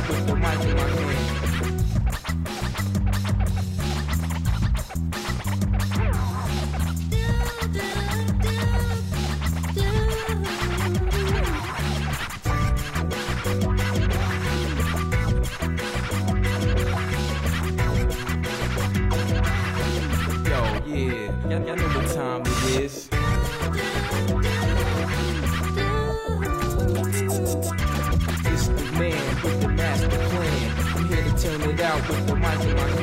out with the mic in my hand. Y'all know what time it is. It's the man with the master plan. I'm here to turn it out with the mic in my hand.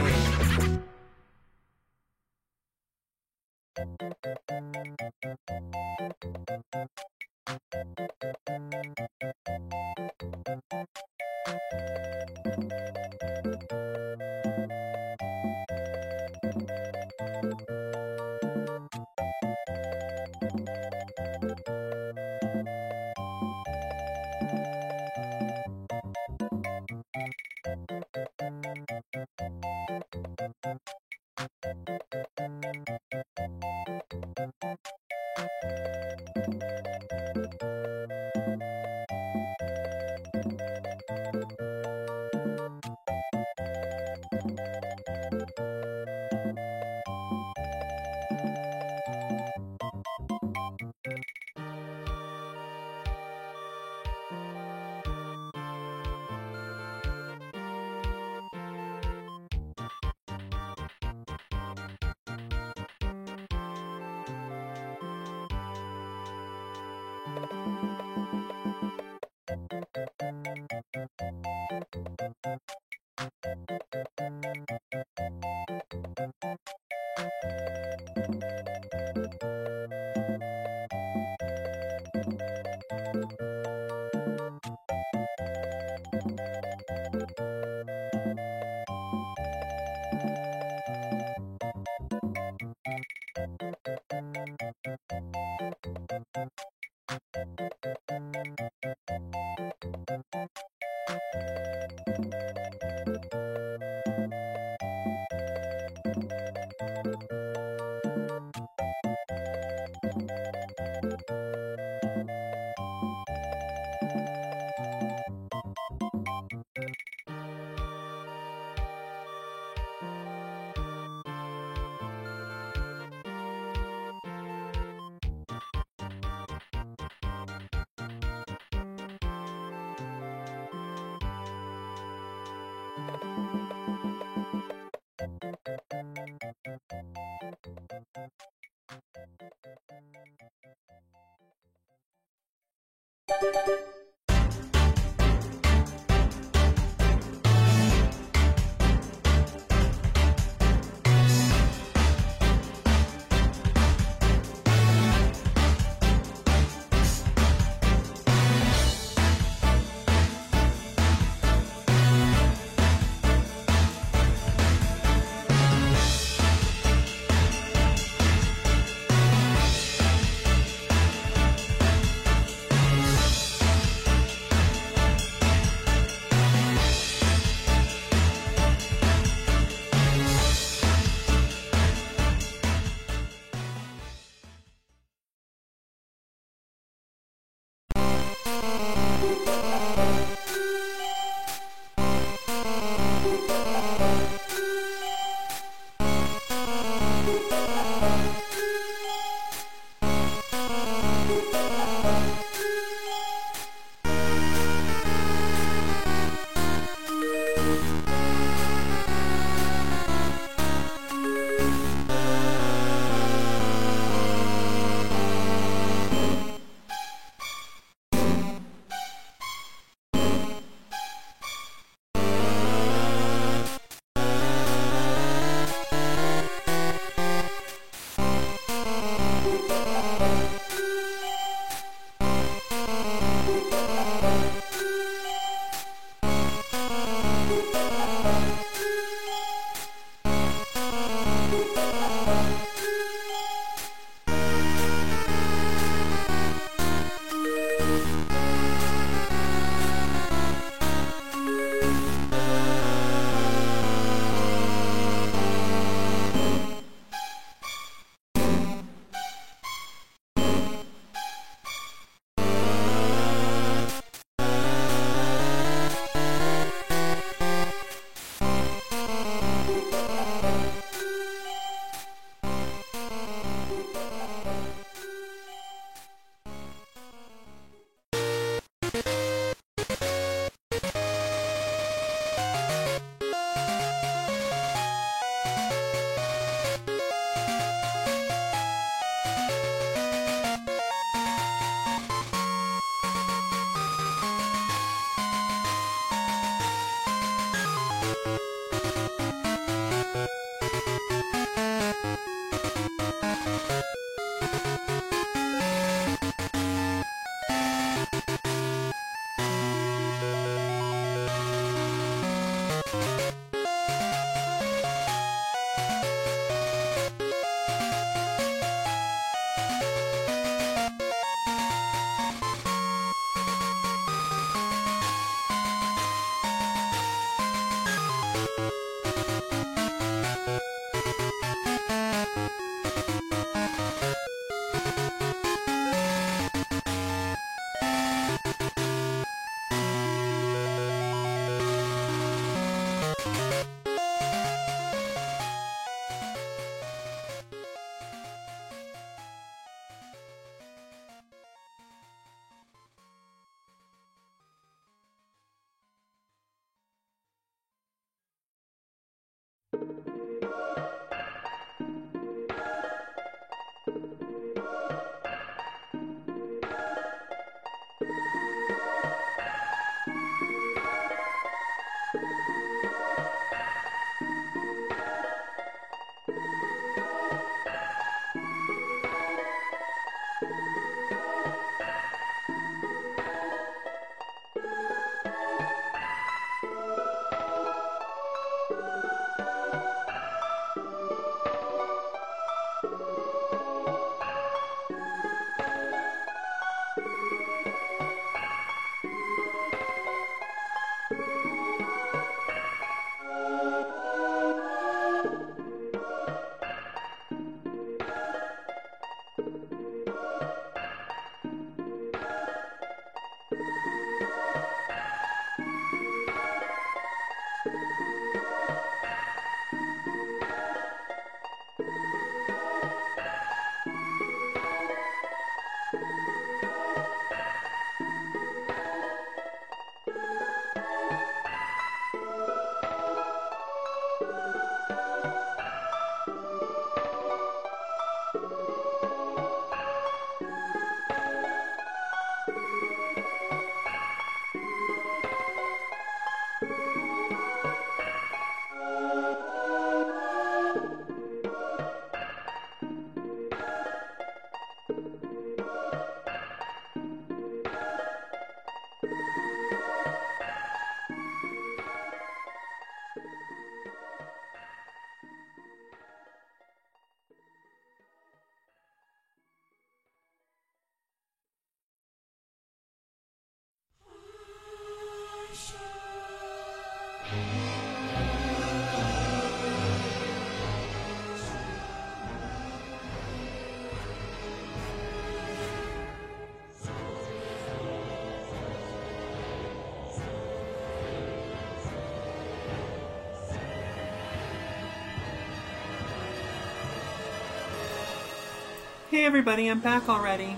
Hey everybody, I'm back already.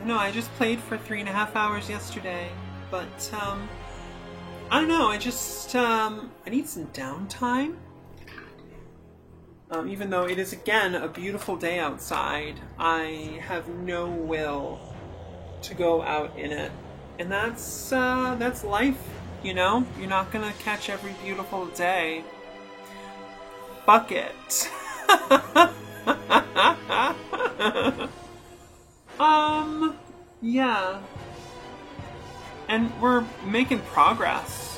I know I just played for 3.5 hours yesterday, but I don't know, I need some downtime. Even though it is again a beautiful day outside, I have no will to go out in it. And that's life, you know? You're not gonna catch every beautiful day. Fuck it. Yeah. And we're making progress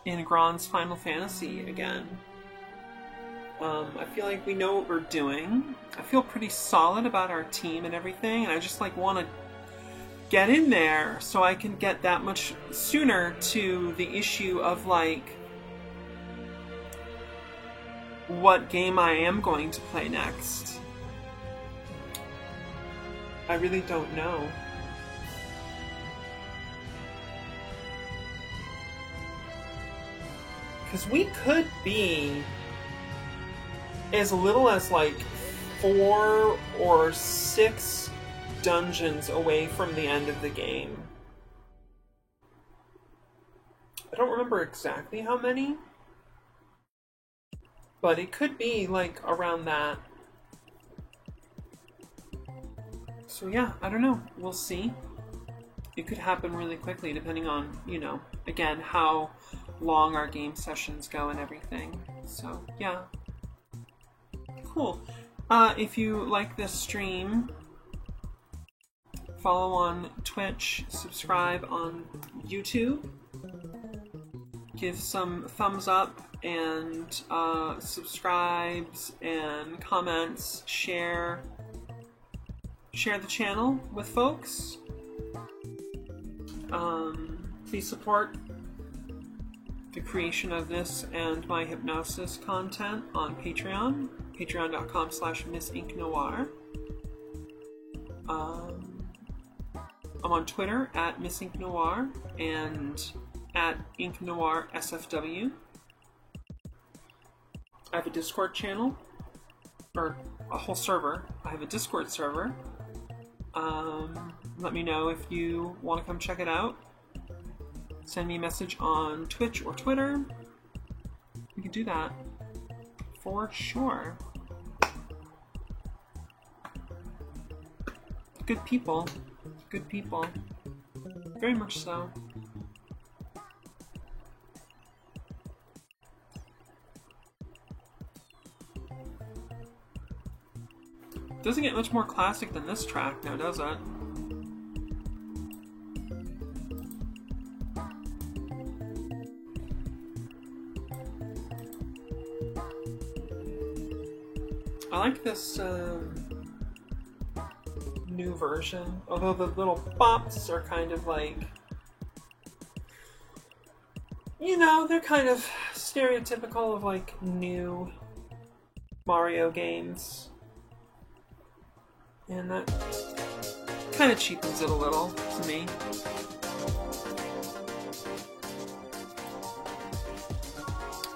in Gron's Final Fantasy again. I feel like we know what we're doing. I feel pretty solid about our team and everything, and I just like want to get in there so I can get that much sooner to the issue of like what game I am going to play next. I really don't know. Because we could be as little as like 4 or 6 dungeons away from the end of the game. I don't remember exactly how many, but it could be like around that. So yeah, I don't know. We'll see. It could happen really quickly depending on, you know, again, how long our game sessions go and everything. So yeah. Cool. If you like this stream, follow on Twitch, subscribe on YouTube, give some thumbs up and subscribes and comments, share the channel with folks. Please support the creation of this and my hypnosis content on Patreon, patreon.com/MissInkNoir. I'm on Twitter at MissInkNoir and at InkNoirSFW. I have a Discord channel, or a whole server. I have a Discord server. Let me know if you want to come check it out. Send me a message on Twitch or Twitter. We can do that. For sure. Good people. Good people. Very much so. Doesn't get much more classic than this track now, does it? I like this new version, although the little bops are kind of like, you know, they're kind of stereotypical of like new Mario games. And that kind of cheapens it a little to me.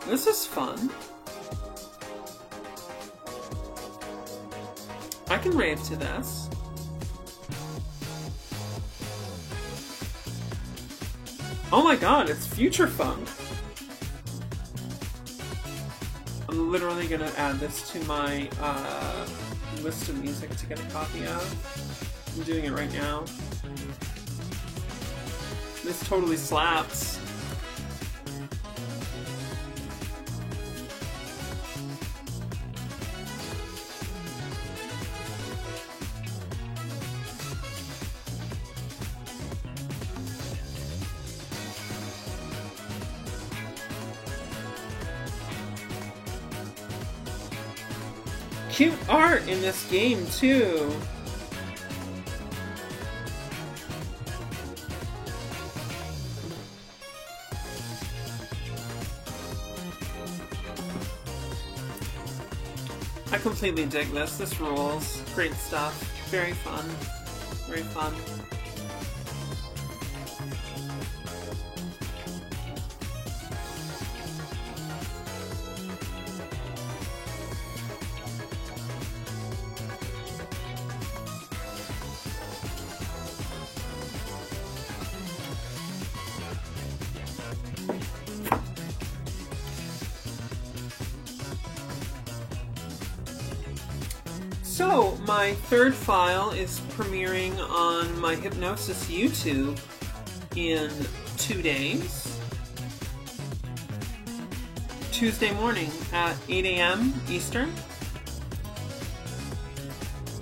This is fun. I can rave to this. Oh my god, it's future funk. I'm literally gonna add this to my list of music to get a copy of. I'm doing it right now. This totally slaps. Cute art in this game, too. I completely dig this. This rules. Great stuff. Very fun. Very fun. So, my third file is premiering on my Hypnosis YouTube in 2 days. Tuesday morning at 8 a.m. Eastern.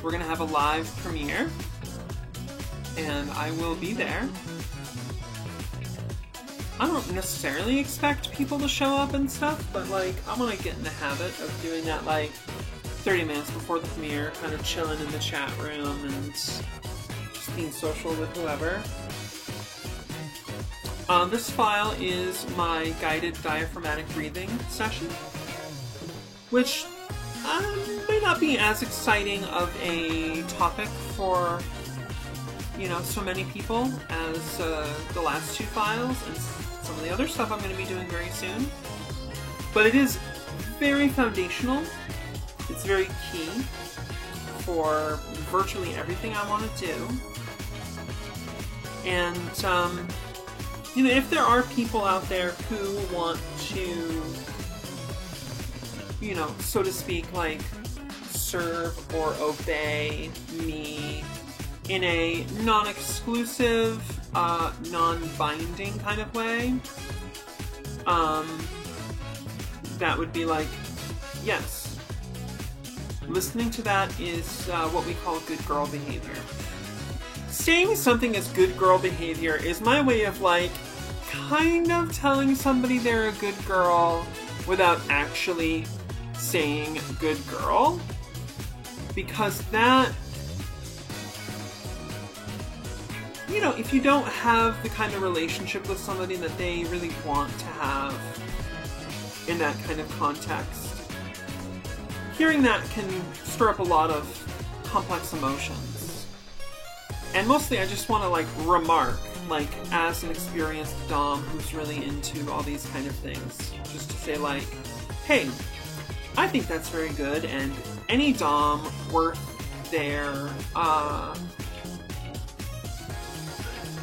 We're going to have a live premiere, and I will be there. I don't necessarily expect people to show up and stuff, but like, I want to get in the habit of doing that like 30 minutes before the premiere, kind of chilling in the chat room and just being social with whoever. This file is my guided diaphragmatic breathing session, which may not be as exciting of a topic for, you know, so many people as the last two files and some of the other stuff I'm going to be doing very soon. But it is very foundational. It's very key for virtually everything I want to do. And, you know, if there are people out there who want to, you know, so to speak, like, serve or obey me in a non-exclusive, non-binding kind of way, that would be like, yes. Listening to that is what we call good girl behavior. Saying something as good girl behavior is my way of like kind of telling somebody they're a good girl without actually saying good girl, because that, you know, if you don't have the kind of relationship with somebody that they really want to have in that kind of context, hearing that can stir up a lot of complex emotions. And mostly I just want to like remark, like as an experienced Dom who's really into all these kind of things, just to say like, hey, I think that's very good, and any Dom worth their,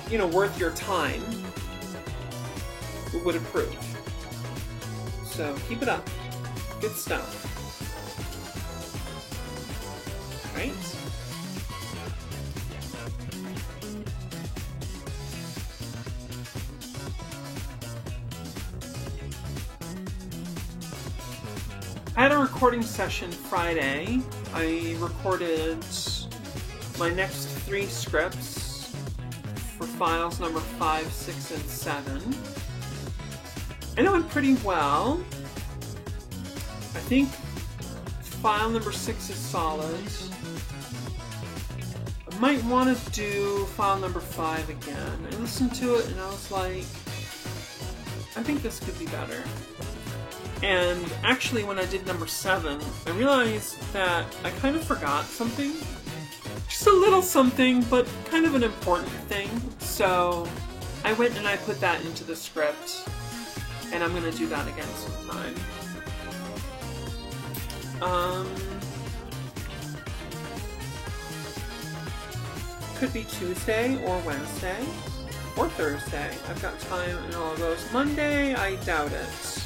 you know, worth your time would approve. So keep it up. Good stuff. Right? I had a recording session Friday. I recorded my next 3 scripts for files number 5, 6, and 7. And it went pretty well. I think file number 6 is solid. I might want to do file number 5 again. I listened to it and I was like, I think this could be better. And actually when I did number 7, I realized that I kind of forgot something. Just a little something, but kind of an important thing. So I went and I put that into the script, and I'm going to do that again sometime. Could be Tuesday or Wednesday or Thursday. I've got time in all of those. Monday, I doubt it.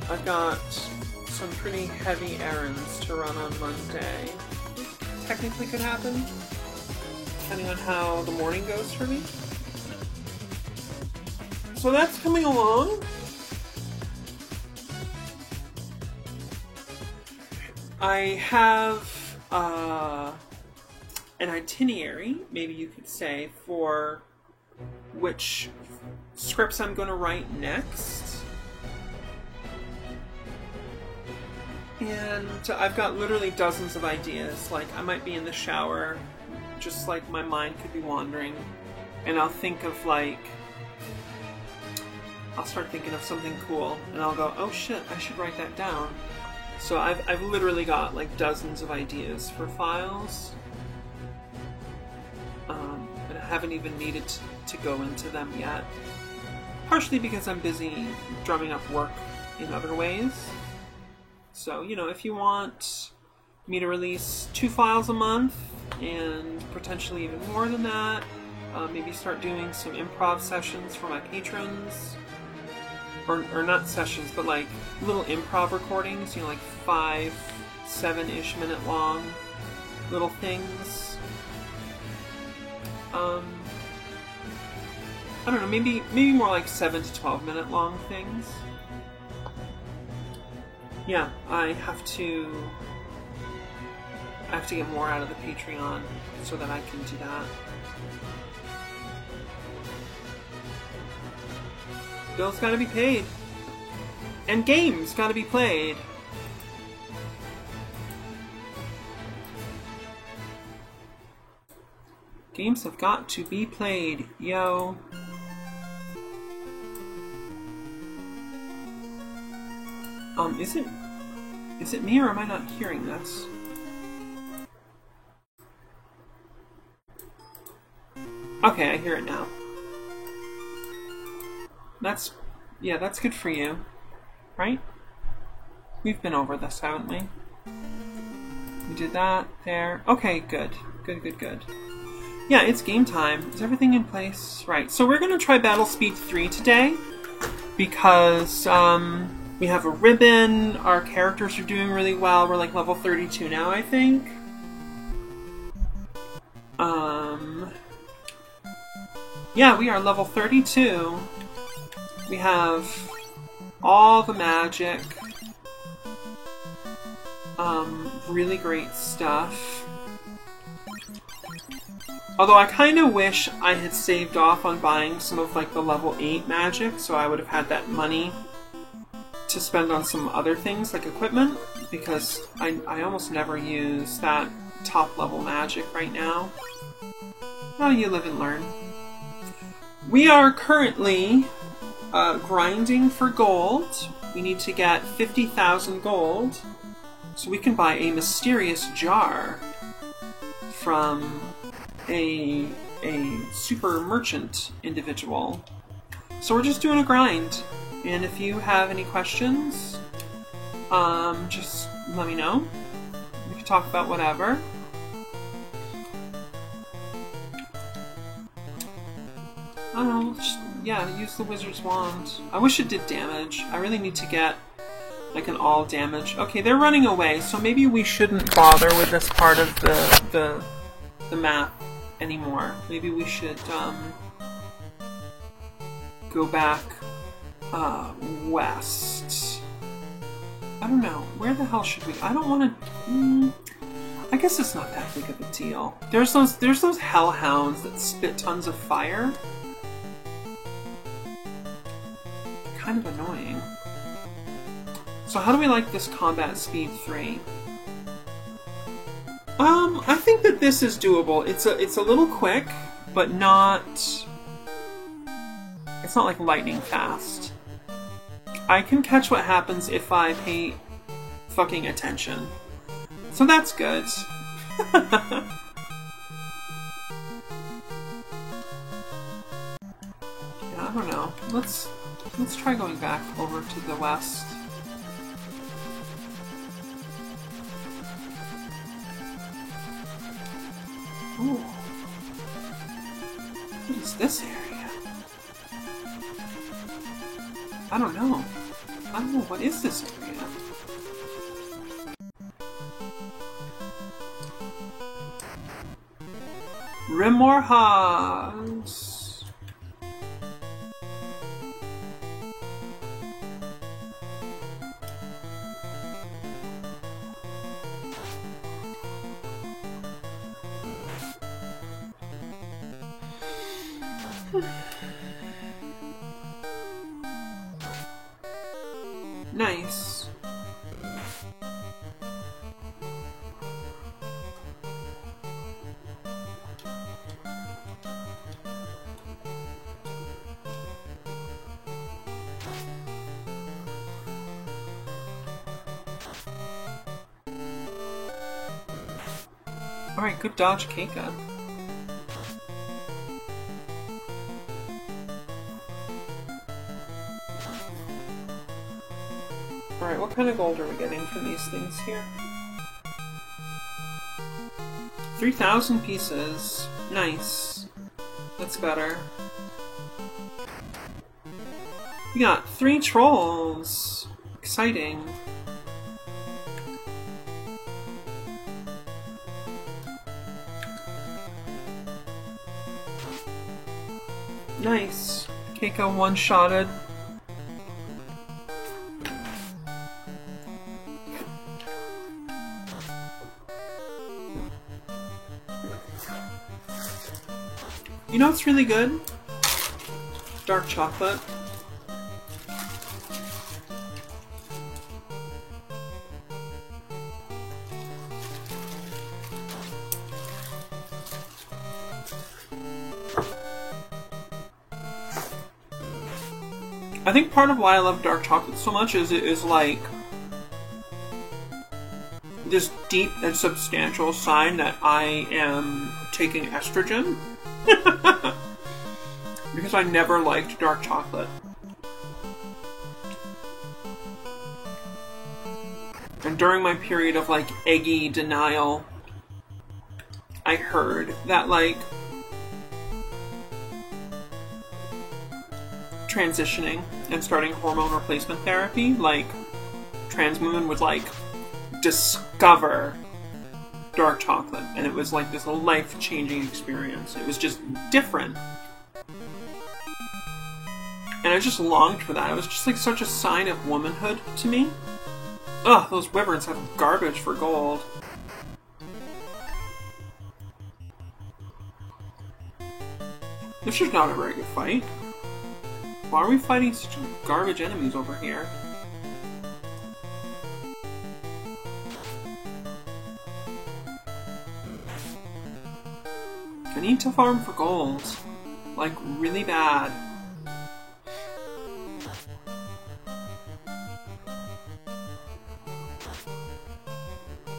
I've got some pretty heavy errands to run on Monday. Technically could happen, depending on how the morning goes for me. So that's coming along. I have an itinerary, maybe you could say, for which scripts I'm going to write next. And I've got literally dozens of ideas. Like, I might be in the shower, just like my mind could be wandering, and I'll think of like, I'll start thinking of something cool, and I'll go, oh shit, I should write that down. So I've literally got like dozens of ideas for files, and I haven't even needed to go into them yet. Partially because I'm busy drumming up work in other ways. So, you know, if you want me to release 2 files a month, and potentially even more than that, maybe start doing some improv sessions for my patrons, or not sessions, but like little improv recordings, you know, like 5 7-ish minute long little things. I don't know, maybe more like 7 to 12 minute long things. Yeah, I have to get more out of the Patreon so that I can do that. Bills gotta be paid. And games gotta be played. Games have got to be played, yo. Is it me or am I not hearing this? Okay, I hear it now. That's good for you, right? We've been over this, haven't we? We did that there. Okay, good. Yeah, it's game time. Is everything in place? Right, so we're gonna try Battle Speed 3 today because we have a ribbon, our characters are doing really well, we're like level 32 now, I think. Yeah, we are level 32. We have all the magic. Really great stuff. Although I kind of wish I had saved off on buying some of like the level 8 magic, so I would have had that money to spend on some other things like equipment, because I almost never use that top level magic right now. Well, you live and learn. We are currently grinding for gold. We need to get 50,000 gold so we can buy a mysterious jar from a super merchant individual. So we're just doing a grind. And if you have any questions, just let me know. We can talk about whatever. I don't know, just, yeah, use the wizard's wand. I wish it did damage. I really need to get like an all damage. Okay, they're running away, so maybe we shouldn't bother with this part of the map anymore. Maybe we should go back west. I don't know. Where the hell should we? I don't want to. I guess it's not that big of a deal. There's those hellhounds that spit tons of fire. Kind of annoying. So how do we like this combat speed 3? I think that this is doable. It's a little quick, but not. It's not like lightning fast. I can catch what happens if I pay fucking attention. So that's good. Yeah, I don't know. Let's try going back over to the west. Ooh. What is this area? I don't know. What is this area? Rimor House. Nice. Alright, good dodge, Keika. Alright, what kind of gold are we getting from these things here? 3,000 pieces. Nice. That's better. We got 3 trolls. Exciting. Nice. Keiko one-shotted. You know what's really good? Dark chocolate. I think part of why I love dark chocolate so much is it is like this deep and substantial sign that I am taking estrogen. Because I never liked dark chocolate. And during my period of like eggy denial, I heard that like transitioning and starting hormone replacement therapy, like trans women would like discover dark chocolate, and it was like this life-changing experience. It was just different. And I just longed for that. It was just like such a sign of womanhood to me. Ugh, those wyverns have garbage for gold. This is not a very good fight. Why are we fighting such garbage enemies over here? I need to farm for gold. Like, really bad.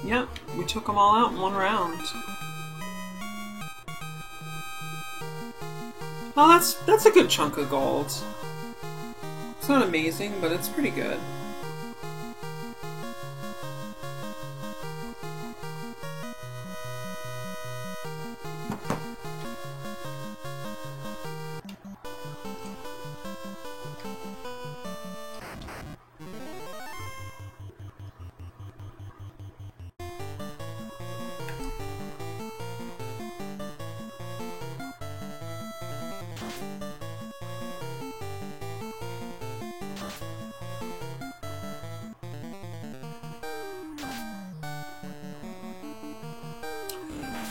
Yep, we took them all out in one round. Well, that's a good chunk of gold. It's not amazing, but it's pretty good.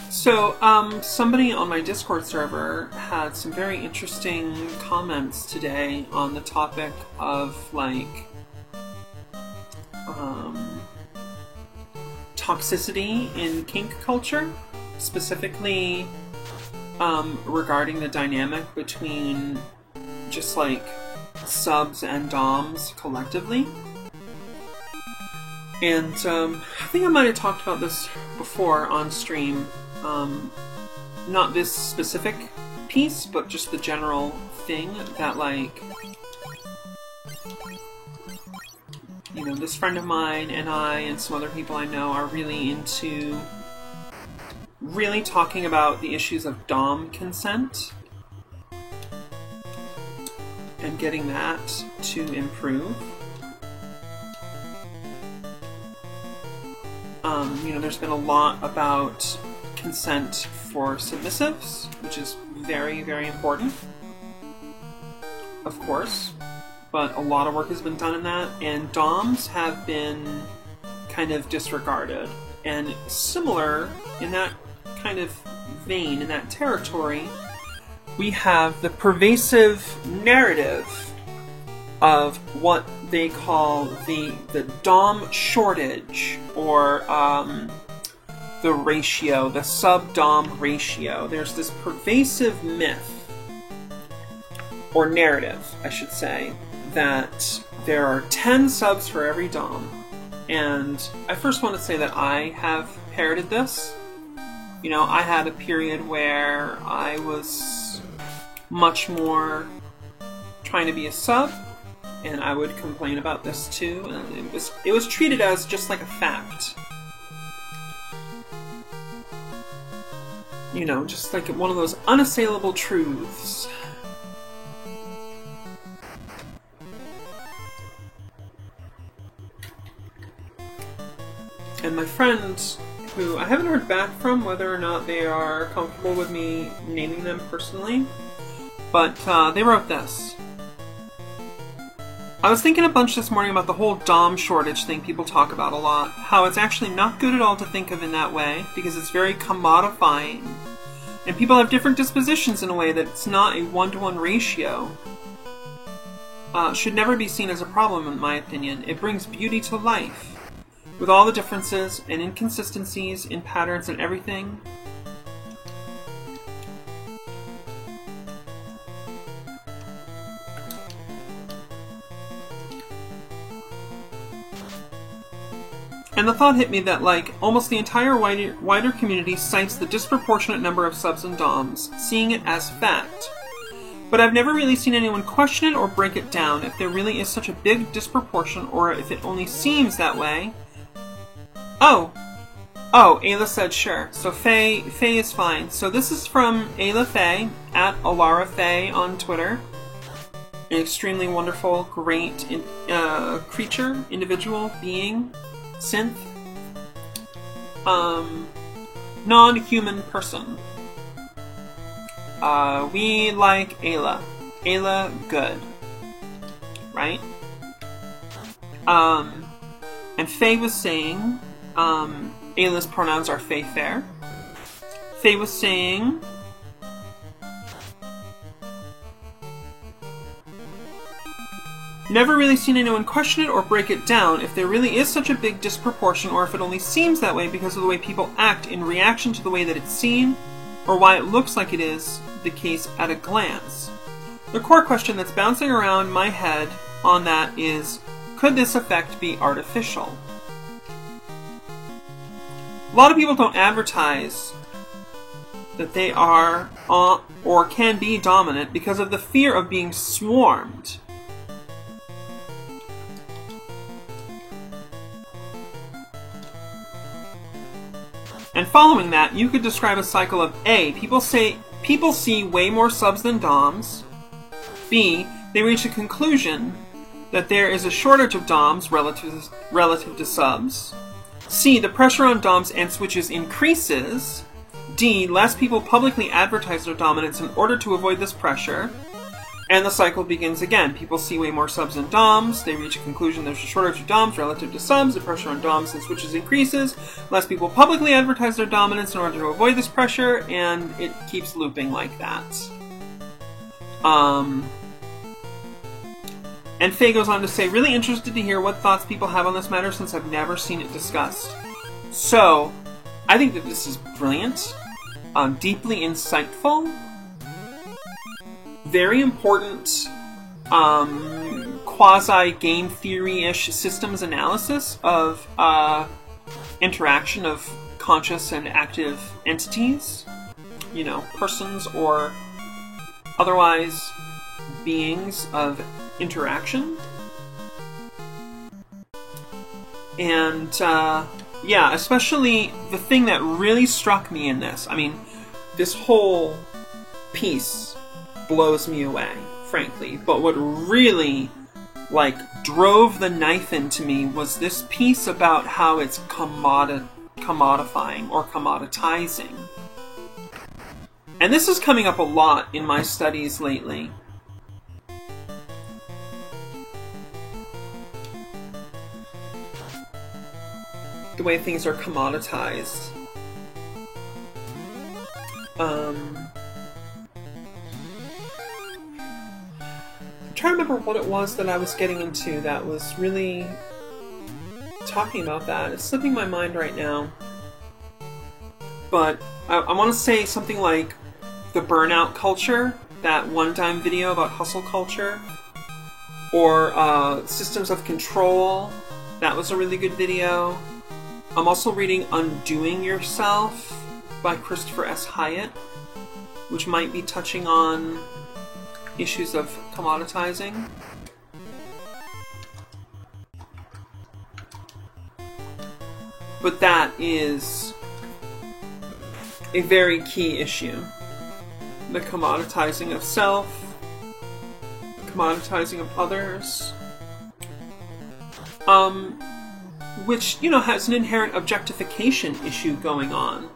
So, somebody on my Discord server had some very interesting comments today on the topic of, like, toxicity in kink culture, specifically regarding the dynamic between just, like, subs and doms collectively. And I think I might have talked about this before on stream. Not this specific piece, but just the general thing that, like, you know, this friend of mine and I and some other people I know are really into really talking about the issues of dom consent and getting that to improve. You know, there's been a lot about consent for submissives, which is very, very important, of course, but a lot of work has been done in that, and doms have been kind of disregarded. And similar in that kind of vein, in that territory, we have the pervasive narrative of what they call the dom shortage, or the ratio, the sub-dom ratio. There's this pervasive myth, or narrative, I should say, that there are 10 subs for every dom. And I first want to say that I have parroted this. You know, I had a period where I was much more trying to be a sub, and I would complain about this too, and it was treated as just like a fact. You know, just like one of those unassailable truths. And my friend, who I haven't heard back from whether or not they are comfortable with me naming them personally, But they wrote this. I was thinking a bunch this morning about the whole dom shortage thing people talk about a lot. How it's actually not good at all to think of in that way, because it's very commodifying. And people have different dispositions in a way that it's not a one-to-one ratio. Should never be seen as a problem, in my opinion. It brings beauty to life. With all the differences and inconsistencies in patterns and everything. And the thought hit me that, like, almost the entire wider community cites the disproportionate number of subs and doms, seeing it as fact. But I've never really seen anyone question it or break it down, if there really is such a big disproportion, or if it only seems that way. Oh, Ayla said sure. So Faye is fine. So this is from Ayla Faye, at Alara Faye on Twitter. An extremely wonderful, great creature, individual, being. Synth, non-human person. We like Ayla. Ayla, good. Right? And Faye was saying, Ayla's pronouns are Faye Fair. Faye was saying, never really seen anyone question it or break it down, if there really is such a big disproportion, or if it only seems that way because of the way people act in reaction to the way that it's seen, or why it looks like it is the case at a glance. The core question that's bouncing around my head on that is, could this effect be artificial? A lot of people don't advertise that they are or can be dominant because of the fear of being swarmed. And following that, you could describe a cycle of A, people see way more subs than doms. B, they reach a conclusion that there is a shortage of doms relative to subs. C, the pressure on doms and switches increases. D, less people publicly advertise their dominance in order to avoid this pressure. And the cycle begins again. People see way more subs than doms. They reach a conclusion there's a shortage of doms relative to subs. The pressure on doms and switches increases. Less people publicly advertise their dominance in order to avoid this pressure. And it keeps looping like that. And Faye goes on to say, really interested to hear what thoughts people have on this matter since I've never seen it discussed. So, I think that this is brilliant. Deeply insightful. Very important quasi-game theory-ish systems analysis of interaction of conscious and active entities, you know, persons or otherwise beings of interaction. And yeah, especially the thing that really struck me in this, I mean, this whole piece blows me away, frankly. But what really, like, drove the knife into me was this piece about how it's commodifying or commoditizing. And this is coming up a lot in my studies lately. The way things are commoditized. I'm trying to remember what it was that I was getting into that was really talking about that. It's slipping my mind right now. But I want to say something like the burnout culture, that one-time video about hustle culture, or systems of control. That was a really good video. I'm also reading Undoing Yourself by Christopher S. Hyatt, which might be touching on issues of commoditizing. But that is a very key issue. The commoditizing of self, commoditizing of others, which, you know, has an inherent objectification issue going on.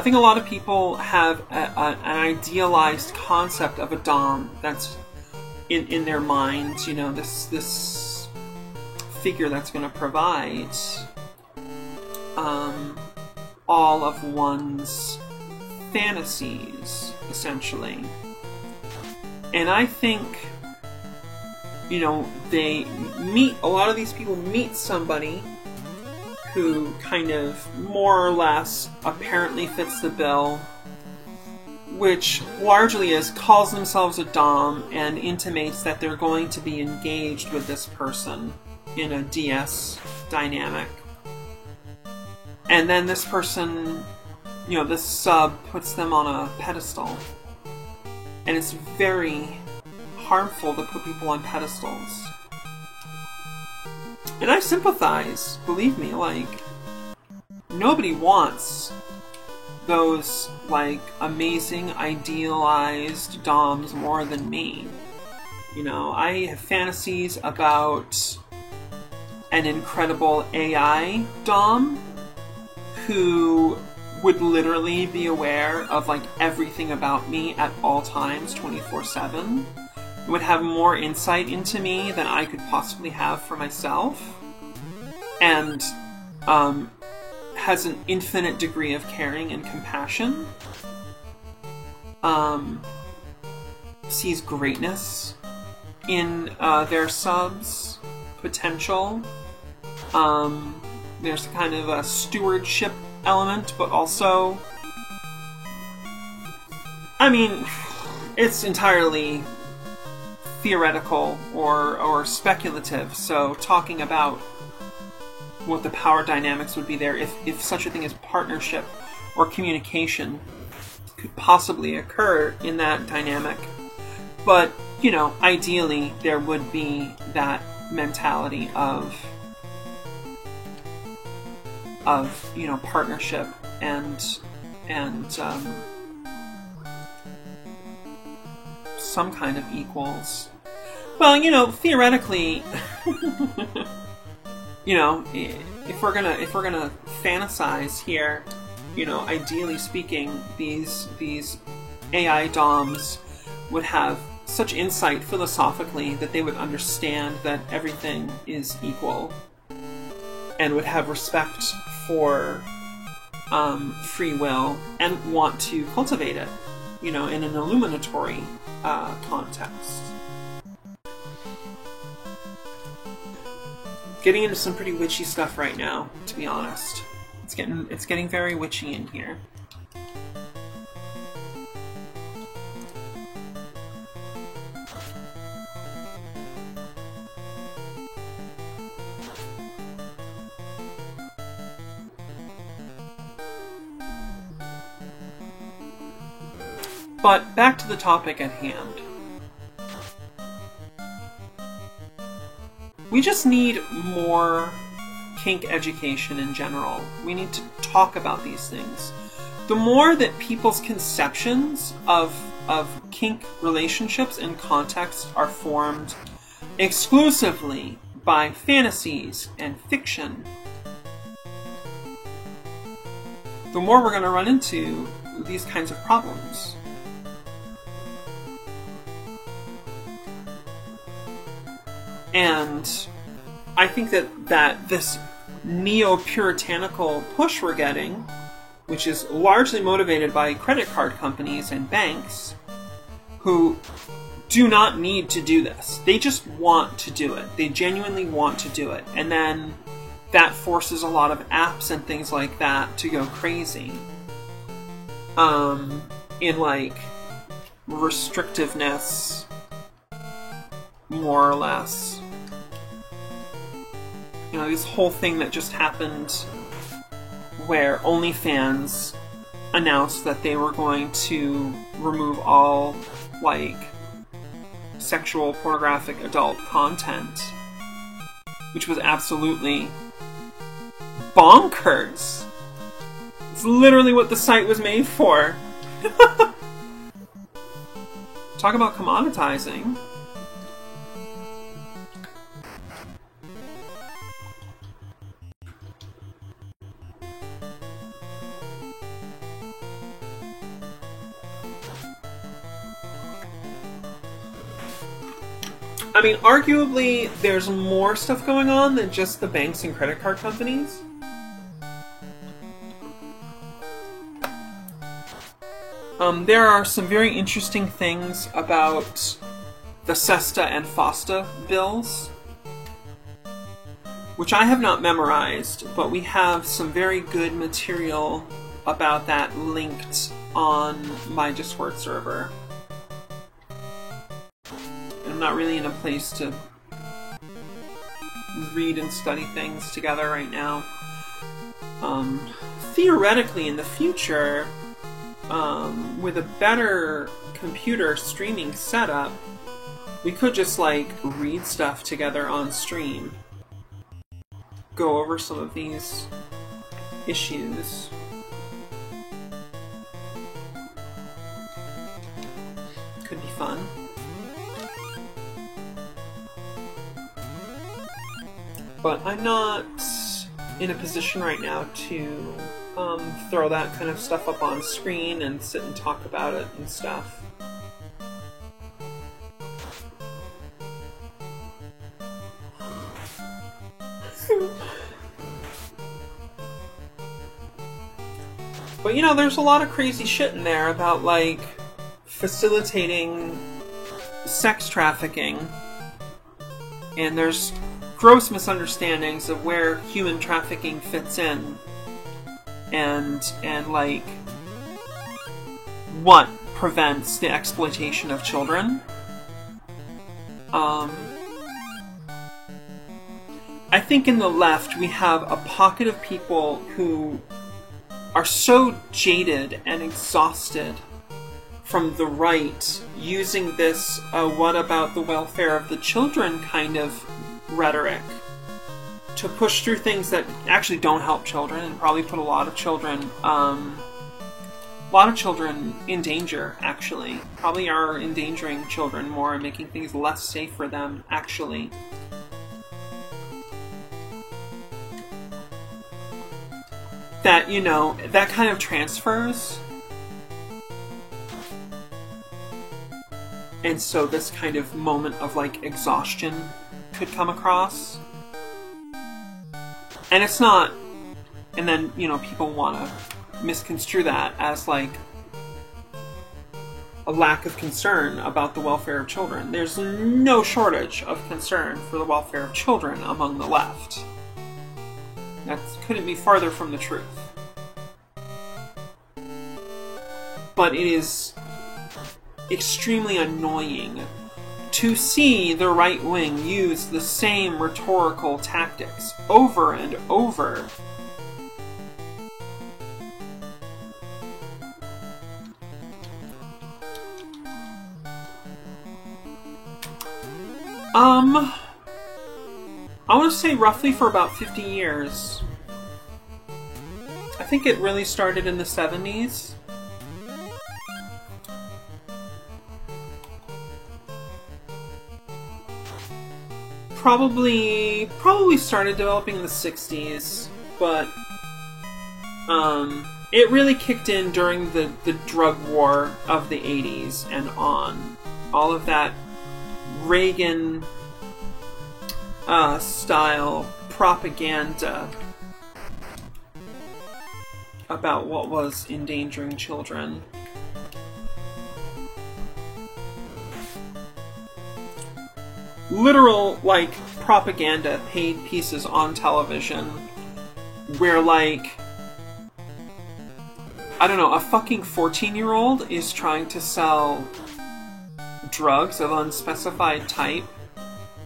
think a lot of people have an idealized concept of a dom that's in their minds. You know, this figure that's going to provide all of one's fantasies, essentially. And I think, you know, a lot of these people meet somebody who kind of more or less apparently fits the bill, which largely calls themselves a dom and intimates that they're going to be engaged with this person in a DS dynamic. And then this person, you know, this sub puts them on a pedestal. And it's very harmful to put people on pedestals. And I sympathize, believe me, like, nobody wants those, like, amazing, idealized doms more than me. You know, I have fantasies about an incredible AI dom who would literally be aware of, like, everything about me at all times, 24/7. Would have more insight into me than I could possibly have for myself. And has an infinite degree of caring and compassion. Sees greatness in their subs' potential. There's kind of a stewardship element, but also, I mean, it's entirely theoretical or speculative, so talking about what the power dynamics would be there if such a thing as partnership or communication could possibly occur in that dynamic. But, you know, ideally there would be that mentality of you know, partnership and some kind of equals. Well, you know, theoretically, you know, if we're gonna fantasize here, you know, ideally speaking, these AI DOMs would have such insight philosophically that they would understand that everything is equal and would have respect for free will and want to cultivate it, you know, in an illuminatory context. Getting into some pretty witchy stuff right now, to be honest. It's getting very witchy in here. But back to the topic at hand. We just need more kink education in general. We need to talk about these things. The more that people's conceptions of kink relationships and context are formed exclusively by fantasies and fiction, the more we're going to run into these kinds of problems. And I think that this neo-puritanical push we're getting, which is largely motivated by credit card companies and banks, who do not need to do this. They just want to do it. They genuinely want to do it. And then that forces a lot of apps and things like that to go crazy. In, like, restrictiveness, more or less. You know, this whole thing that just happened where OnlyFans announced that they were going to remove all, like, sexual, pornographic, adult content, which was absolutely bonkers. It's literally what the site was made for. Talk about commoditizing. I mean, arguably, there's more stuff going on than just the banks and credit card companies. There are some very interesting things about the SESTA and FOSTA bills, which I have not memorized, but we have some very good material about that linked on my Discord server. I'm not really in a place to read and study things together right now. Theoretically, in the future, with a better computer streaming setup, we could just, like, read stuff together on stream. Go over some of these issues. Could be fun. But I'm not in a position right now to throw that kind of stuff up on screen and sit and talk about it and stuff. But, you know, there's a lot of crazy shit in there about, like, facilitating sex trafficking. And there's gross misunderstandings of where human trafficking fits in. And like, what prevents the exploitation of children. I think in the left we have a pocket of people who are so jaded and exhausted from the right using this what about the welfare of the children kind of rhetoric to push through things that actually don't help children and probably put a lot of children in danger, actually. Probably are endangering children more and making things less safe for them, actually. That, you know, that kind of transfers. And so this kind of moment of, like, exhaustion could come across. And it's not... And then, you know, people want to misconstrue that as, like, a lack of concern about the welfare of children. There's no shortage of concern for the welfare of children among the left. That couldn't be farther from the truth. But it is extremely annoying to see the right wing use the same rhetorical tactics over and over. I want to say roughly for about 50 years. I think it really started in the 70s. Probably started developing in the 60s, but it really kicked in during the drug war of the 80s and on. All of that Reagan style propaganda about what was endangering children. Literal, like, propaganda paid pieces on television where, like, I don't know, a fucking 14-year-old is trying to sell drugs of unspecified type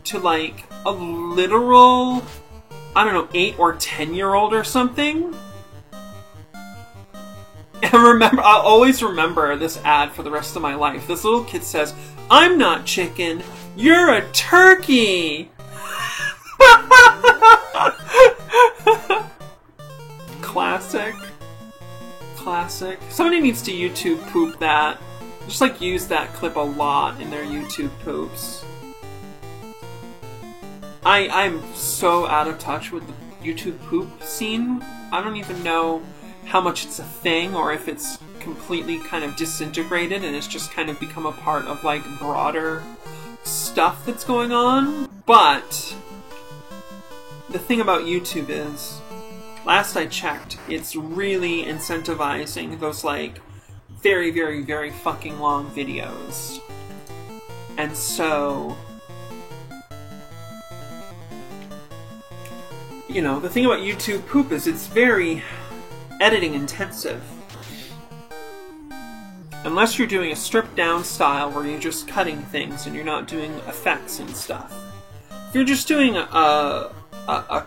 to, like, a literal, I don't know, 8 or 10-year-old or something. And I'll always remember this ad for the rest of my life. This little kid says, "I'm not chicken, you're a turkey!" Classic. Classic. Somebody needs to YouTube poop that. Just, like, use that clip a lot in their YouTube poops. I'm so out of touch with the YouTube poop scene. I don't even know how much it's a thing, or if it's completely kind of disintegrated and it's just kind of become a part of, like, broader stuff that's going on, but the thing about YouTube is, last I checked, it's really incentivizing those, like, very, very, very fucking long videos. And so, you know, the thing about YouTube poop is it's very editing intensive. Unless you're doing a stripped down style where you're just cutting things and you're not doing effects and stuff. If you're just doing a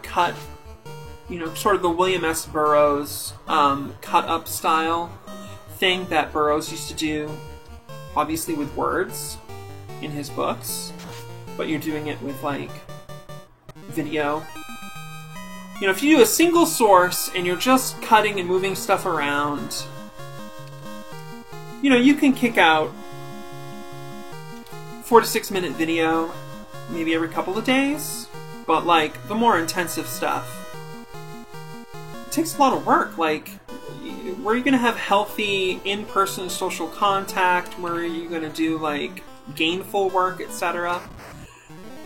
cut, you know, sort of the William S. Burroughs cut up style thing that Burroughs used to do, obviously with words in his books, but you're doing it with, like, video. You know, if you do a single source and you're just cutting and moving stuff around, you know, you can kick out 4 to 6 minute video maybe every couple of days, but, like, the more intensive stuff, it takes a lot of work. Like, where are you going to have healthy in-person social contact? Where are you going to do, like, gainful work, etc.?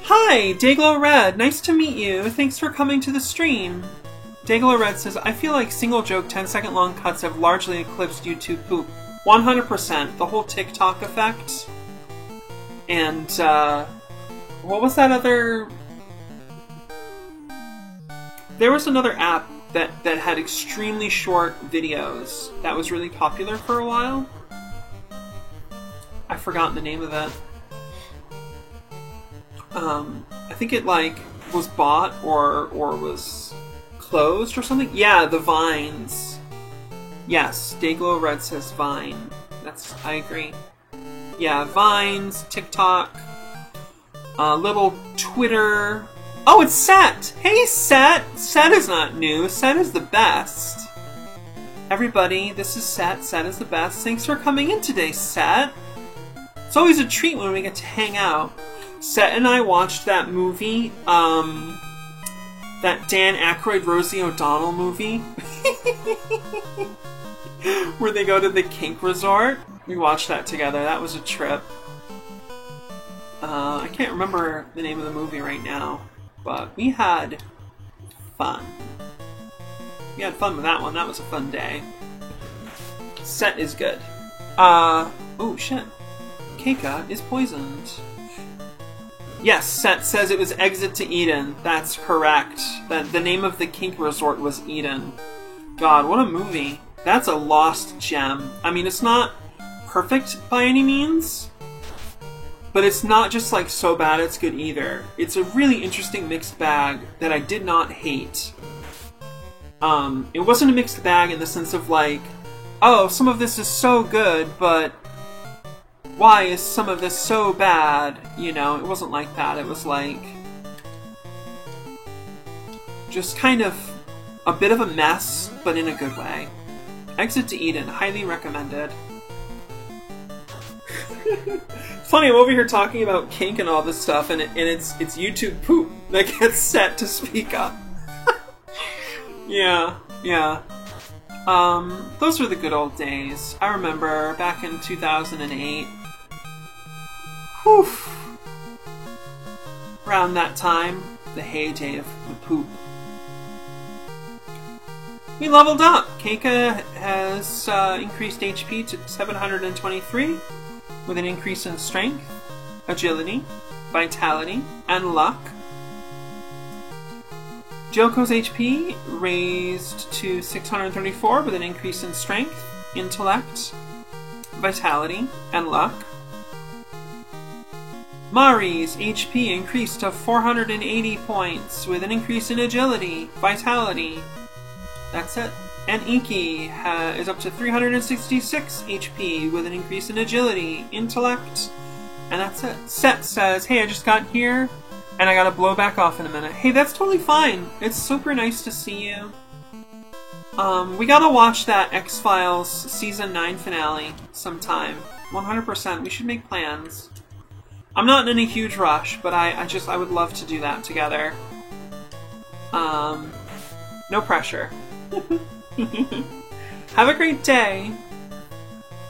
Hi, Dayglow Red! Nice to meet you! Thanks for coming to the stream! Dayglow Red says, I feel like single joke 10-second long cuts have largely eclipsed YouTube poop. 100%. The whole TikTok effect. And, what was that other... There was another app that had extremely short videos that was really popular for a while. I've forgotten the name of it. I think it, like, was bought or was closed or something. Yeah, the Vines. Yes, Dayglow Red says Vine. I agree. Yeah, Vines, TikTok, little Twitter. Oh, it's Set! Hey, Set! Set is not new. Set is the best. Everybody, this is Set. Set is the best. Thanks for coming in today, Set. It's always a treat when we get to hang out. Set and I watched that movie, that Dan Aykroyd, Rosie O'Donnell movie, where they go to the kink resort. We watched that together. That was a trip. I can't remember the name of the movie right now, but we had fun. We had fun with that one. That was a fun day. Set is good. Oh shit. Keika is poisoned. Yes, Set says it was Exit to Eden. That's correct. The name of the kink resort was Eden. God, what a movie. That's a lost gem. I mean, it's not perfect by any means, but it's not just, like, so bad it's good either. It's a really interesting mixed bag that I did not hate. It wasn't a mixed bag in the sense of, like, oh, some of this is so good, but why is some of this so bad? You know, it wasn't like that. It was like just kind of a bit of a mess, but in a good way. Exit to Eden, highly recommended. It's funny, I'm over here talking about kink and all this stuff, and it's YouTube poop that gets Set to speak up. Yeah. Those were the good old days. I remember back in 2008. Whew. Around that time, the heyday of the poop. We leveled up! Keika has increased HP to 723, with an increase in strength, agility, vitality, and luck. Joko's HP raised to 634, with an increase in strength, intellect, vitality, and luck. Mari's HP increased to 480 points, with an increase in agility, vitality. That's it. And Inky is up to 366 HP, with an increase in agility, intellect, and that's it. Set says, hey, I just got here, and I gotta blow back off in a minute. Hey, that's totally fine. It's super nice to see you. We gotta watch that X-Files Season 9 finale sometime. 100%. We should make plans. I'm not in any huge rush, but I would love to do that together. No pressure. Have a great day.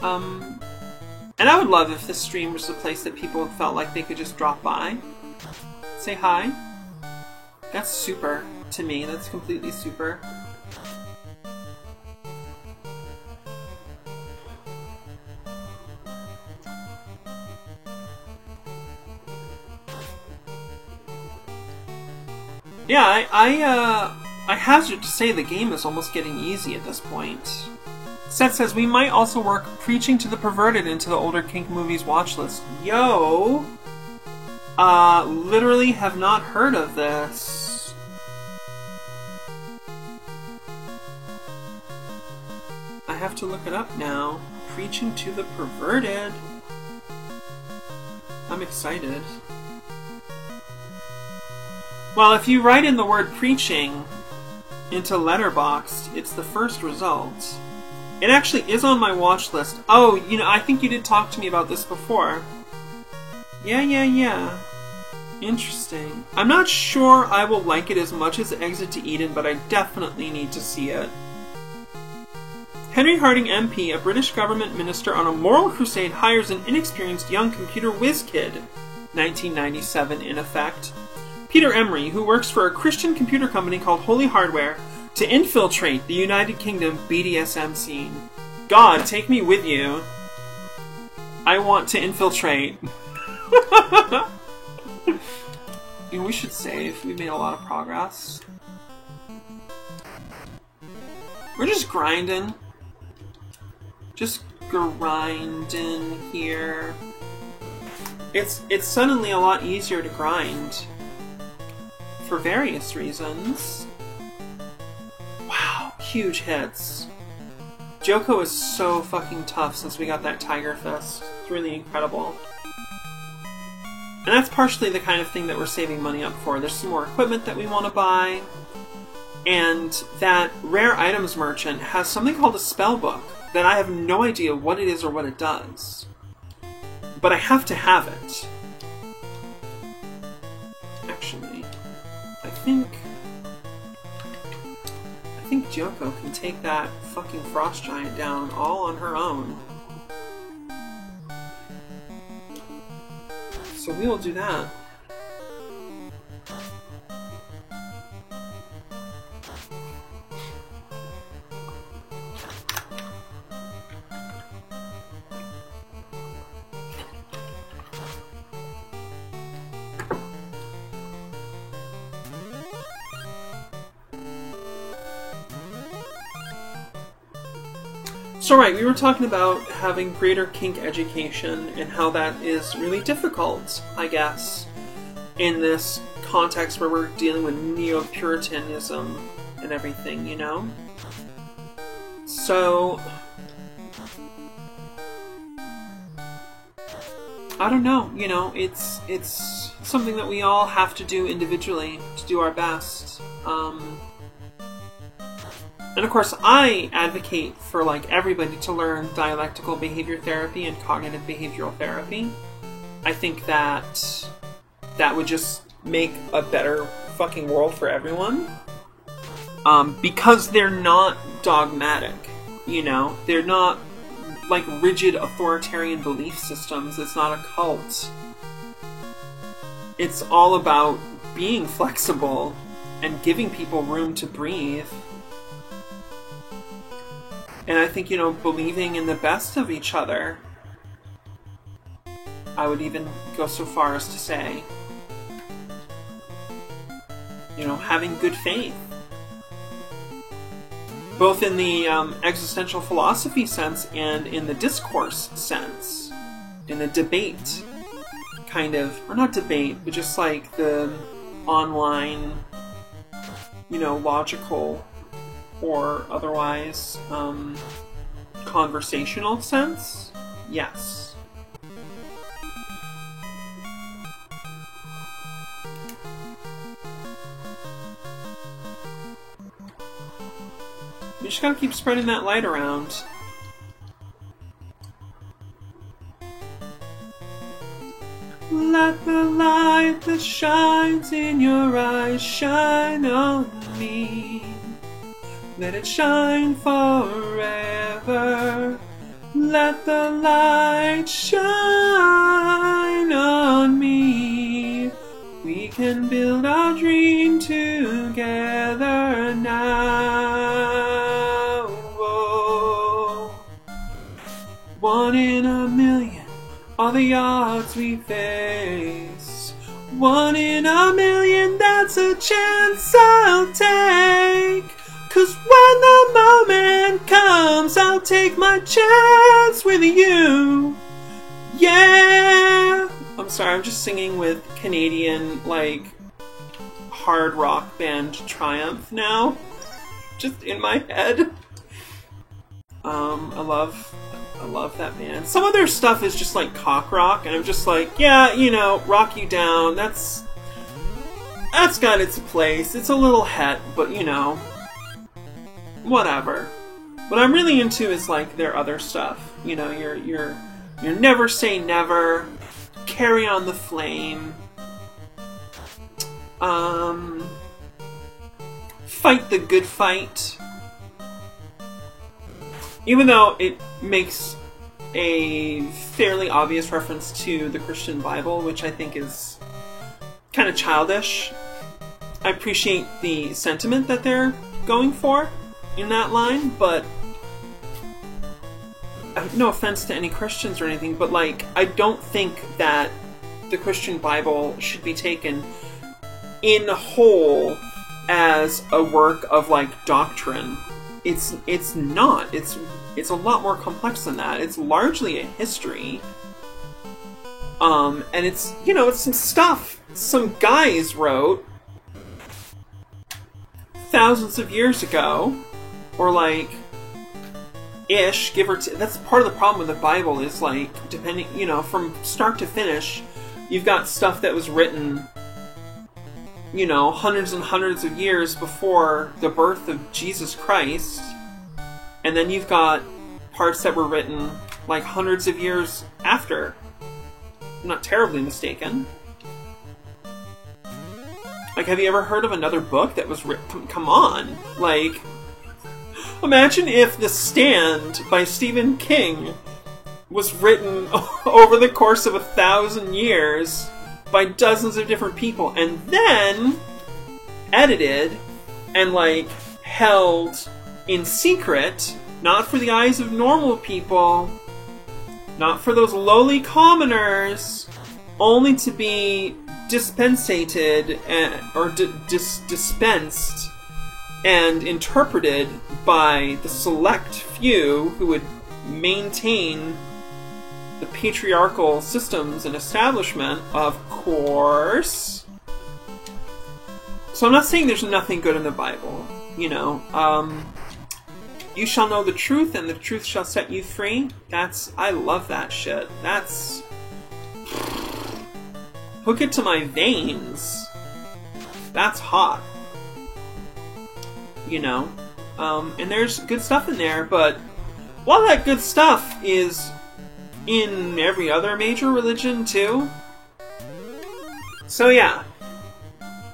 And And I would love if this stream was a place that people felt like they could just drop by, say hi. That's super to me. That's completely super. Yeah, I hazard to say the game is almost getting easy at this point. Seth says, we might also work Preaching to the Perverted into the older kink movies watch list. Yo! Literally have not heard of this. I have to look it up now. Preaching to the Perverted. I'm excited. Well, if you write in the word preaching into Letterboxd, it's the first result. It actually is on my watch list. Oh, you know, I think you did talk to me about this before. Yeah. Interesting. I'm not sure I will like it as much as Exit to Eden, but I definitely need to see it. Henry Harding MP, a British government minister on a moral crusade, hires an inexperienced young computer whiz kid. 1997 in effect. Peter Emery, who works for a Christian computer company called Holy Hardware, to infiltrate the United Kingdom BDSM scene. God, take me with you. I want to infiltrate. You know, we should save. We've made a lot of progress. We're just grinding. Just grinding here. It's suddenly a lot easier to grind. For various reasons. Wow, huge hits. Joko is so fucking tough since we got that Tiger Fist. It's really incredible. And that's partially the kind of thing that we're saving money up for. There's some more equipment that we want to buy. And that Rare Items merchant has something called a spell book that I have no idea what it is or what it does. But I have to have it. Actually, I think Joko can take that fucking frost giant down all on her own. So we will do that. So right, we were talking about having greater kink education and how that is really difficult, I guess, in this context where we're dealing with neo-Puritanism and everything, you know? So I don't know, you know, it's something that we all have to do individually to do our best. And of course, I advocate for like everybody to learn dialectical behavior therapy and cognitive behavioral therapy. I think that would just make a better fucking world for everyone. Because they're not dogmatic, you know? They're not like rigid authoritarian belief systems. It's not a cult. It's all about being flexible and giving people room to breathe. And I think, you know, believing in the best of each other. I would even go so far as to say, you know, having good faith. Both in the existential philosophy sense and in the discourse sense. In the debate kind of, or not debate, but just like the online, you know, logical or otherwise conversational sense? Yes. You just gotta keep spreading that light around. Let the light that shines in your eyes shine on me. Let it shine forever. Let the light shine on me. We can build our dream together now. Whoa. 1 in a million are the odds we face. 1 in a million, that's a chance I'll take. 'Cause when the moment comes, I'll take my chance with you. Yeah! I'm sorry, I'm just singing with Canadian, like, hard rock band Triumph now. Just in my head. I love that band. Some of their stuff is just like cock rock, and I'm just like, yeah, you know, Rock You Down, that's got its place. It's a little het, but you know, whatever. What I'm really into is like their other stuff. You know, your Never Say Never, Carry on the Flame, Fight the Good Fight. Even though it makes a fairly obvious reference to the Christian Bible, which I think is kind of childish, I appreciate the sentiment that they're going for in that line, but no offense to any Christians or anything, but like, I don't think that the Christian Bible should be taken in whole as a work of like doctrine. It's not. It's a lot more complex than that. It's largely a history. And it's, you know, it's some stuff some guys wrote thousands of years ago, or like ish, give or take. That's part of the problem with the Bible, is like, depending, you know, from start to finish, you've got stuff that was written, you know, hundreds and hundreds of years before the birth of Jesus Christ, and then you've got parts that were written like hundreds of years after. I'm not terribly mistaken. Like, have you ever heard of another book that was written? Come on, like, imagine if The Stand by Stephen King was written over the course of 1,000 years by dozens of different people, and then edited and like held in secret, not for the eyes of normal people, not for those lowly commoners, only to be dispensated or dispensed and interpreted by the select few who would maintain the patriarchal systems and establishment, of course. So I'm not saying there's nothing good in the Bible, you know. You shall know the truth, and the truth shall set you free. I love that shit. That's... hook it to my veins. That's hot. You know? And there's good stuff in there, but a lot of that good stuff is in every other major religion, too. So, yeah.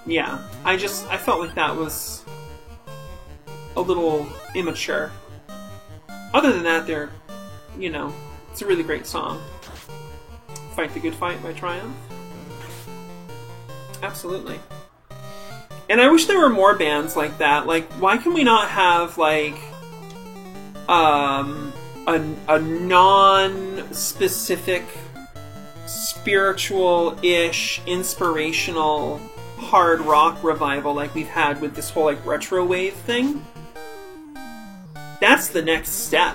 Yeah. I felt like that was a little immature. Other than that, they're, you know, it's a really great song. Fight the Good Fight by Triumph. Absolutely. And I wish there were more bands like that. Like, why can we not have, like, a non-specific, spiritual-ish, inspirational hard rock revival like we've had with this whole, like, retro wave thing? That's the next step.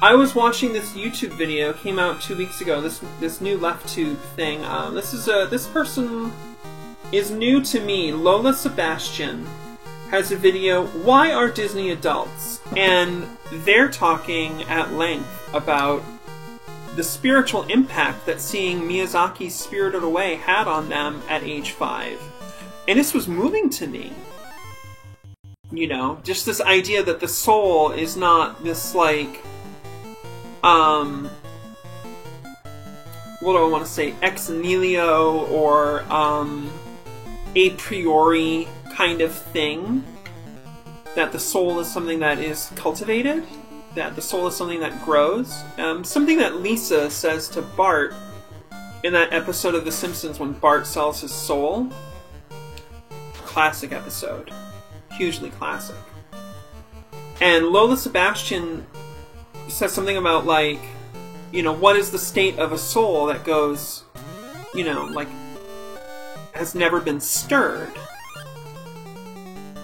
I was watching this YouTube video, came out 2 weeks ago, this new LeftTube thing. This person is new to me. Lola Sebastian has a video, Why Are Disney Adults? And they're talking at length about the spiritual impact that seeing Miyazaki's Spirited Away had on them at age 5. And this was moving to me. You know, just this idea that the soul is not this, like, what do I want to say, ex nihilo or a priori kind of thing. That the soul is something that is cultivated. that the soul is something that grows. Something that Lisa says to Bart in that episode of The Simpsons when Bart sells his soul. Classic episode. Hugely classic. And Lola Sebastian says something about, like, you know, what is the state of a soul that goes, you know, like, has never been stirred?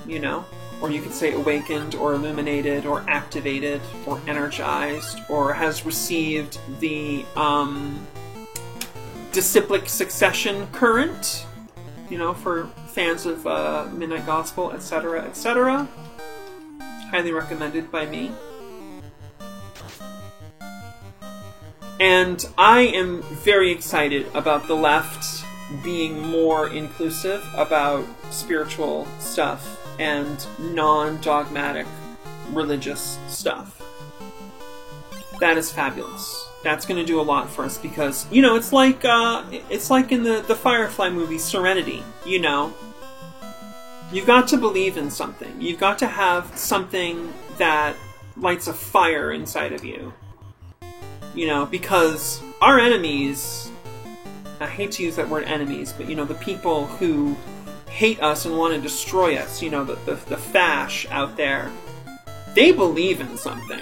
You know? Or you could say awakened, or illuminated, or activated, or energized, or has received the disciplic succession current, you know, for fans of Midnight Gospel, etc., etc. Highly recommended by me. And I am very excited about the left being more inclusive about spiritual stuff and non-dogmatic religious stuff. That is fabulous. That's going to do a lot for us because, you know, it's like in the Firefly movie Serenity, you know. You've got to believe in something. You've got to have something that lights a fire inside of you. You know, because our enemies, I hate to use that word enemies, but, you know, the people who hate us and want to destroy us, you know, the fash out there, they believe in something.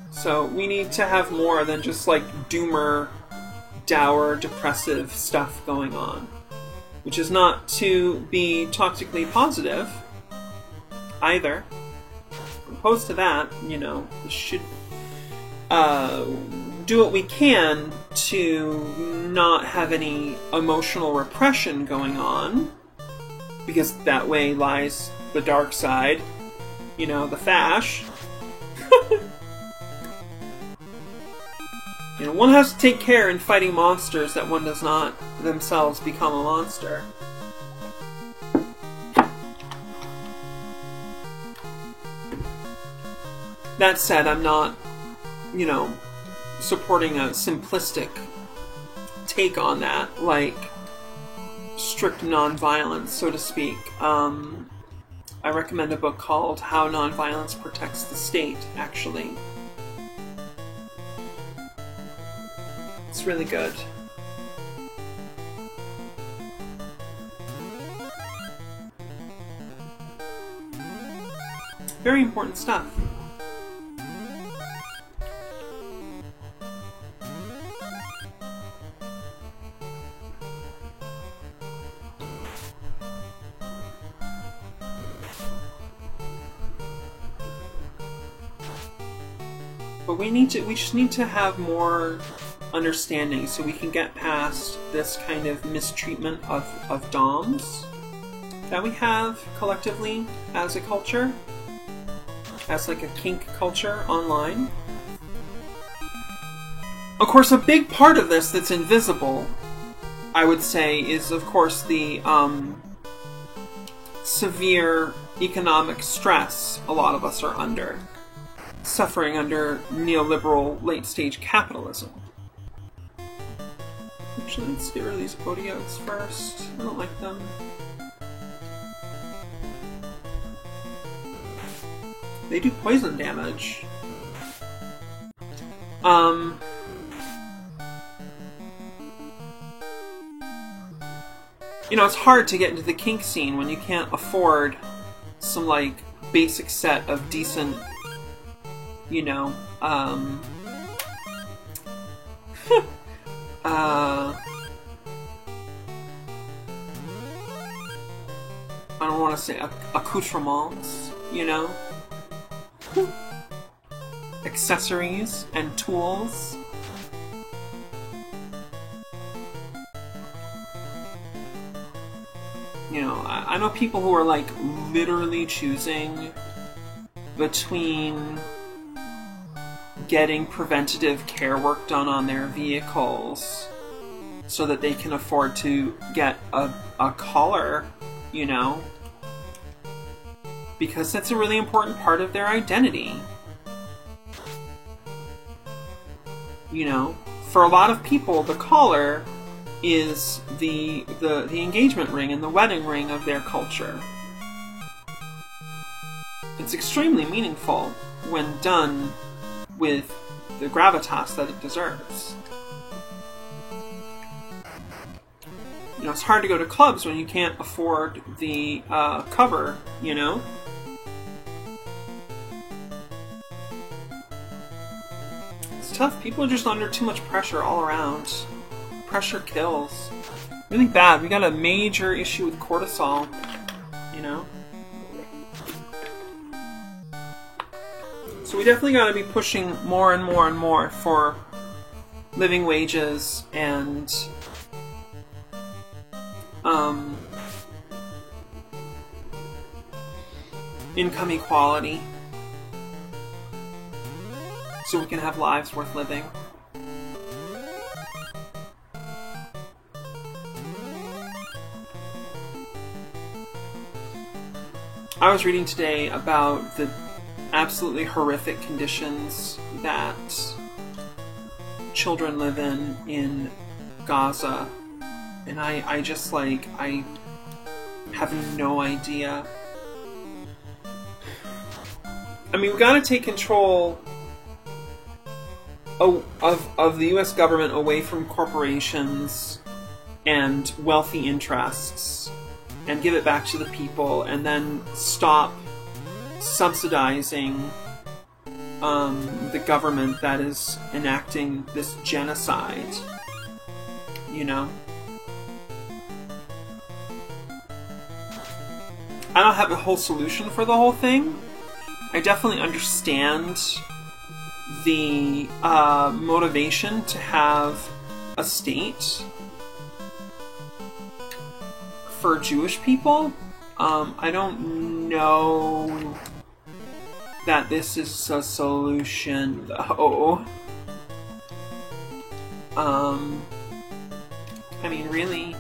So we need to have more than just, like, doomer, dour, depressive stuff going on. Which is not to be toxically positive, either. Opposed to that, you know, we should do what we can to not have any emotional repression going on, because that way lies the dark side, you know, the fash. You know, one has to take care in fighting monsters that one does not themselves become a monster. That said, I'm not, you know, supporting a simplistic take on that, like strict nonviolence, so to speak. I recommend a book called How Nonviolence Protects the State, actually. It's really good. Very important stuff. But we just need to have more understanding so we can get past this kind of mistreatment of DOMs that we have collectively as a culture, as like a kink culture online. Of course, a big part of this that's invisible, I would say, is of course the severe economic stress a lot of us are under. Suffering under neoliberal late-stage capitalism. Actually, let's get rid of these Odiotes first. I don't like them. They do poison damage. You know, it's hard to get into the kink scene when you can't afford some, like, basic set of decent, you know, I don't want to say accoutrements, you know? Accessories and tools. You know, I know people who are, like, literally choosing between getting preventative care work done on their vehicles so that they can afford to get a collar, you know, because that's a really important part of their identity. You know, for a lot of people, the collar is the engagement ring and the wedding ring of their culture. it's extremely meaningful when done with the gravitas that it deserves. You know, it's hard to go to clubs when you can't afford the cover, you know? It's tough. People are just under too much pressure all around. Pressure kills. Really bad. We got a major issue with cortisol, you know? So we definitely got to be pushing more and more and more for living wages and income equality, so we can have lives worth living. I was reading today about the absolutely horrific conditions that children live in Gaza, and I just like, I have no idea. I mean, we gotta take control of the US government away from corporations and wealthy interests and give it back to the people, and then stop subsidizing the government that is enacting this genocide, you know? I don't have a whole solution for the whole thing. I definitely understand the motivation to have a state for Jewish people. I don't know that this is a solution, though. I mean, really.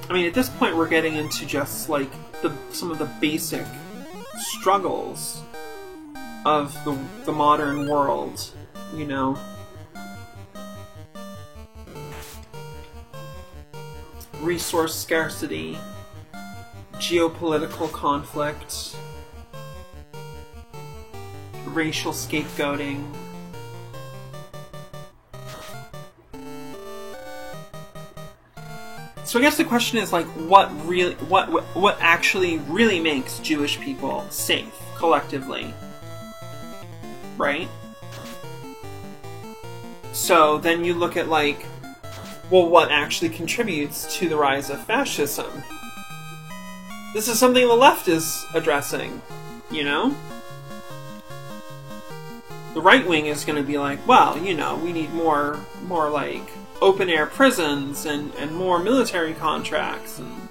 I mean, at this point, we're getting into just like some of the basic struggles of the modern world, you know. Resource scarcity, geopolitical conflict, racial scapegoating. So I guess the question is, like, what actually really makes Jewish people safe collectively, right? So then you look at, like, well, what actually contributes to the rise of fascism? This is something the left is addressing, you know? The right wing is going to be like, well, you know, we need more like open-air prisons and more military contracts. And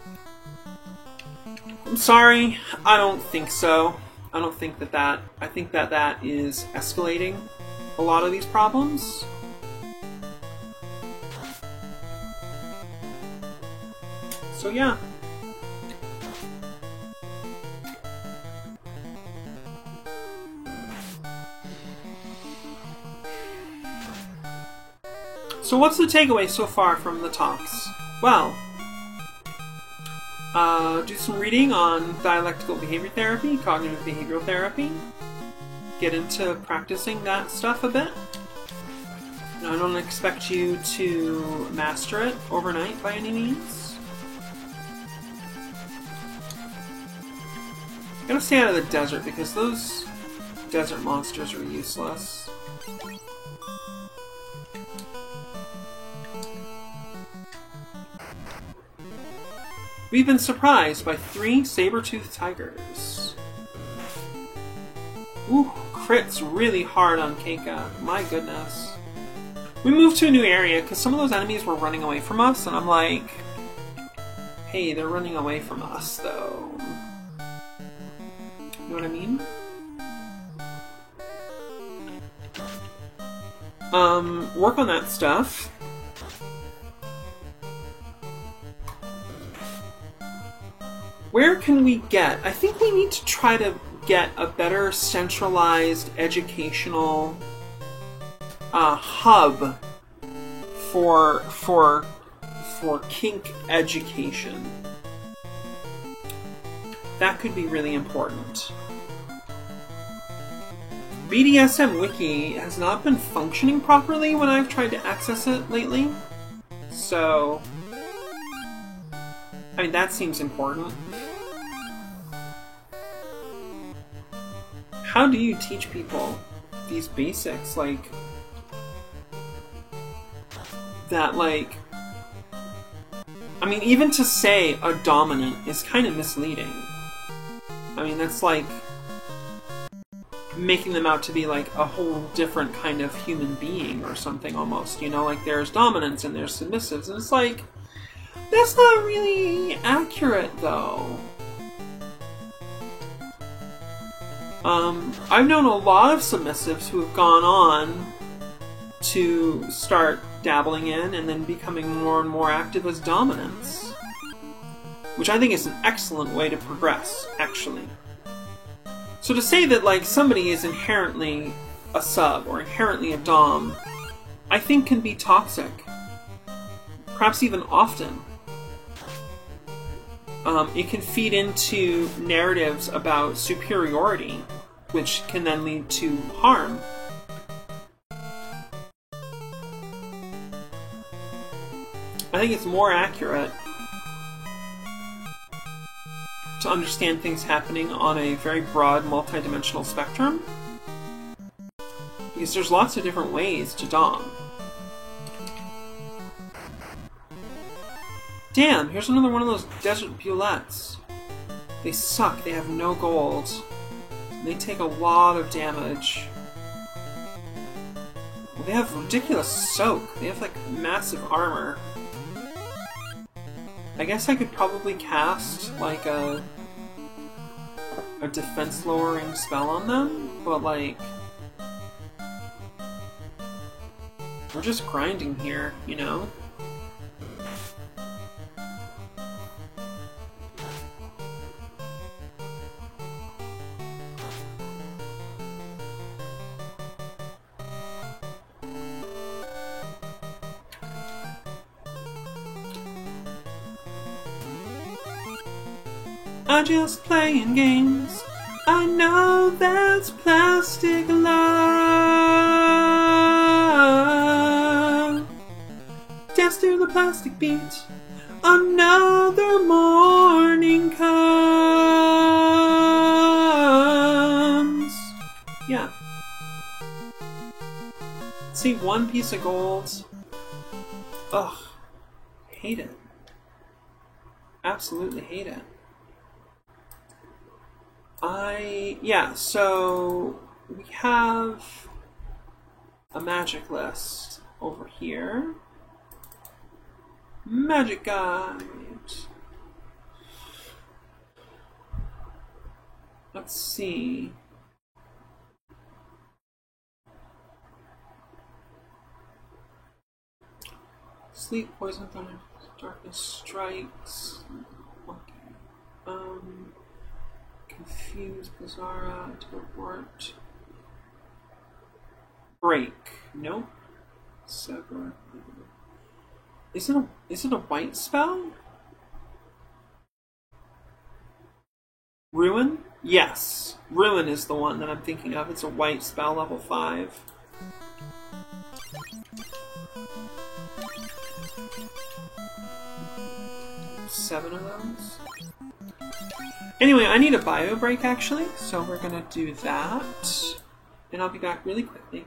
I'm sorry, I don't think so. I don't think that I think that is escalating a lot of these problems. So yeah. So what's the takeaway so far from the talks? Well, do some reading on dialectical behavior therapy, cognitive behavioral therapy. Get into practicing that stuff a bit. Now, I don't expect you to master it overnight by any means. Gotta stay out of the desert because those desert monsters are useless. We've been surprised by 3 saber-toothed tigers. Ooh, crits really hard on Keika. My goodness. We moved to a new area because some of those enemies were running away from us, and I'm like, hey, they're running away from us, though. You know what I mean? Work on that stuff. Where can we get? I think we need to try to get a better centralized educational hub for for kink education. That could be really important. BDSM Wiki has not been functioning properly when I've tried to access it lately. So, I mean, that seems important. How do you teach people these basics, like, that, like, I mean, even to say a dominant is kind of misleading. I mean, that's like making them out to be like a whole different kind of human being or something almost, you know? Like, there's dominants and there's submissives, and it's like, that's not really accurate, though. I've known a lot of submissives who have gone on to start dabbling in and then becoming more and more active as dominants. Which I think is an excellent way to progress, actually. So to say that, like, somebody is inherently a sub or inherently a dom, I think can be toxic. Perhaps even often. It can feed into narratives about superiority, which can then lead to harm. I think it's more accurate to understand things happening on a very broad, multidimensional spectrum, because there's lots of different ways to dom. Damn, here's another one of those desert bulettes. They suck, they have no gold. They take a lot of damage. They have ridiculous soak. They have, like, massive armor. I guess I could probably cast, like, a defense-lowering spell on them, but, like, we're just grinding here, you know? I'm just playing games. I know that's plastic love. Dance to the plastic beat. Another morning comes. Yeah. See, one piece of gold. Ugh. Hate it. Absolutely hate it. Yeah, so we have a magic list over here. Magic guide. Let's see. Sleep, poison, thunder, darkness strikes. Okay. Confuse, Bizarra, teleport. Break. Nope. Sever. Is it a white spell? Ruin? Yes. Ruin is the one that I'm thinking of. It's a white spell, level 5. Seven of those. Anyway, I need a bio break actually, so we're gonna do that. And I'll be back really quickly.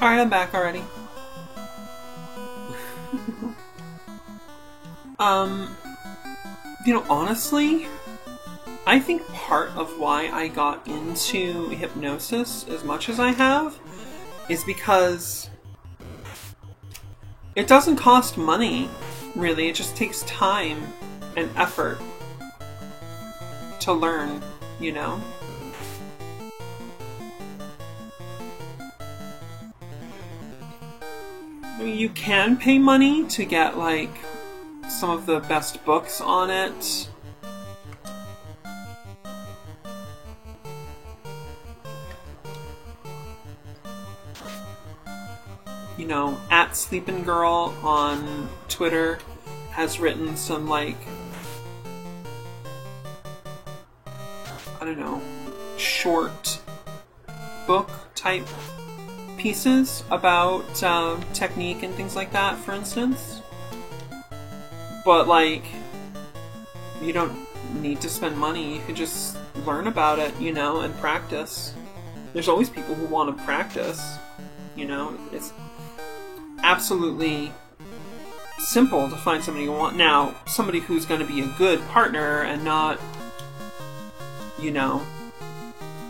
Alright, I'm back already. You know, honestly, I think part of why I got into hypnosis as much as I have is because it doesn't cost money, really. It just takes time and effort to learn, you know? I mean, you can pay money to get, like, some of the best books on it. You know, at Sleepin' Girl on Twitter has written some, like, I don't know, short book type pieces about technique and things like that, for instance. But, like, you don't need to spend money. You can just learn about it, you know, and practice. There's always people who want to practice, you know. It's absolutely simple to find somebody you want. Now, somebody who's going to be a good partner and not, you know,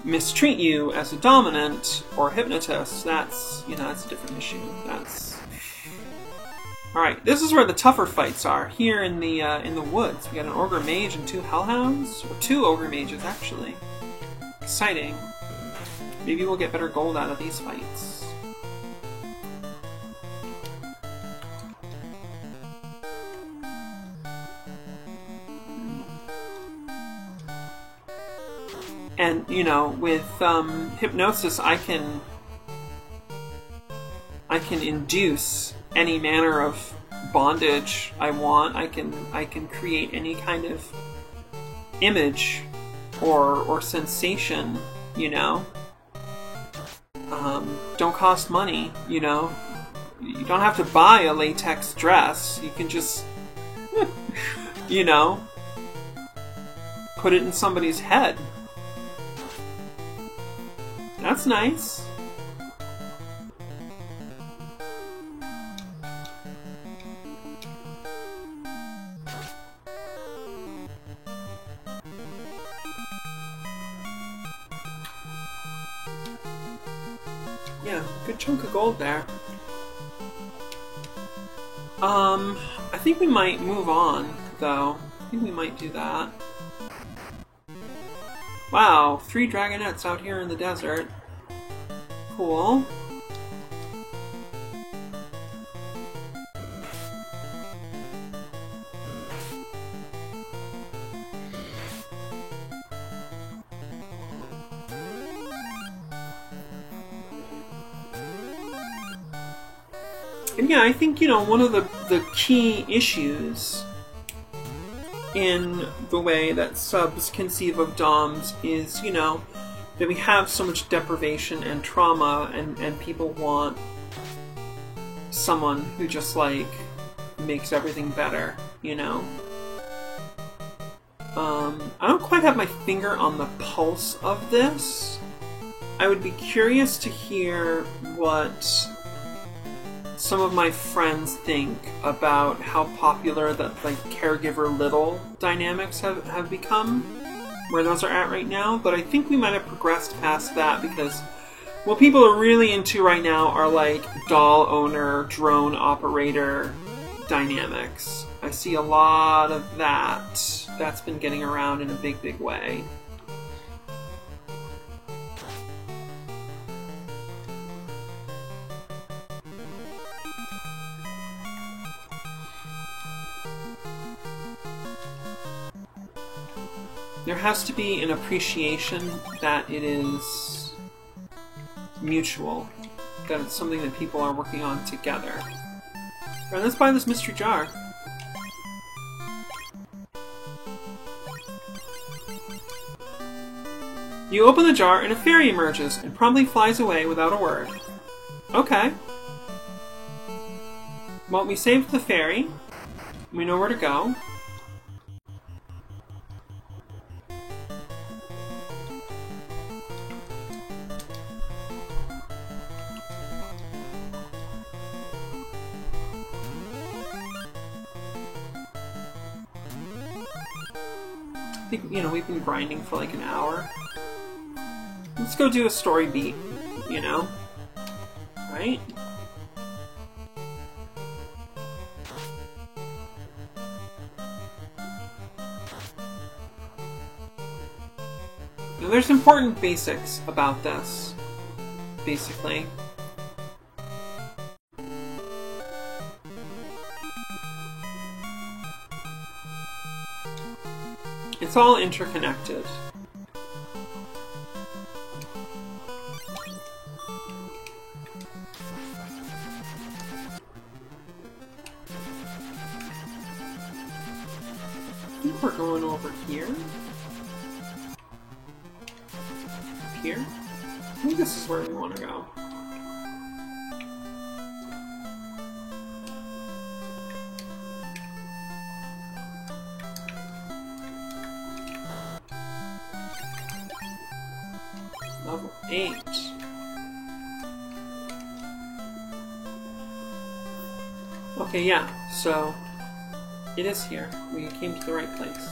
mistreat you as a dominant or hypnotist, that's, you know, that's a different issue. That's... Alright, this is where the tougher fights are. Here in the woods. We got an Ogre Mage and 2 Hellhounds. Or 2 Ogre Mages, actually. Exciting. Maybe we'll get better gold out of these fights. And, you know, with hypnosis, I can induce any manner of bondage I want. I can create any kind of image or sensation, you know. Don't cost money, you know. You don't have to buy a latex dress. You can just, you know, put it in somebody's head. That's nice. Yeah, good chunk of gold there. I think we might move on, though. I think we might do that. Wow, 3 dragonettes out here in the desert. Cool. And yeah, I think, you know, one of the key issues in the way that subs conceive of DOMs is, you know, that we have so much deprivation and trauma, and people want someone who just, like, makes everything better, you know? I don't quite have my finger on the pulse of this. I would be curious to hear what some of my friends think about how popular the, like, caregiver little dynamics have become, where those are at right now, but I think we might have progressed past that, because what people are really into right now are, like, doll owner, drone operator dynamics. I see a lot of that. That's been getting around in a big, big way. There has to be an appreciation that it is mutual, that it's something that people are working on together. Alright, let's buy this mystery jar. You open the jar and a fairy emerges and promptly flies away without a word. Okay. Well, we saved the fairy. We know where to go. I think, you know, we've been grinding for like an hour. Let's go do a story beat, you know? Right? Now, there's important basics about this, basically. It's all interconnected. I think we're going over here. Here? I think this is where we want to go. Level 8. Okay, yeah, so it is here. We came to the right place.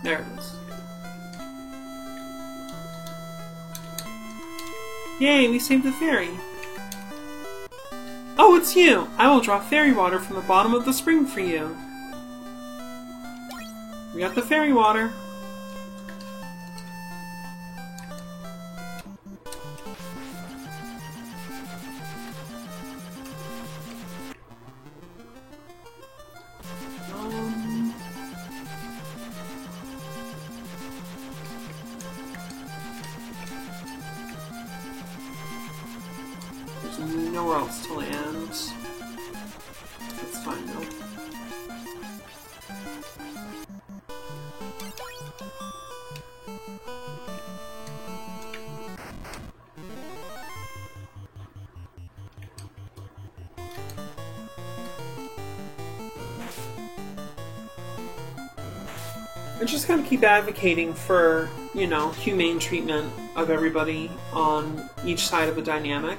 There it is. Yay, we saved the fairy! Oh, it's you! I will draw fairy water from the bottom of the spring for you. We got the fairy water. There's nowhere else to land. That's fine though. I just gotta keep advocating for, you know, humane treatment of everybody on each side of the dynamic,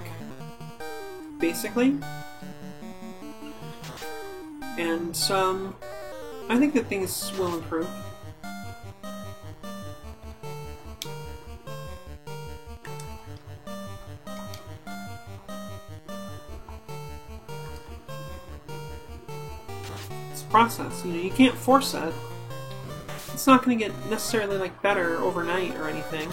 basically. And I think that things will improve. It's a process, you know, you can't force it. It's not going to get necessarily, like, better overnight or anything.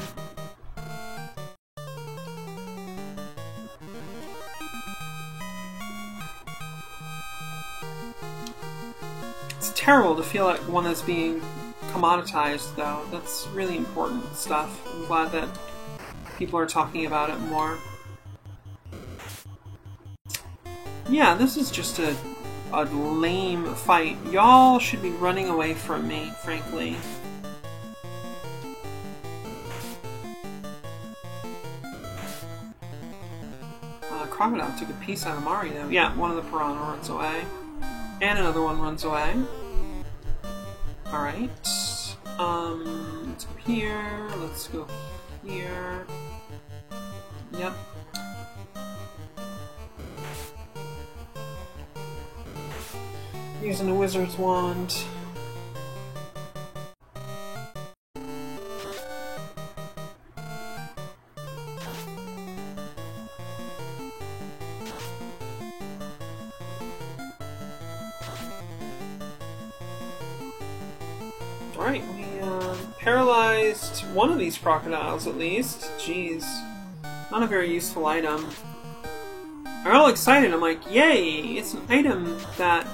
It's terrible to feel like one is being commoditized, though. That's really important stuff. I'm glad that people are talking about it more. Yeah, this is just a lame fight. Y'all should be running away from me, frankly. Crocodile took a piece out of Mario. Yeah, one of the piranha runs away. And another one runs away. Alright. Let's go here. Let's go here. Yep. Using a wizard's wand. Alright, we paralyzed one of these crocodiles at least. Jeez. Not a very useful item. I'm all excited. I'm like, yay! It's an item that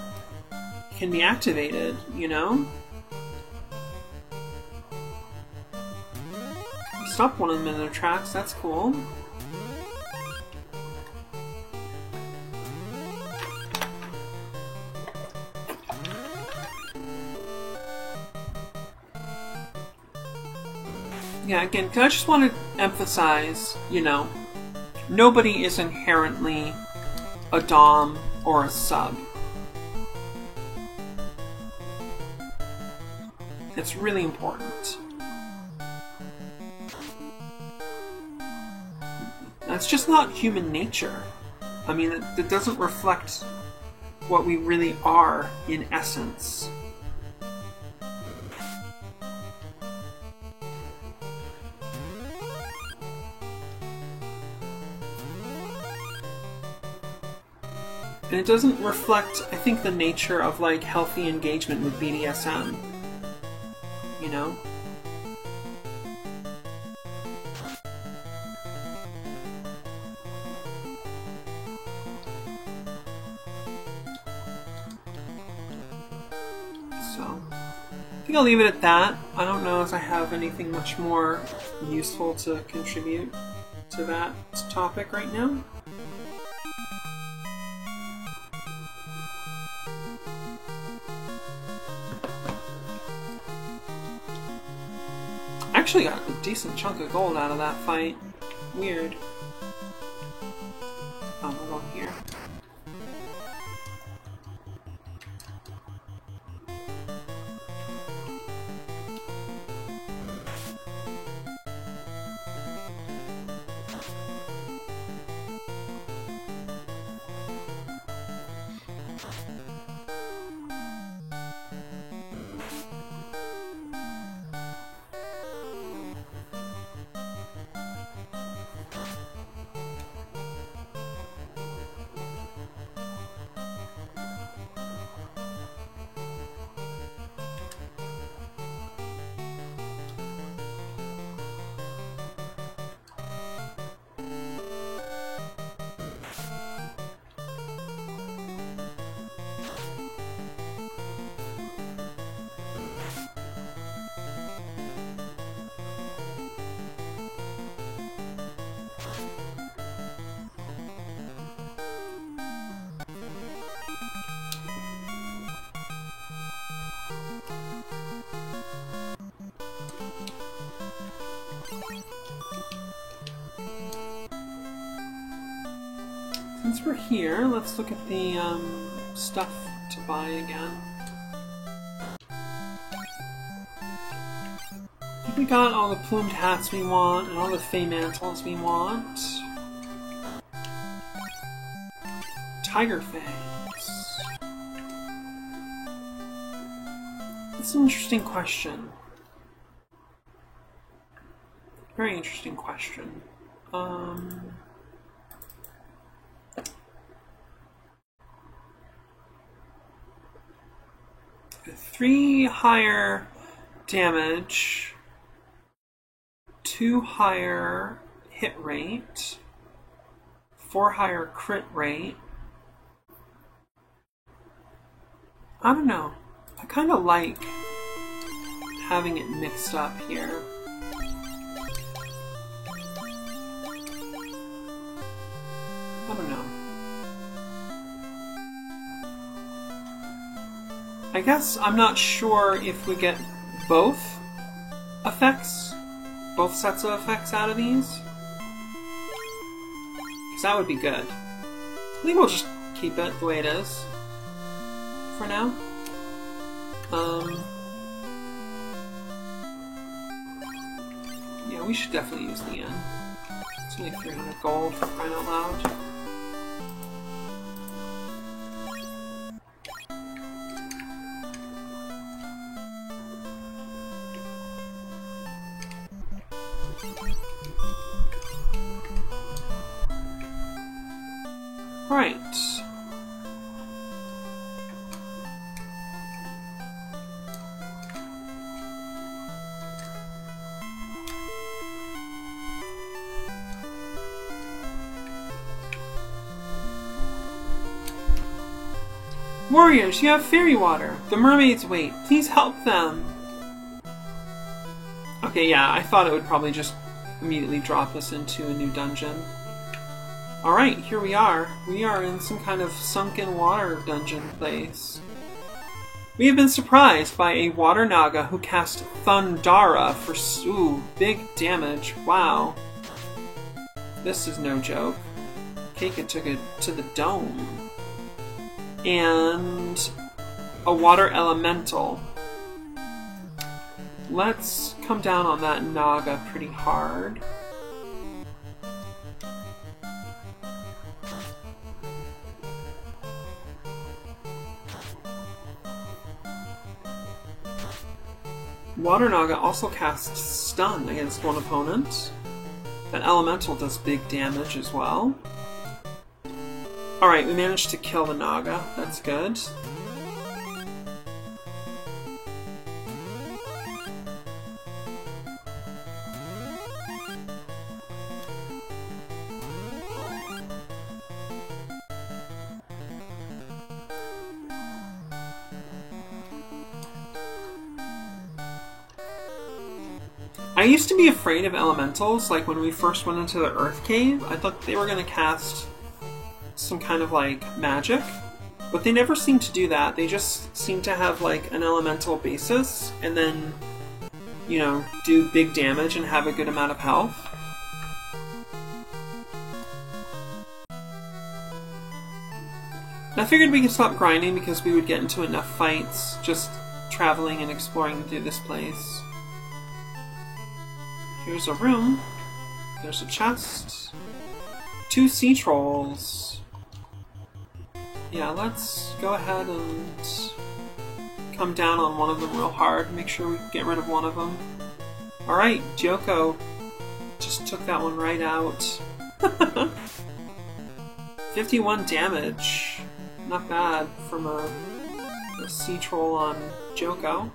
can be activated, you know? Stop one of them in their tracks, that's cool. Yeah, again, 'cause I just want to emphasize, you know, nobody is inherently a dom or a sub. It's really important. That's just not human nature. I mean, it doesn't reflect what we really are in essence. And it doesn't reflect, I think, the nature of, like, healthy engagement with BDSM. You know? So, I think I'll leave it at that. I don't know if I have anything much more useful to contribute to that topic right now. Actually got a decent chunk of gold out of that fight. Weird. Oh, we'll go here. Since we're here, let's look at the stuff to buy again. I think we got all the plumed hats we want and all the fey mantles we want. Tiger fangs. That's an interesting question. Very interesting question. 3 higher damage, 2 higher hit rate, 4 higher crit rate. I don't know. I kind of like having it mixed up here. I don't know. I guess I'm not sure if we get both effects, both sets of effects out of these. Because that would be good. I think we'll just keep it the way it is for now. Yeah, we should definitely use the yen. It's only 300 gold for crying out loud. Right. Warriors, you have fairy water. The mermaids wait. Please help them. Okay, yeah, I thought it would probably just immediately drop us into a new dungeon. Alright, here we are. We are in some kind of sunken water dungeon place. We have been surprised by a water naga who cast Thundara for big damage. Wow. This is no joke. Keika took it to the dome. And a water elemental let's come down on that Naga pretty hard. Water Naga also casts Stun against one opponent. That Elemental does big damage as well. Alright, we managed to kill the Naga. That's good. I used to be afraid of elementals, like when we first went into the Earth Cave. I thought they were going to cast some kind of like magic, but they never seem to do that. They just seem to have like an elemental basis and then, you know, do big damage and have a good amount of health. I figured we could stop grinding because we would get into enough fights just traveling and exploring through this place. Here's a room. There's a chest. 2 sea trolls. Yeah, let's go ahead and come down on one of them real hard. Make sure we get rid of one of them. Alright, Joko just took that one right out. 51 damage. Not bad from a sea troll on Joko.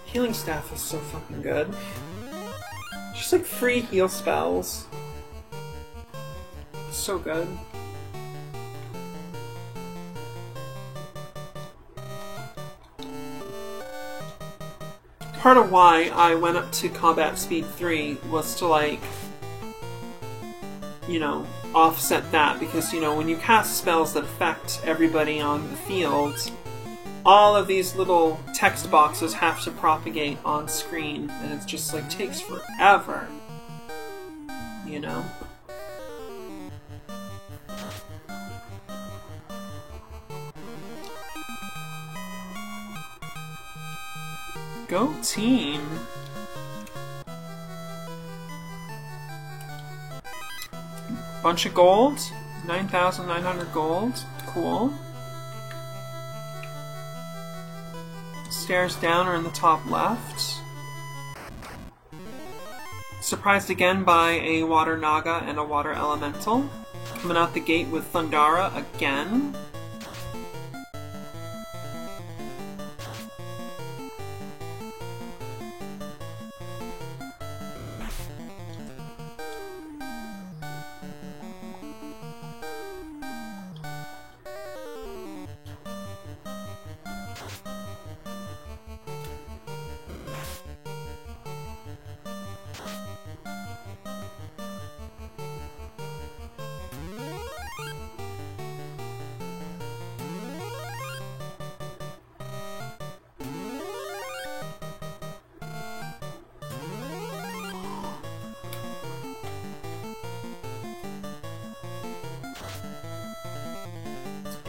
Healing Staff is so fucking good. Just like free heal spells. So good. Part of why I went up to Combat Speed 3 was to like, you know, offset that, because, you know, when you cast spells that affect everybody on the field, all of these little text boxes have to propagate on screen, and it just like takes forever, you know? Go team! Bunch of gold, 9,900 gold, cool. Stairs down are in the top left. Surprised again by a Water Naga and a Water Elemental. Coming out the gate with Thundara again.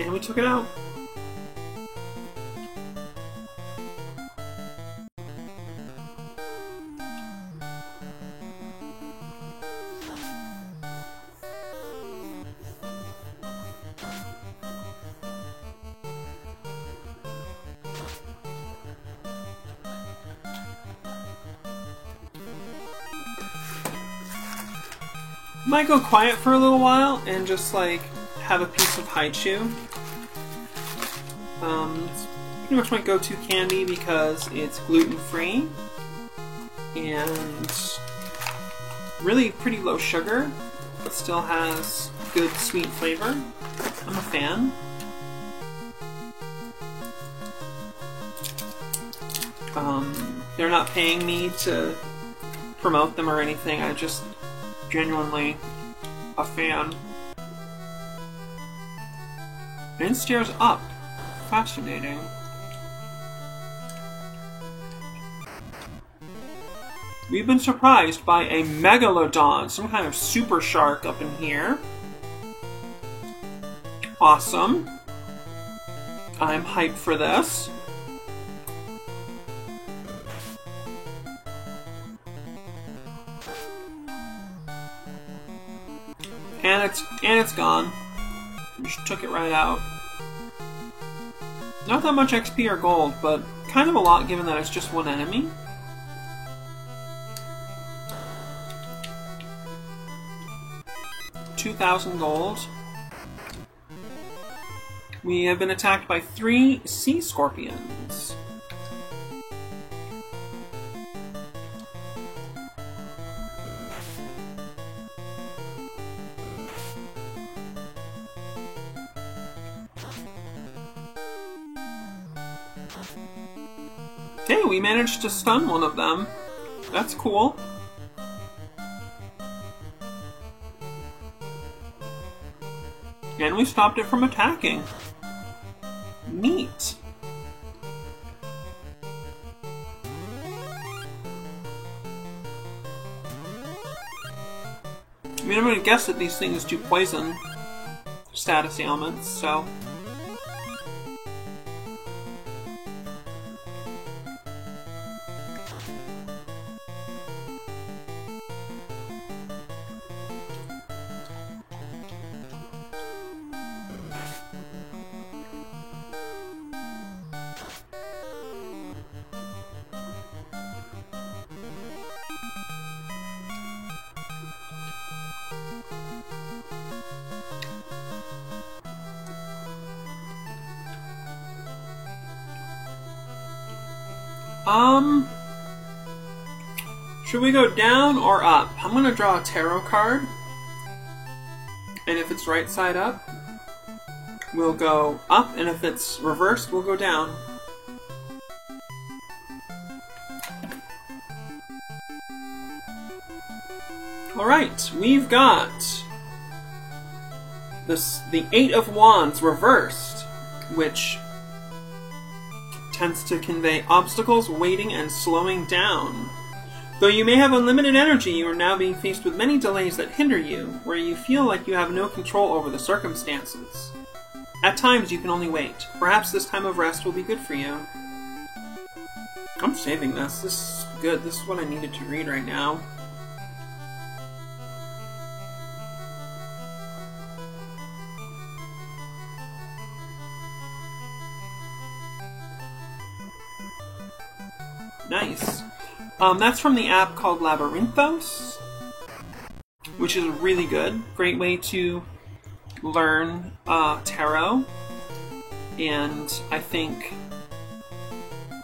And we took it out. Might go quiet for a little while and just like have a piece of Haichu. It's pretty much my go-to candy because it's gluten-free and really pretty low sugar, but still has good sweet flavor. I'm a fan. They're not paying me to promote them or anything, I just genuinely a fan. And stairs up. Fascinating. We've been surprised by a Megalodon, some kind of super shark up in here. Awesome. I'm hyped for this. And it's gone. Just took it right out. Not that much XP or gold, but kind of a lot given that it's just one enemy. $2,000 gold. We have been attacked by 3 sea scorpions. Hey, we managed to stun one of them. That's cool. And we stopped it from attacking. Neat. I mean, I'm gonna guess that these things do poison status ailments, so... Should we go down or up? I'm gonna draw a tarot card. And if it's right side up, we'll go up, and if it's reversed, we'll go down. Alright, we've got the 8 of Wands reversed, which tends to convey obstacles, waiting, and slowing down. Though you may have unlimited energy, you are now being faced with many delays that hinder you, where you feel like you have no control over the circumstances. At times, you can only wait. Perhaps this time of rest will be good for you. I'm saving this. This is good. This is what I needed to read right now. Nice. That's from the app called Labyrinthos, which is really good. Great way to learn tarot, and I think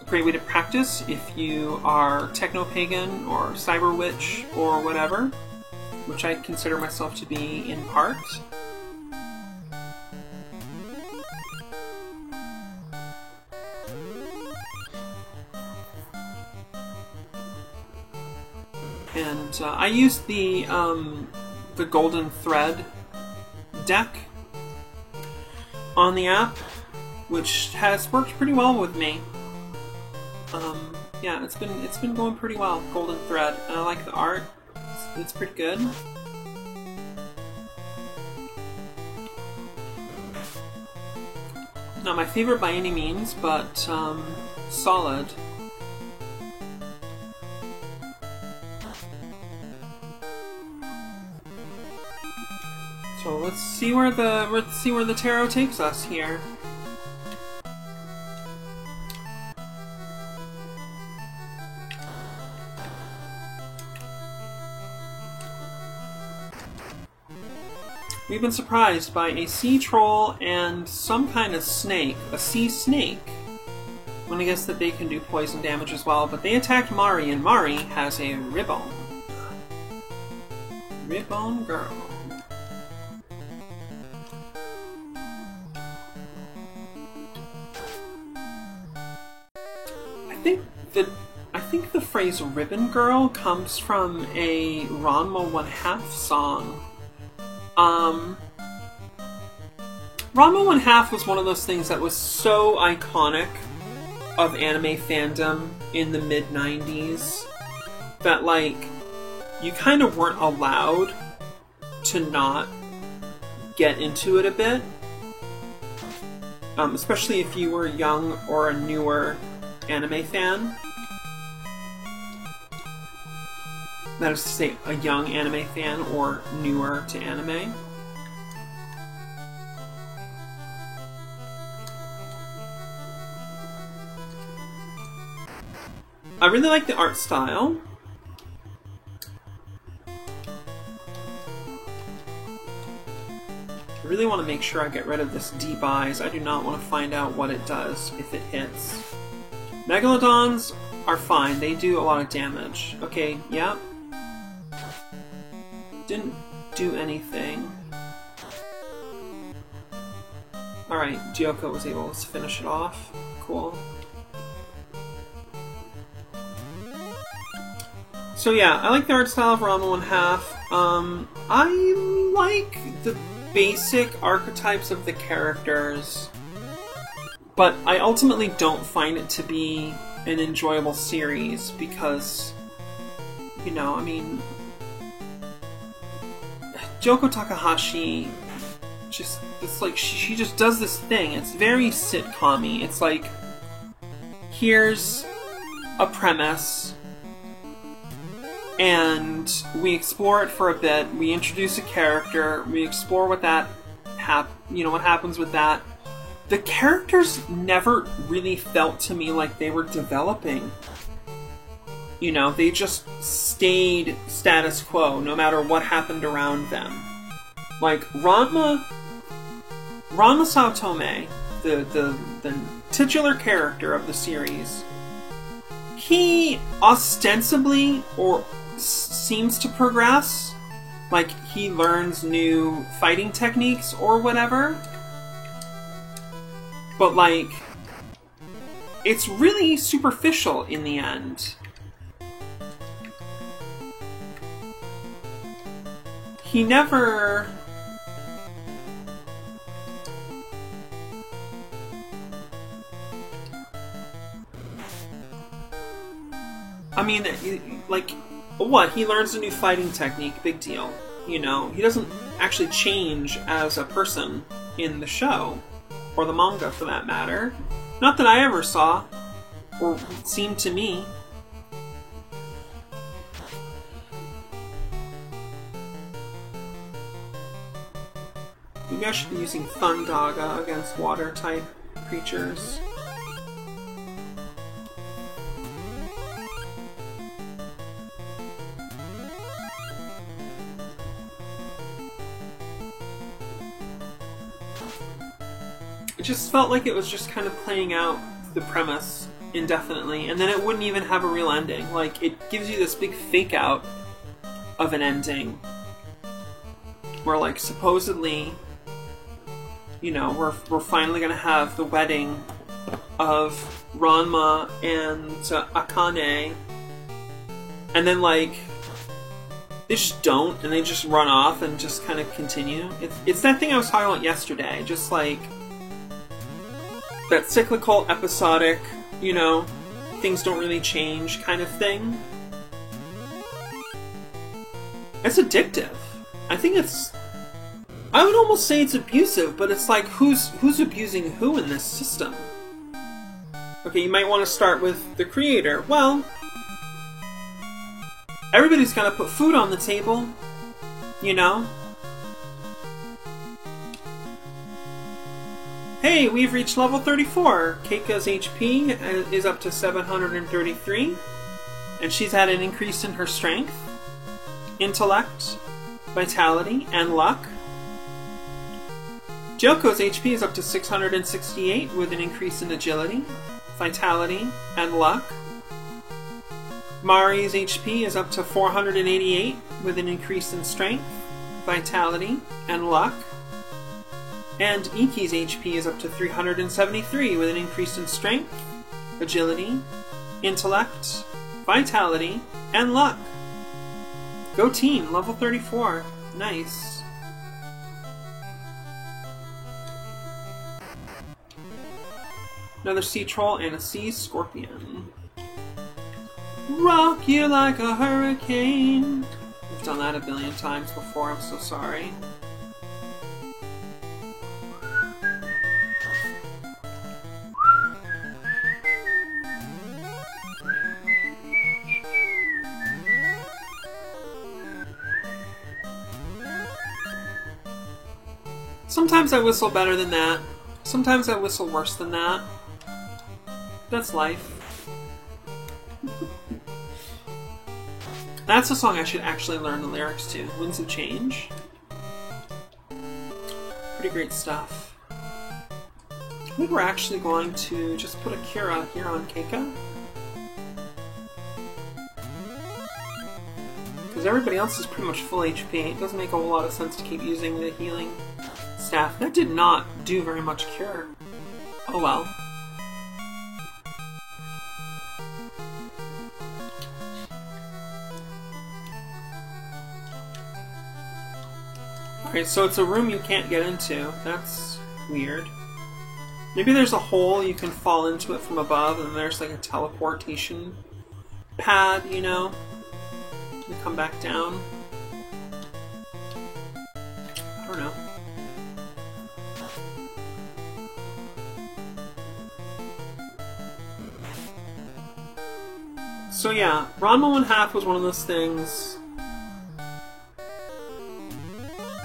a great way to practice if you are techno-pagan or cyber witch or whatever, which I consider myself to be in part. And I used the Golden Thread deck on the app, which has worked pretty well with me. Yeah, it's been going pretty well. Golden Thread, and I like the art. It's pretty good. Not my favorite by any means, but solid. So let's see where the tarot takes us here. We've been surprised by a sea troll and some kind of snake, a sea snake. I'm gonna guess that they can do poison damage as well, but they attacked Mari, and Mari has a ribbon. Ribbon girl. I think the phrase "ribbon girl" comes from a Ranma 1/2 song. Ranma 1/2 was one of those things that was so iconic of anime fandom in the mid-90s that, like, you kind of weren't allowed to not get into it a bit. especially if you were young or a newer anime fan. That is to say, a young anime fan or newer to anime. I really like the art style. I really want to make sure I get rid of this deep eyes. I do not want to find out what it does if it hits. Megalodons are fine. They do a lot of damage. Okay, yeah. Didn't do anything. Alright, Gyoko was able to finish it off. Cool. So yeah, I like the art style of Ranma 1/2. I like the basic archetypes of the characters, but I ultimately don't find it to be an enjoyable series because, you know, I mean, Gyoko Takahashi just, it's like she just does this thing. It's very sitcom-y. It's like, here's a premise, and we explore it for a bit. We introduce a character. We explore what that what happens with that. The characters never really felt to me like they were developing. You know, they just stayed status quo no matter what happened around them. Like Ranma Saotome, the titular character of the series, he ostensibly or seems to progress, like he learns new fighting techniques or whatever, but like it's really superficial in the end. He never I mean, like, what? He learns a new fighting technique, big deal. You know, he doesn't actually change as a person in the show, or the manga for that matter. Not that I ever saw, or seemed to me. Maybe I should be using Thundaga against water-type creatures. It just felt like it was just kind of playing out the premise indefinitely, and then it wouldn't even have a real ending. Like, it gives you this big fake-out of an ending, where, like, supposedly, you know, we're finally gonna have the wedding of Ranma and Akane, and then, like, they just don't, and they just run off and just kind of continue. It's that thing I was talking about yesterday, just like that cyclical, episodic, you know, things don't really change kind of thing. It's addictive. I think it's... I would almost say it's abusive, but it's like, who's abusing who in this system? Okay, you might want to start with the creator. Well, everybody's got to put food on the table, you know? Hey, we've reached level 34. Keika's HP is up to 733, and she's had an increase in her strength, intellect, vitality, and luck. Gyoko's HP is up to 668 with an increase in agility, vitality, and luck. Mari's HP is up to 488 with an increase in strength, vitality, and luck. And Iki's HP is up to 373 with an increase in strength, agility, intellect, vitality, and luck. Go team, level 34. Nice. Another sea troll and a sea scorpion. Rock you like a hurricane. We've done that a billion times before, I'm so sorry. Sometimes I whistle better than that. Sometimes I whistle worse than that. That's life. That's a song I should actually learn the lyrics to. Winds of Change. Pretty great stuff. I think we're actually going to just put a Kira here on Keika. Because everybody else is pretty much full HP. It doesn't make a whole lot of sense to keep using the healing staff. That did not do very much cure. Oh well. Alright, so it's a room you can't get into. That's weird. Maybe there's a hole you can fall into it from above, and there's like a teleportation pad, you know? You come back down. I don't know. So yeah, Ranma 1/2 was one of those things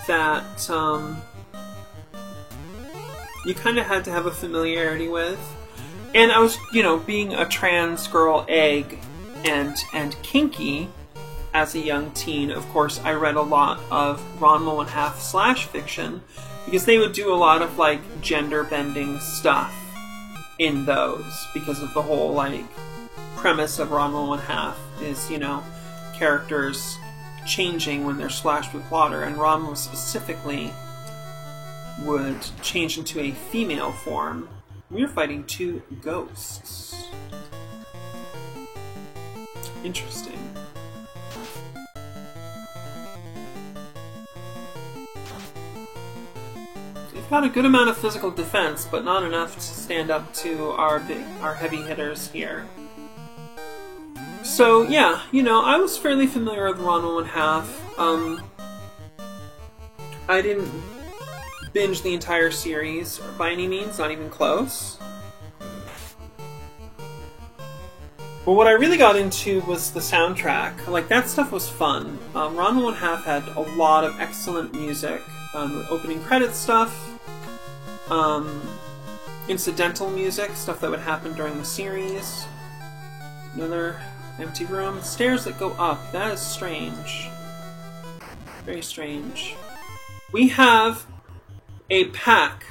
that you kind of had to have a familiarity with. And I was, you know, being a trans girl egg and kinky as a young teen, of course, I read a lot of Ranma 1/2 / fiction because they would do a lot of like gender bending stuff in those because of the whole like premise of Ranma 1/2 is, you know, characters changing when they're splashed with water, and Ranma specifically would change into a female form. We're fighting 2 ghosts. Interesting. We've got a good amount of physical defense, but not enough to stand up to our heavy hitters here. So yeah, you know, I was fairly familiar with Ranma 1/2. I didn't binge the entire series by any means, not even close. But what I really got into was the soundtrack. Like, that stuff was fun. Ranma 1/2 had a lot of excellent music. Opening credits stuff, incidental music, stuff that would happen during the series. Another empty room. Stairs that go up. That is strange. Very strange. We have a pack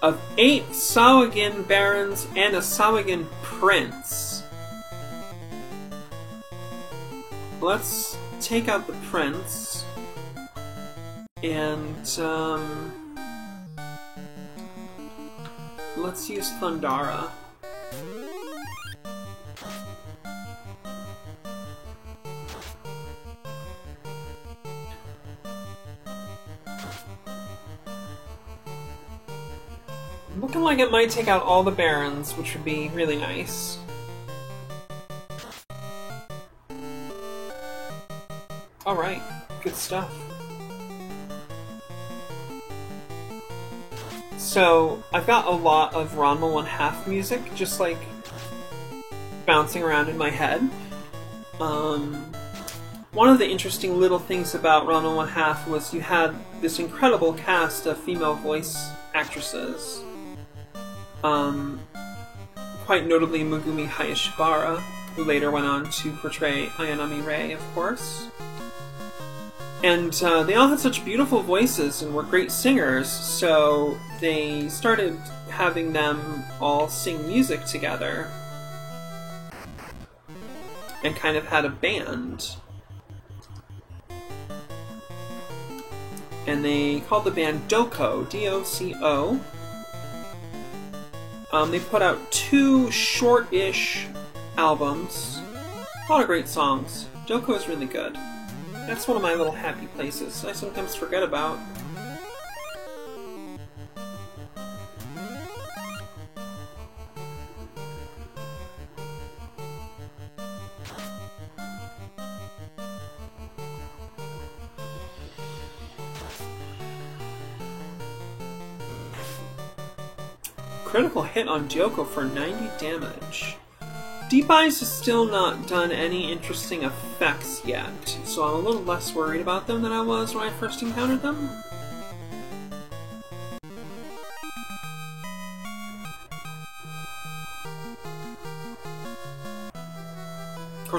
of 8 Sawagin Barons and a Sawagin Prince. Let's take out the Prince and let's use Thundara. Looking like it might take out all the Barons, which would be really nice. Alright, good stuff. So, I've got a lot of Ranma 1/2 music, just like bouncing around in my head. One of the interesting little things about Ranma 1/2 was you had this incredible cast of female voice actresses. Quite notably Megumi Hayashibara, who later went on to portray Ayanami Rei, of course. And they all had such beautiful voices and were great singers, so they started having them all sing music together. And kind of had a band. And they called the band Doko, D-O-C-O. They put out 2 short-ish albums. A lot of great songs. Doko is really good. That's one of my little happy places I sometimes forget about. Critical hit on Gyoko for 90 damage. Deep Eyes has still not done any interesting effects yet, so I'm a little less worried about them than I was when I first encountered them.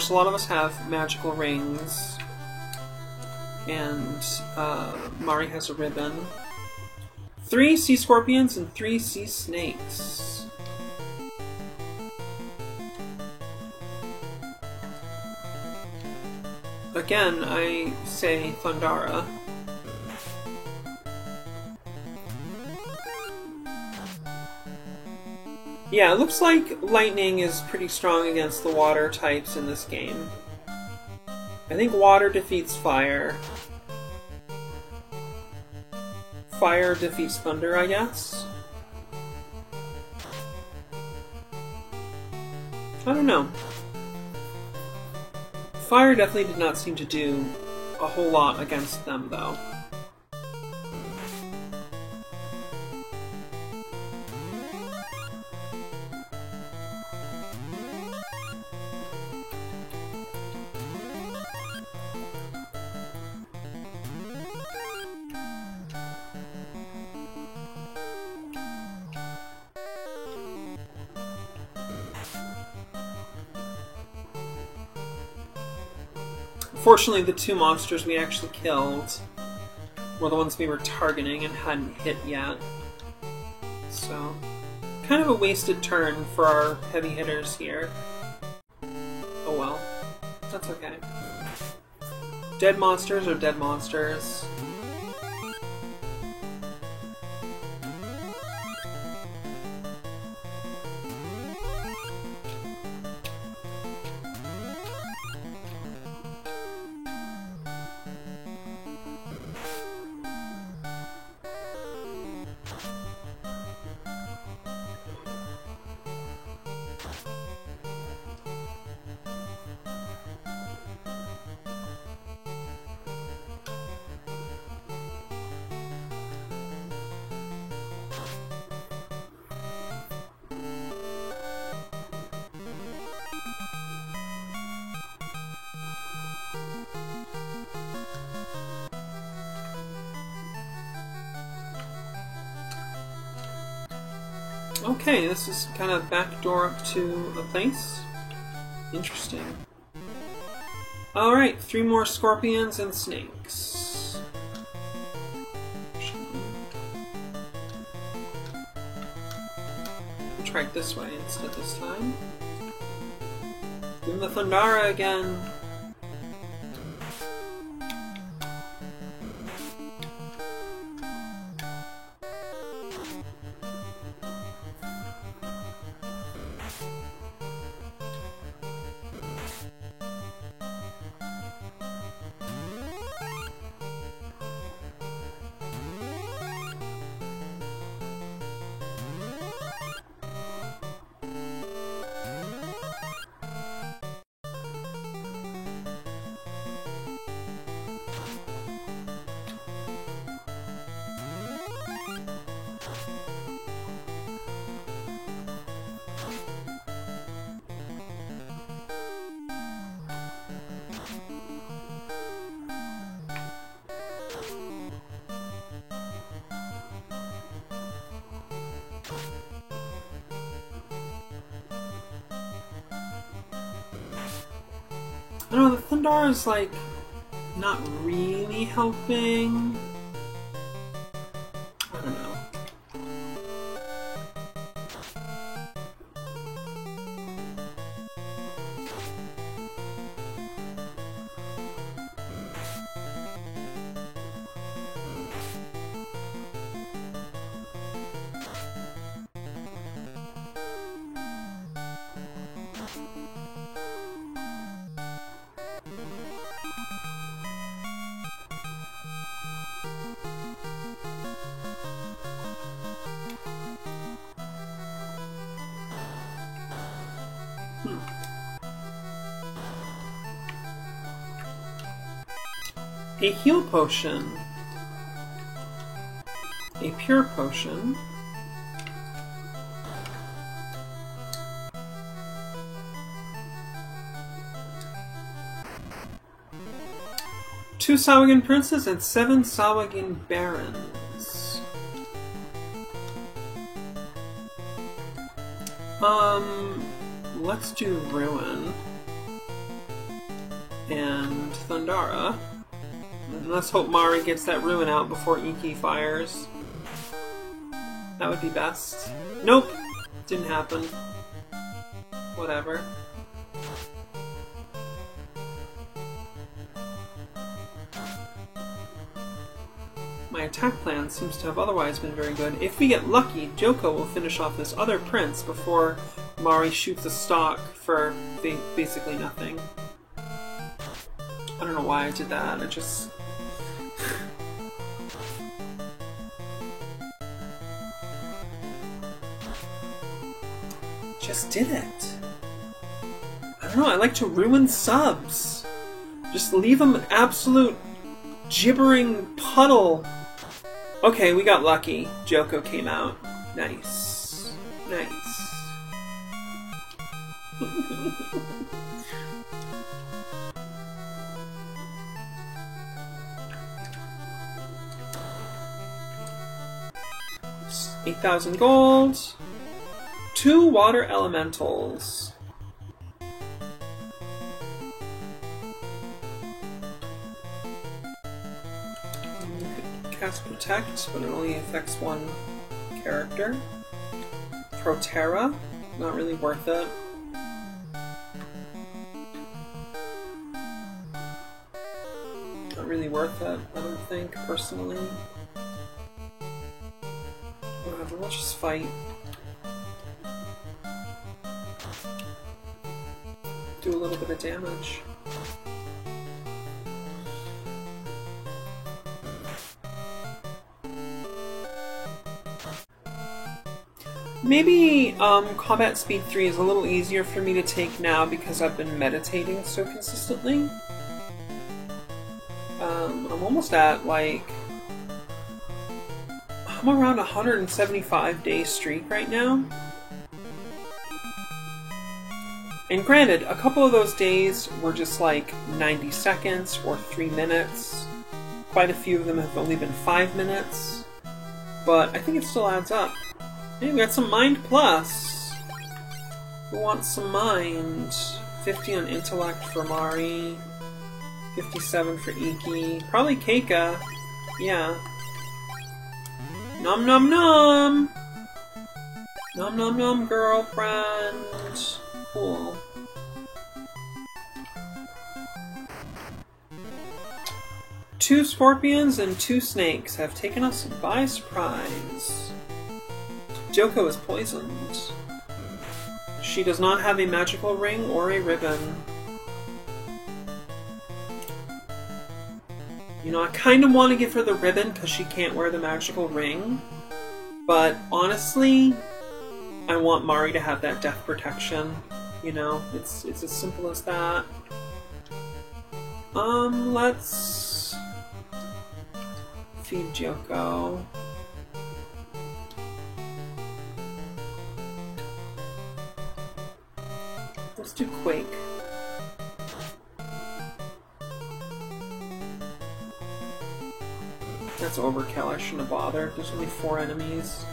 course, a lot of us have magical rings, and Mari has a ribbon. 3 sea scorpions and 3 sea snakes. Again, I say Thundara. Yeah, it looks like lightning is pretty strong against the water types in this game. I think water defeats fire. Fire defeats thunder, I guess? I don't know. Fire definitely did not seem to do a whole lot against them, though. Fortunately, the 2 monsters we actually killed were the ones we were targeting and hadn't hit yet. So, kind of a wasted turn for our heavy hitters here. Oh well. That's okay. Dead monsters are dead monsters. Okay, this is kind of backdoor up to the place. Interesting. Alright, 3 more scorpions and snakes. We'll try it this way instead this time. Give the Thundara again. I don't know, the Thundara is like not really helping. I don't know. A heal potion. A pure potion. Two Sahuagin princes and 7 Sahuagin barons. Let's do Ruin. and Thundara. And let's hope Mari gets that ruin out before Iki fires. That would be best. Nope! Didn't happen. Whatever. My attack plan seems to have otherwise been very good. If we get lucky, Joko will finish off this other prince before Mari shoots a stock for basically nothing. I don't know why I did that. I just... just did it. I don't know, I like to ruin subs. Just leave them an absolute gibbering puddle. Okay, we got lucky. Joko came out. Nice. Nice. $8,000 gold. 2 water elementals. Cast Protect, but it only affects one character. Proterra, not really worth it. Not really worth it, I don't think, personally. Whatever, let's just fight. Do a little bit of damage. Maybe Combat Speed 3 is a little easier for me to take now because I've been meditating so consistently. I'm almost at, like... I'm around a 175-day streak right now. And granted, a couple of those days were just like 90 seconds or 3 minutes. Quite a few of them have only been 5 minutes. But I think it still adds up. Hey, we got some Mind Plus! Who wants some Mind? 50 on Intellect for Mari. 57 for Iki. Probably Keika. Yeah. Nom nom nom! Nom nom nom, girlfriend! Cool. Two scorpions and 2 snakes have taken us by surprise. Joko is poisoned. She does not have a magical ring or a ribbon. You know, I kind of want to give her the ribbon because she can't wear the magical ring. But honestly, I want Mari to have that death protection. You know, it's as simple as that. Let's feed Joko. Let's do Quake. That's overkill, I shouldn't have bothered. There's only 4 enemies.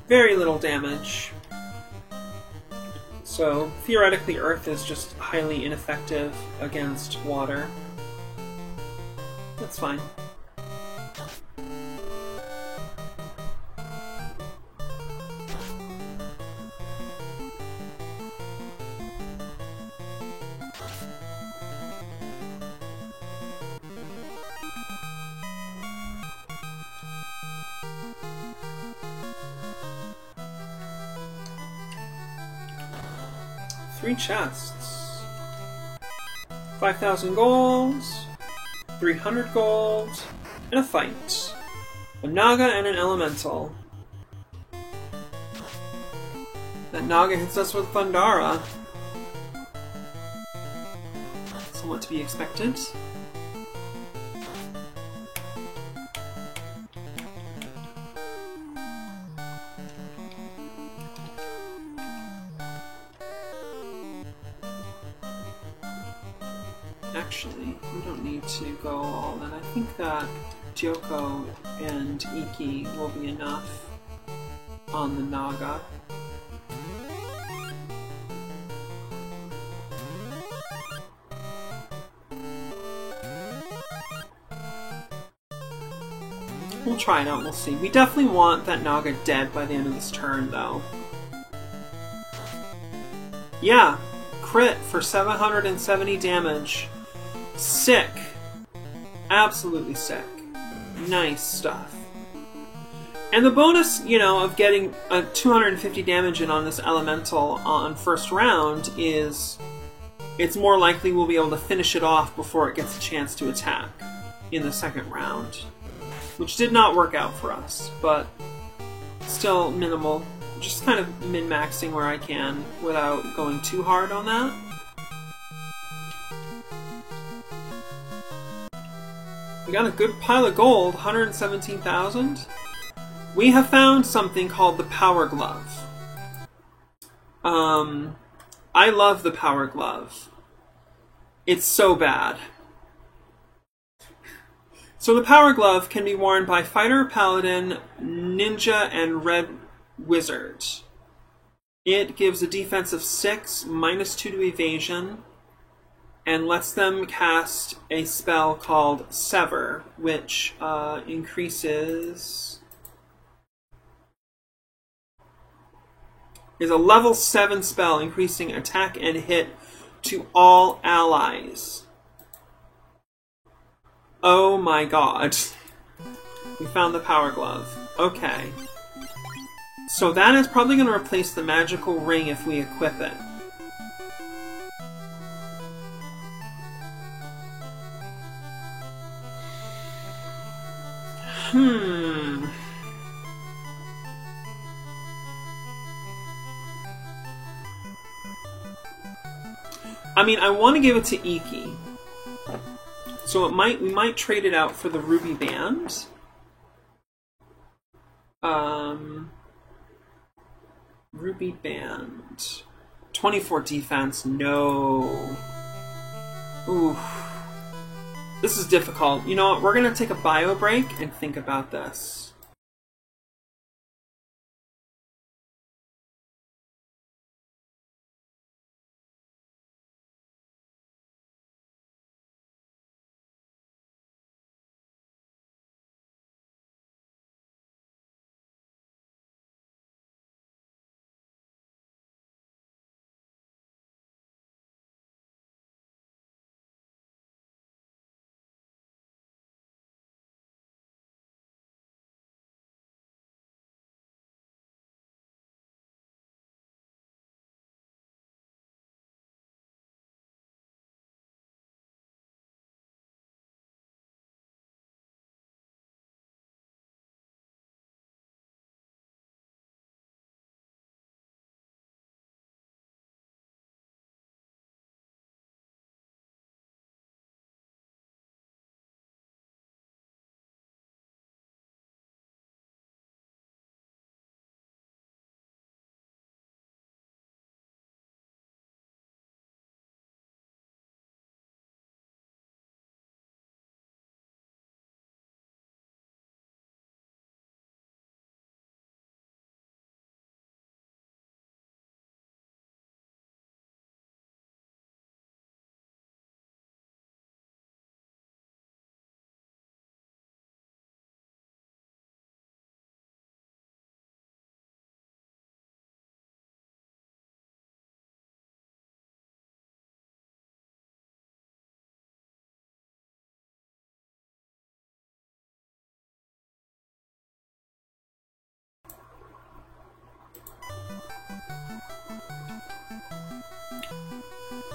Very little damage. So, theoretically, Earth is just highly ineffective against water. That's fine. Three chests. 5,000 gold, 300 gold, and a fight. A Naga and an Elemental. That Naga hits us with Thundara. Somewhat to be expected. Actually, we don't need to go all in. I think that Gyoko and Iki will be enough on the Naga. We'll try it out, we'll see. We definitely want that Naga dead by the end of this turn, though. Yeah, crit for 770 damage. Sick. Absolutely sick. Nice stuff. And the bonus, you know, of getting a 250 damage in on this elemental on first round is it's more likely we'll be able to finish it off before it gets a chance to attack in the second round. Which did not work out for us, but still minimal. Just kind of min-maxing where I can without going too hard on that. We got a good pile of gold, 117,000. We have found something called the Power Glove. I love the Power Glove. It's so bad. So the Power Glove can be worn by Fighter, Paladin, Ninja, and Red Wizard. It gives a defense of 6, -2 to evasion, and lets them cast a spell called Sever, which is a level 7 spell, increasing attack and hit to all allies. Oh my god. We found the Power Glove. Okay. So that is probably going to replace the magical ring if we equip it. I mean, I want to give it to Iki. So we might trade it out for the Ruby Band. Ruby Band. 24 defense, no. Ooh. This is difficult. You know what, we're gonna take a bio break and think about this.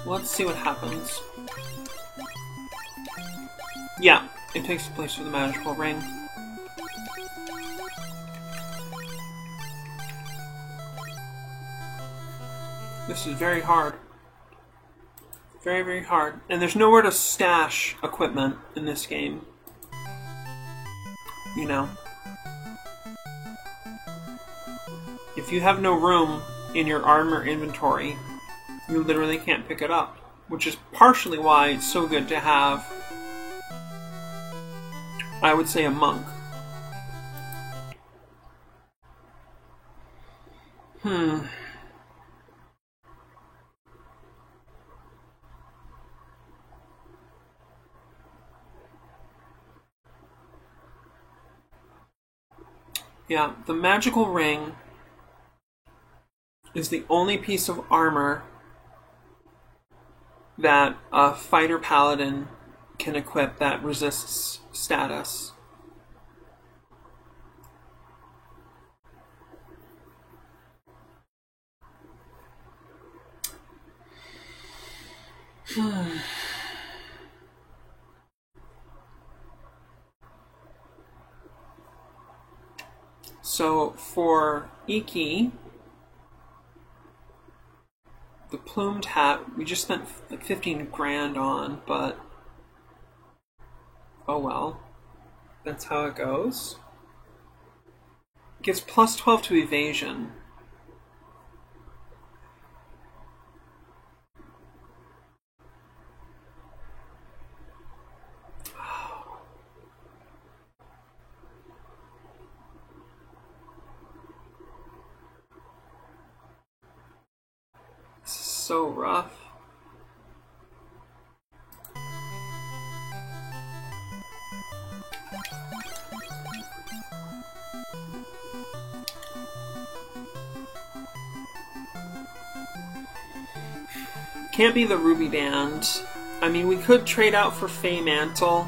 Let's see what happens. Yeah, it takes the place of the magical ring. This is very hard. Very, very hard. And there's nowhere to stash equipment in this game. You know. If you have no room in your armor inventory, you literally can't pick it up. which is partially why it's so good to have, I would say, a monk. Yeah, the magical ring is the only piece of armor that a fighter paladin can equip that resists status. So for Iki, the plumed hat, we just spent like 15 grand on, but oh well. That's how it goes. It gives plus 12 to evasion. So rough. Can't be the Ruby Band. I mean, we could trade out for Fey Mantle.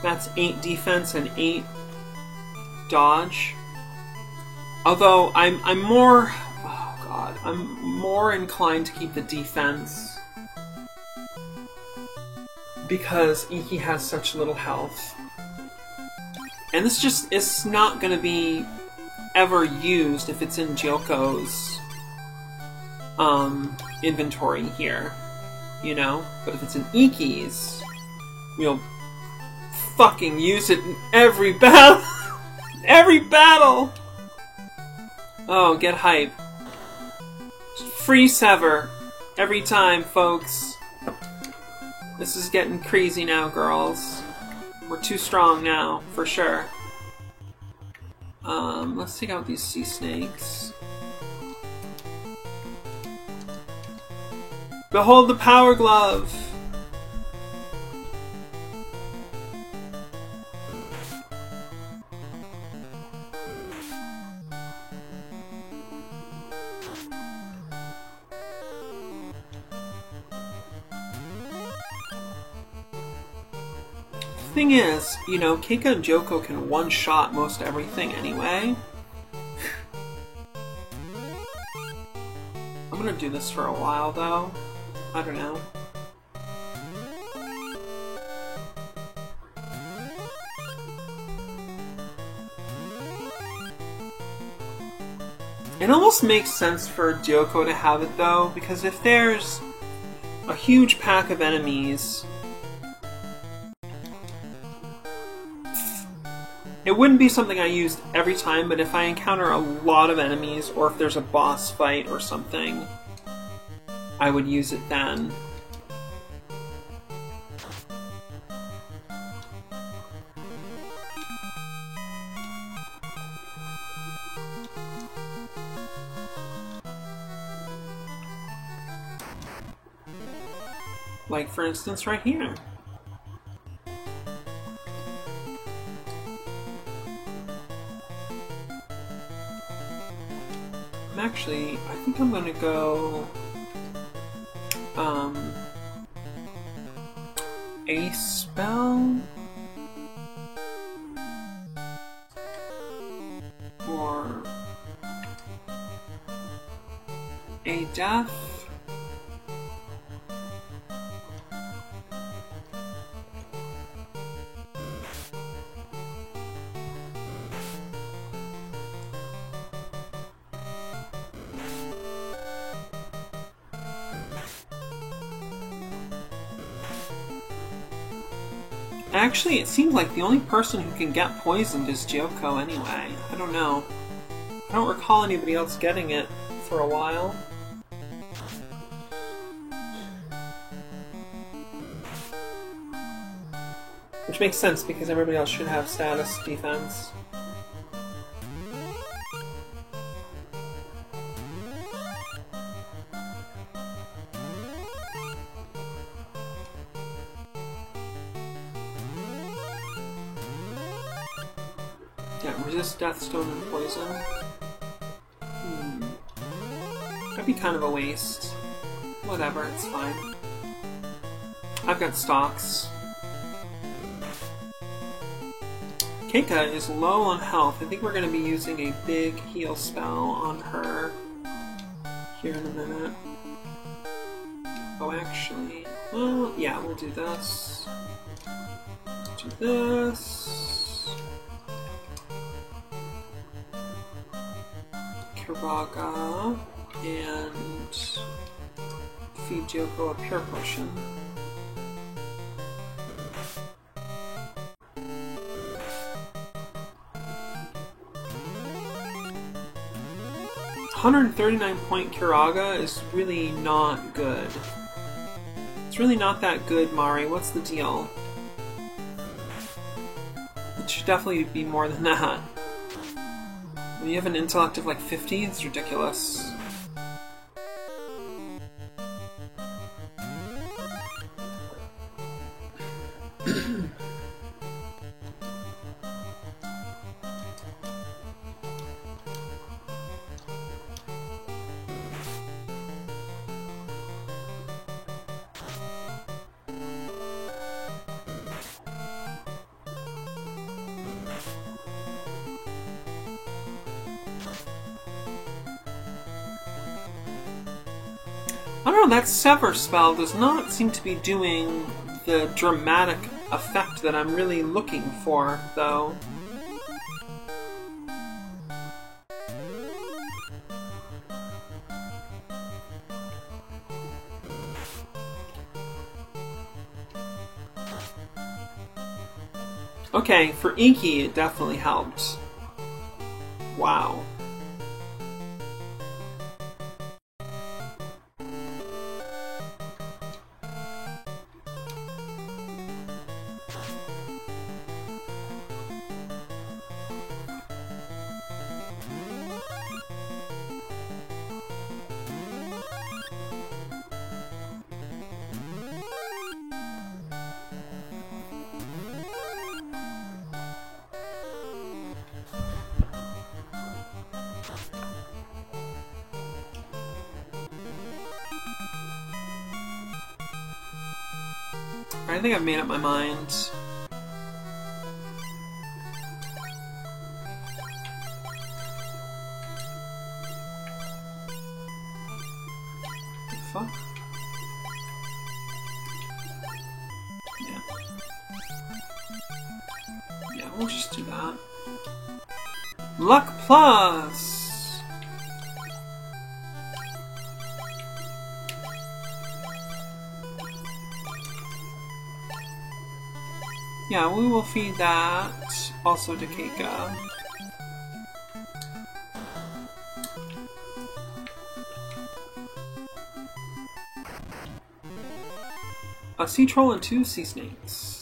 That's 8 defense and 8 dodge. Although I'm more inclined to keep the defense because Iki has such little health. And this just is not going to be ever used if it's in Gyoko's inventory here, you know? But if it's in Iki's, we'll fucking use it in every battle! Every battle! Oh, get hype. Free Sever. Every time, folks. This is getting crazy now, girls. We're too strong now, for sure. Let's take out these sea snakes. Behold the Power Glove! Thing is, you know, Keika and Gyoko can one-shot most everything anyway. I'm gonna do this for a while, though. I don't know. It almost makes sense for Gyoko to have it, though, because if there's a huge pack of enemies, it wouldn't be something I used every time, but if I encounter a lot of enemies, or if there's a boss fight or something, I would use it then. Like, for instance, right here. Actually, I think I'm gonna go a spell or a death. Actually, it seems like the only person who can get poisoned is Gyoko anyway. I don't know. I don't recall anybody else getting it for a while. Which makes sense because everybody else should have status defense. Yeah, resist Deathstone and poison. That'd be kind of a waste. Whatever, it's fine. I've got stocks. Keika is low on health. I think we're going to be using a big heal spell on her here in a minute. Oh, actually... well, yeah, we'll do this. Do this. Kiraga. And feed Yoko a pure potion. $139-point Kiraga is really not good. It's really not that good, Mari. What's the deal? It should definitely be more than that. When you have an intellect of like 50, it's ridiculous. I don't know, that Sever spell does not seem to be doing the dramatic effect that I'm really looking for, though. Okay, for Inky it definitely helped. Wow. I think I've made up my mind. The fuck? Yeah. Yeah, we'll just do that. Luck Plus! Yeah, we will feed that also to Keika. A sea troll and 2 sea snakes.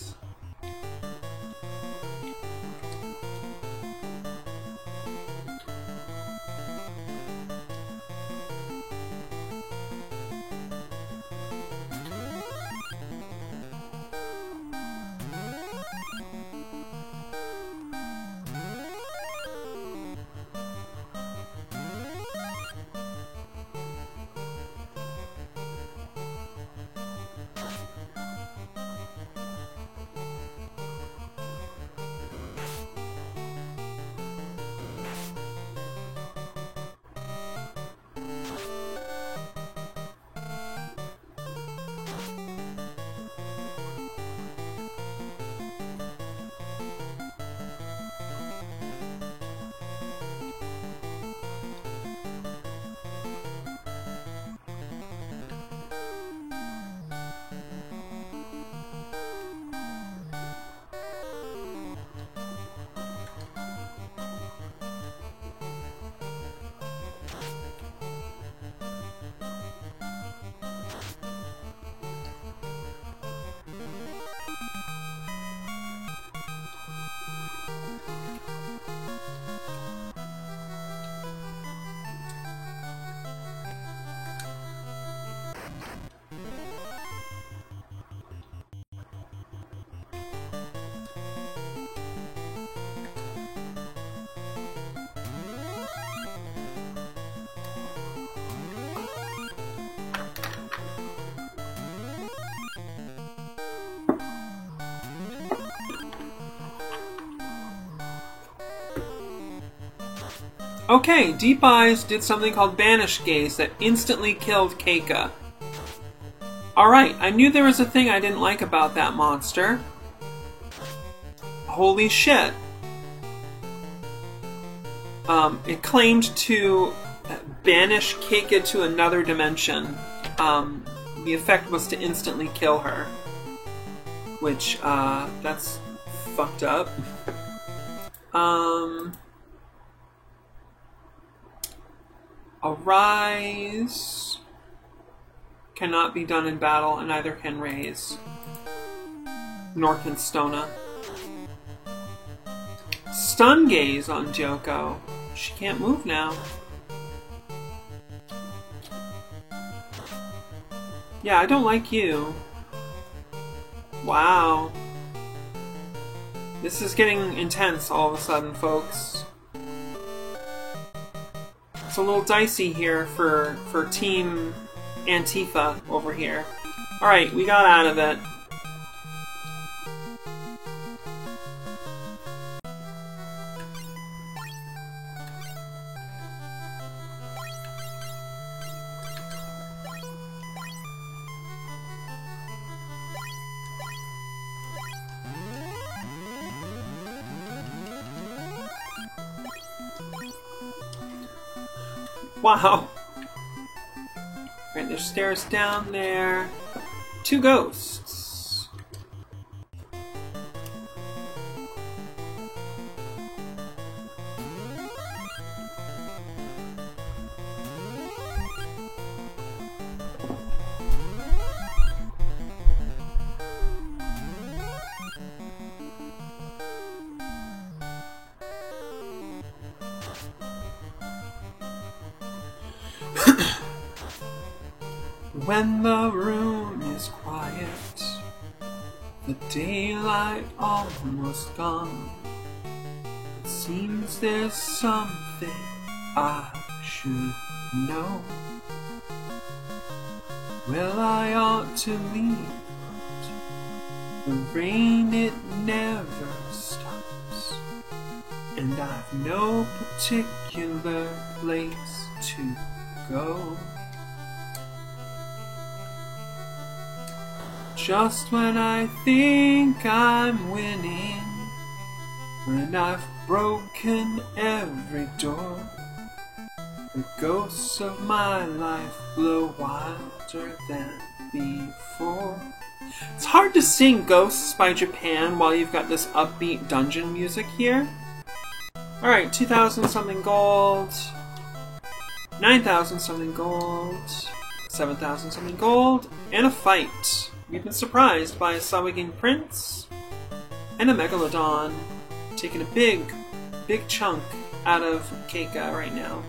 Okay, Deep Eyes did something called Banish Gaze that instantly killed Keika. Alright, I knew there was a thing I didn't like about that monster. Holy shit. It claimed to banish Keika to another dimension. The effect was to instantly kill her. Which, that's fucked up. Arise cannot be done in battle, and neither can Raise. Nor can Stona. Stun Gaze on Joko. She can't move now. Yeah, I don't like you. Wow. This is getting intense all of a sudden, folks. It's a little dicey here for Team Antifa over here. Alright, we got out of it. Wow. Right, there's stairs down there. 2 ghosts. When the room is quiet, the daylight almost gone, it seems there's something I should know. Well, I ought to leave, but the rain, it never stops, and I've no particular place to go. Just when I think I'm winning, when I've broken every door, the ghosts of my life blow wilder than before. It's hard to sing Ghosts by Japan while you've got this upbeat dungeon music here. Alright, 2,000 something gold, 9,000 something gold, 7,000 something gold, and a fight. We've been surprised by a Sawagin Prince and a Megalodon, taking a big chunk out of Keika right now.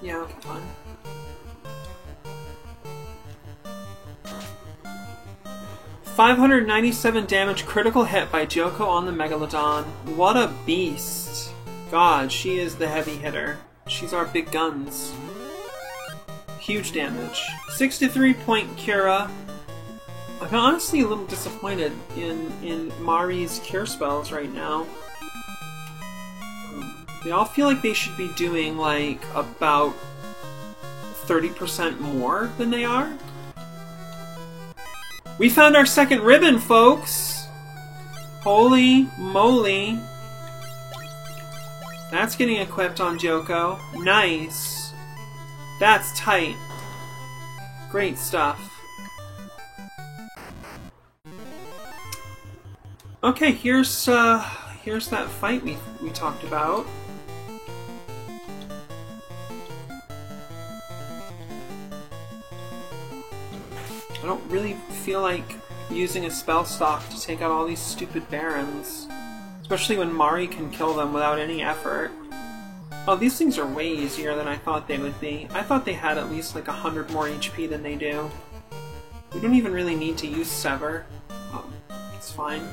Yeah, okay, fine. $597 damage critical hit by Joko on the Megalodon. What a beast. God, she is the heavy hitter. She's our big guns. Huge damage. 63-point Cura. I'm honestly a little disappointed in Mari's cure spells right now. They all feel like they should be doing like about 30% more than they are. We found our second ribbon, folks! Holy moly. That's getting equipped on Joko. Nice. That's tight. Great stuff. Okay, here's that fight we talked about. I don't really feel like using a spell stock to take out all these stupid barons. Especially when Mari can kill them without any effort. Oh, these things are way easier than I thought they would be. I thought they had at least like 100 more HP than they do. We don't even really need to use Sever. Oh, it's fine.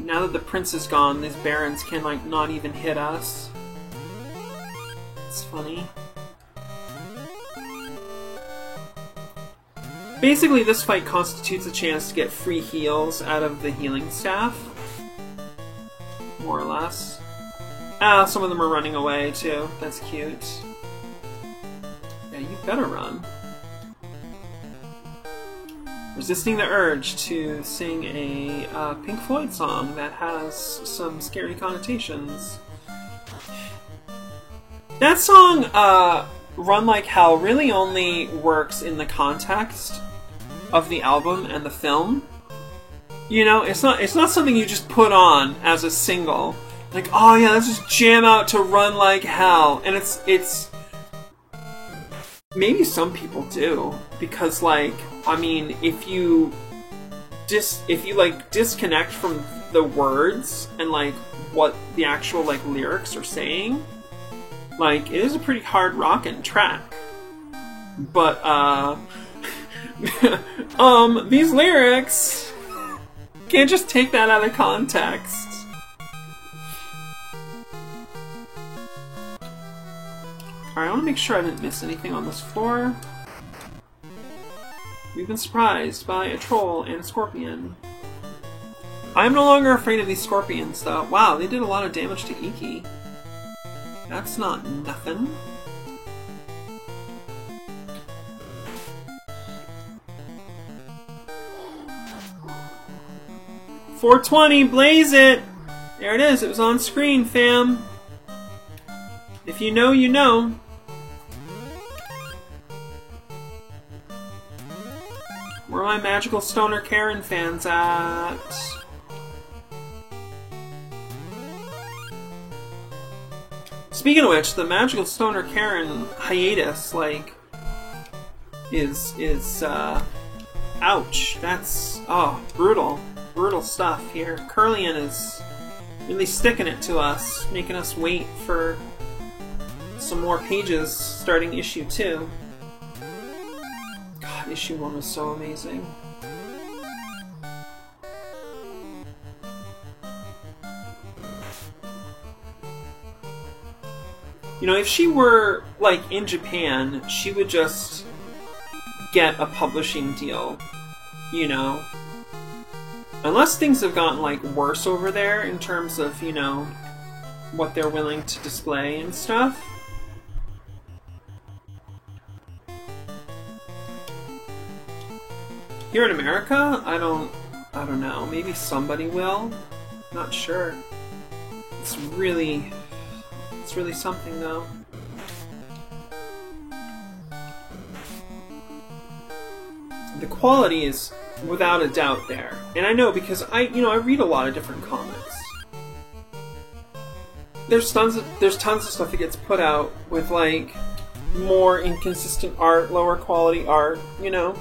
now that the prince is gone, these barons can, like, not even hit us. It's funny. Basically, this fight constitutes a chance to get free heals out of the healing staff. More or less. Ah, some of them are running away, too. That's cute. Yeah, you better run. Resisting the urge to sing a Pink Floyd song that has some scary connotations. That song, Run Like Hell, really only works in the context of the album and the film. You know, it's not something you just put on as a single. Like, oh yeah, let's just jam out to Run Like Hell. And it's maybe some people do, because, like, I mean, if you like disconnect from the words and, like, what the actual, like, lyrics are saying, like, it is a pretty hard rockin' track. But these lyrics can't just take that out of context. Alright, I want to make sure I didn't miss anything on this floor. We've been surprised by a troll and a scorpion. I'm no longer afraid of these scorpions, though. Wow, they did a lot of damage to Iki. That's not nothing. .420, blaze it! There it is, it was on screen, fam. If you know, you know. Where are my magical stoner Karen fans at? Speaking of which, the magical stoner Karen hiatus, like, is ouch. That's, oh, brutal. Brutal stuff here. Curlian is really sticking it to us, making us wait for some more pages starting issue 2. God, issue 1 was so amazing. You know, if she were, like, in Japan, she would just get a publishing deal, you know? Unless things have gotten, like, worse over there in terms of, you know, what they're willing to display and stuff. Here in America, I don't know. Maybe somebody will. Not sure. It's really something, though. The quality is without a doubt there. And I know because I read a lot of different comics. There's tons of stuff that gets put out with, like, more inconsistent art, lower quality art, you know?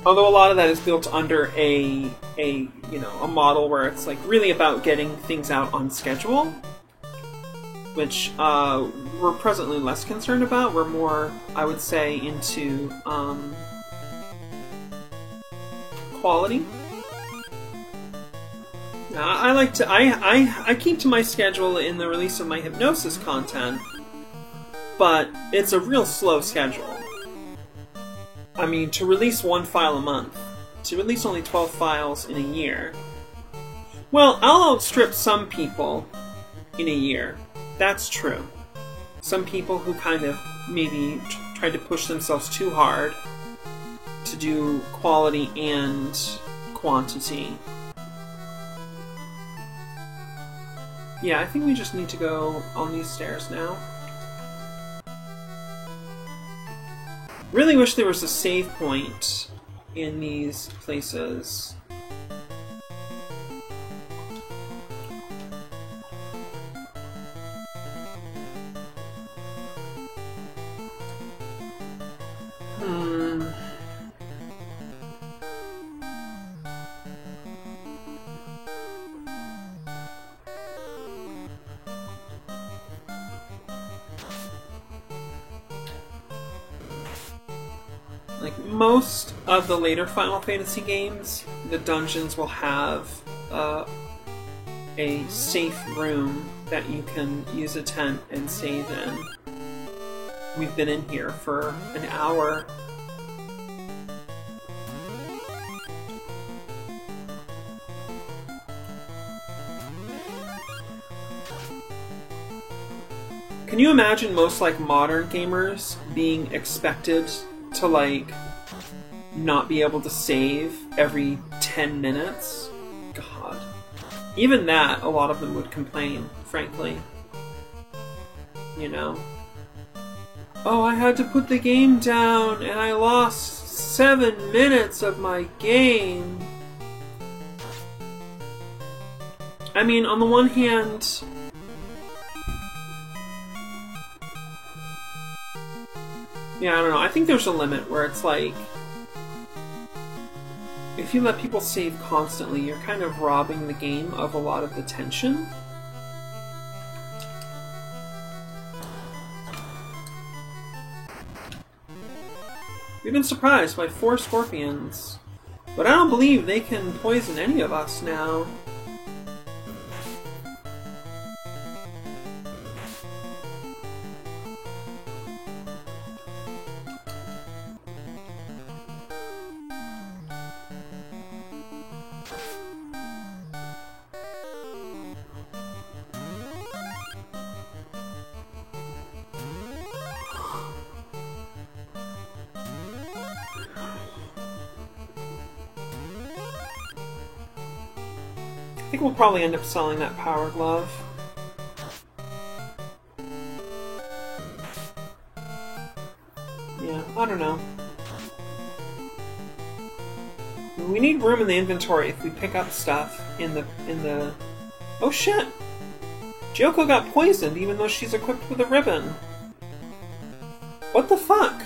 Although a lot of that is built under a model where it's, like, really about getting things out on schedule, which we're presently less concerned about. We're more, I would say, into quality. I keep to my schedule in the release of my Hypnosis content, but it's a real slow schedule. I mean, to release 1 file a month, to release only 12 files in a year. Well, I'll outstrip some people in a year. That's true. Some people who kind of maybe tried to push themselves too hard to do quality and quantity. Yeah, I think we just need to go on these stairs now. Really wish there was a save point in these places. Like most of the later Final Fantasy games, the dungeons will have a safe room that you can use a tent and save in. We've been in here for an hour. Can you imagine most like modern gamers being expected to like not be able to save every 10 minutes? God. Even that, a lot of them would complain, frankly. You know? Oh, I had to put the game down and I lost 7 minutes of my game. I mean, on the one hand, yeah, I don't know. I think there's a limit where it's like, if you let people save constantly, you're kind of robbing the game of a lot of the tension. We've been surprised by 4 scorpions, but I don't believe they can poison any of us now. I think we'll probably end up selling that power glove. Yeah, I don't know. We need room in the inventory if we pick up stuff in the... Oh shit! Gyoko got poisoned even though she's equipped with a ribbon. What the fuck?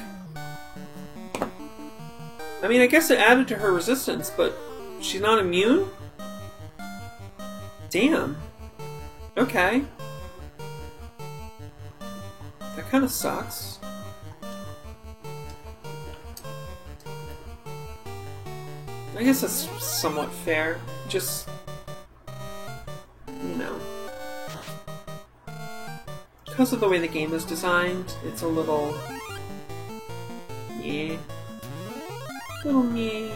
I mean, I guess it added to her resistance, but she's not immune? Damn. Okay. That kind of sucks. I guess that's somewhat fair. Just, you know. Because of the way the game is designed, it's a little... yeah. Little me.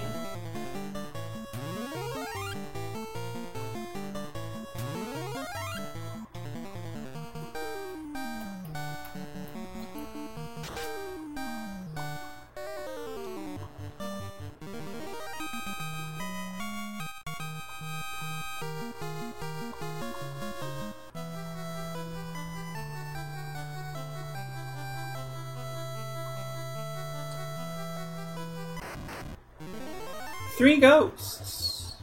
Three ghosts.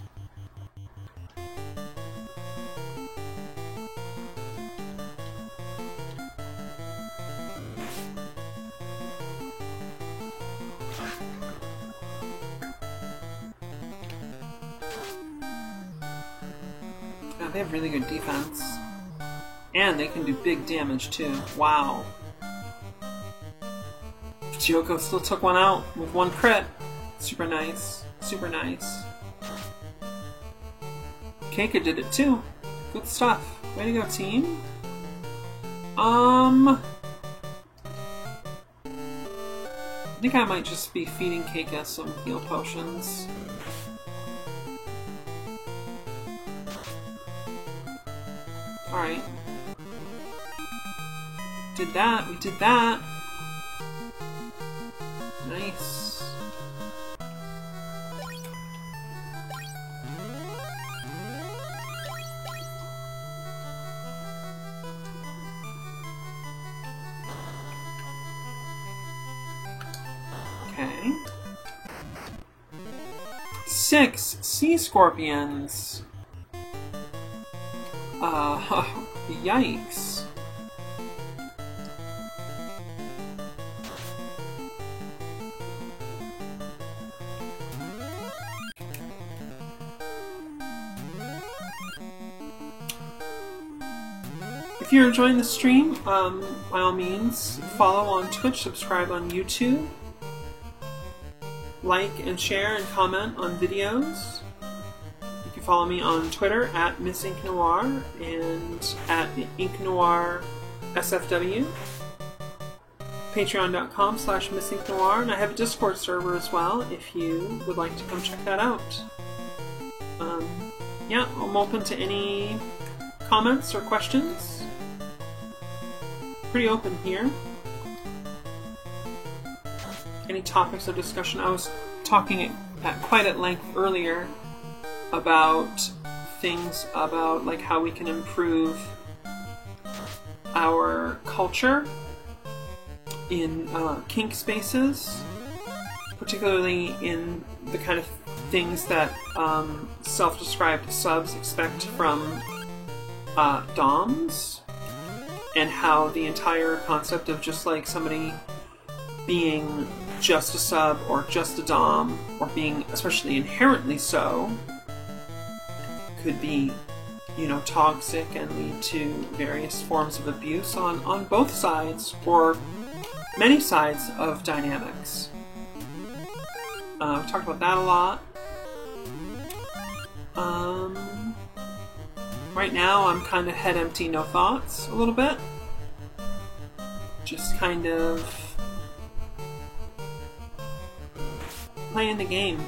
Oh, they have really good defense. And they can do big damage too. Wow. Gyoko still took one out with 1 crit. Super nice. Super nice. Keika did it too. Good stuff. Way to go, team. I think I might just be feeding Keika some heal potions. Alright. Did that. We did that. Nice. Okay. 6 sea scorpions. Yikes. If you're enjoying the stream, by all means, follow on Twitch, subscribe on YouTube, like and share and comment on videos. You can follow me on Twitter at Miss Ink Noir and at Ink Noir SFW. Patreon.com/Miss Ink Noir, and I have a Discord server as well if you would like to come check that out. Yeah, I'm open to any comments or questions. Pretty open here. Any topics of discussion. I was talking quite at length earlier about things about like how we can improve our culture in kink spaces, particularly in the kind of things that self-described subs expect from DOMs, and how the entire concept of just like somebody being just a sub or just a dom, or being especially inherently so, could be, you know, toxic and lead to various forms of abuse on both sides or many sides of dynamics. We talked about that a lot. Right now I'm kind of head empty, no thoughts a little bit. Just kind of playing the game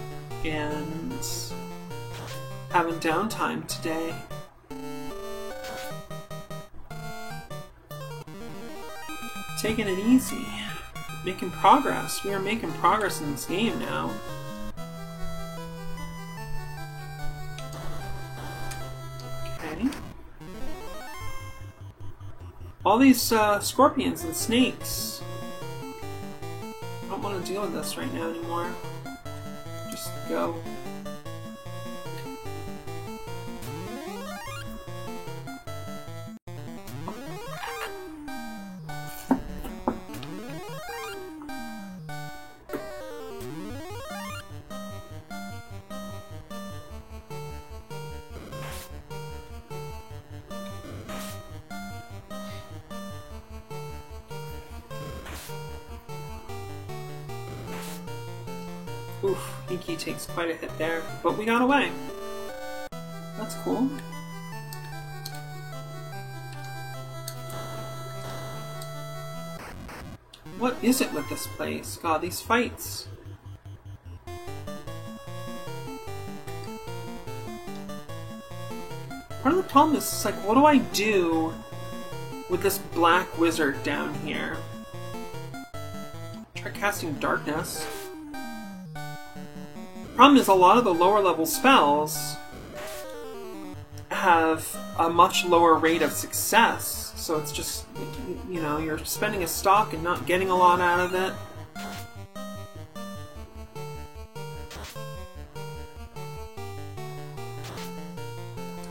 and having downtime today. Taking it easy. Making progress. We are making progress in this game now. Okay. All these scorpions and snakes. I don't want to deal with this right now anymore. Just go. Oof, Inky takes quite a hit there, but we got away. That's cool. What is it with this place? God, these fights. Part of the problem is, it's like, what do I do with this black wizard down here? Try casting darkness. Problem is, a lot of the lower level spells have a much lower rate of success, so it's just, you know, you're spending a stock and not getting a lot out of it.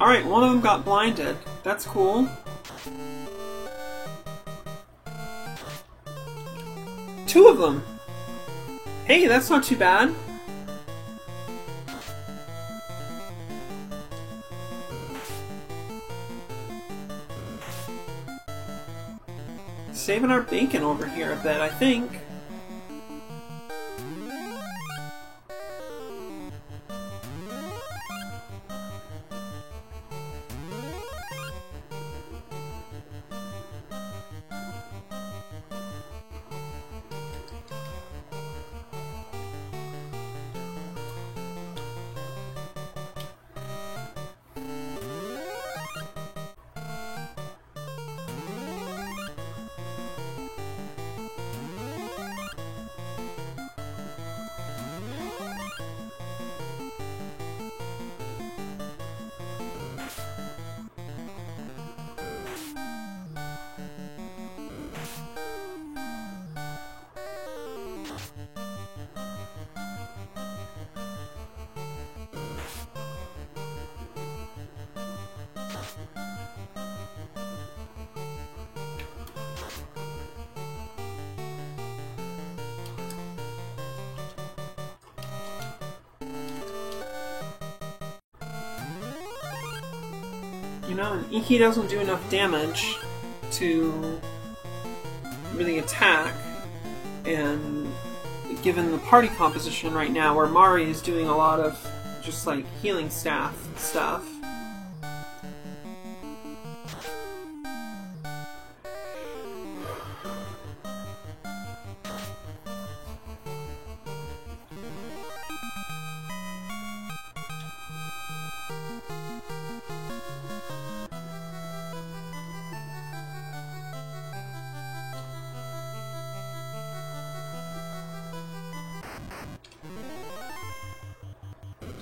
Alright, one of them got blinded. That's cool. Two of them! Hey, that's not too bad. Saving our bacon over here a bit, I think. You know, and Iki doesn't do enough damage to really attack, and given the party composition right now, where Mari is doing a lot of just like healing staff stuff.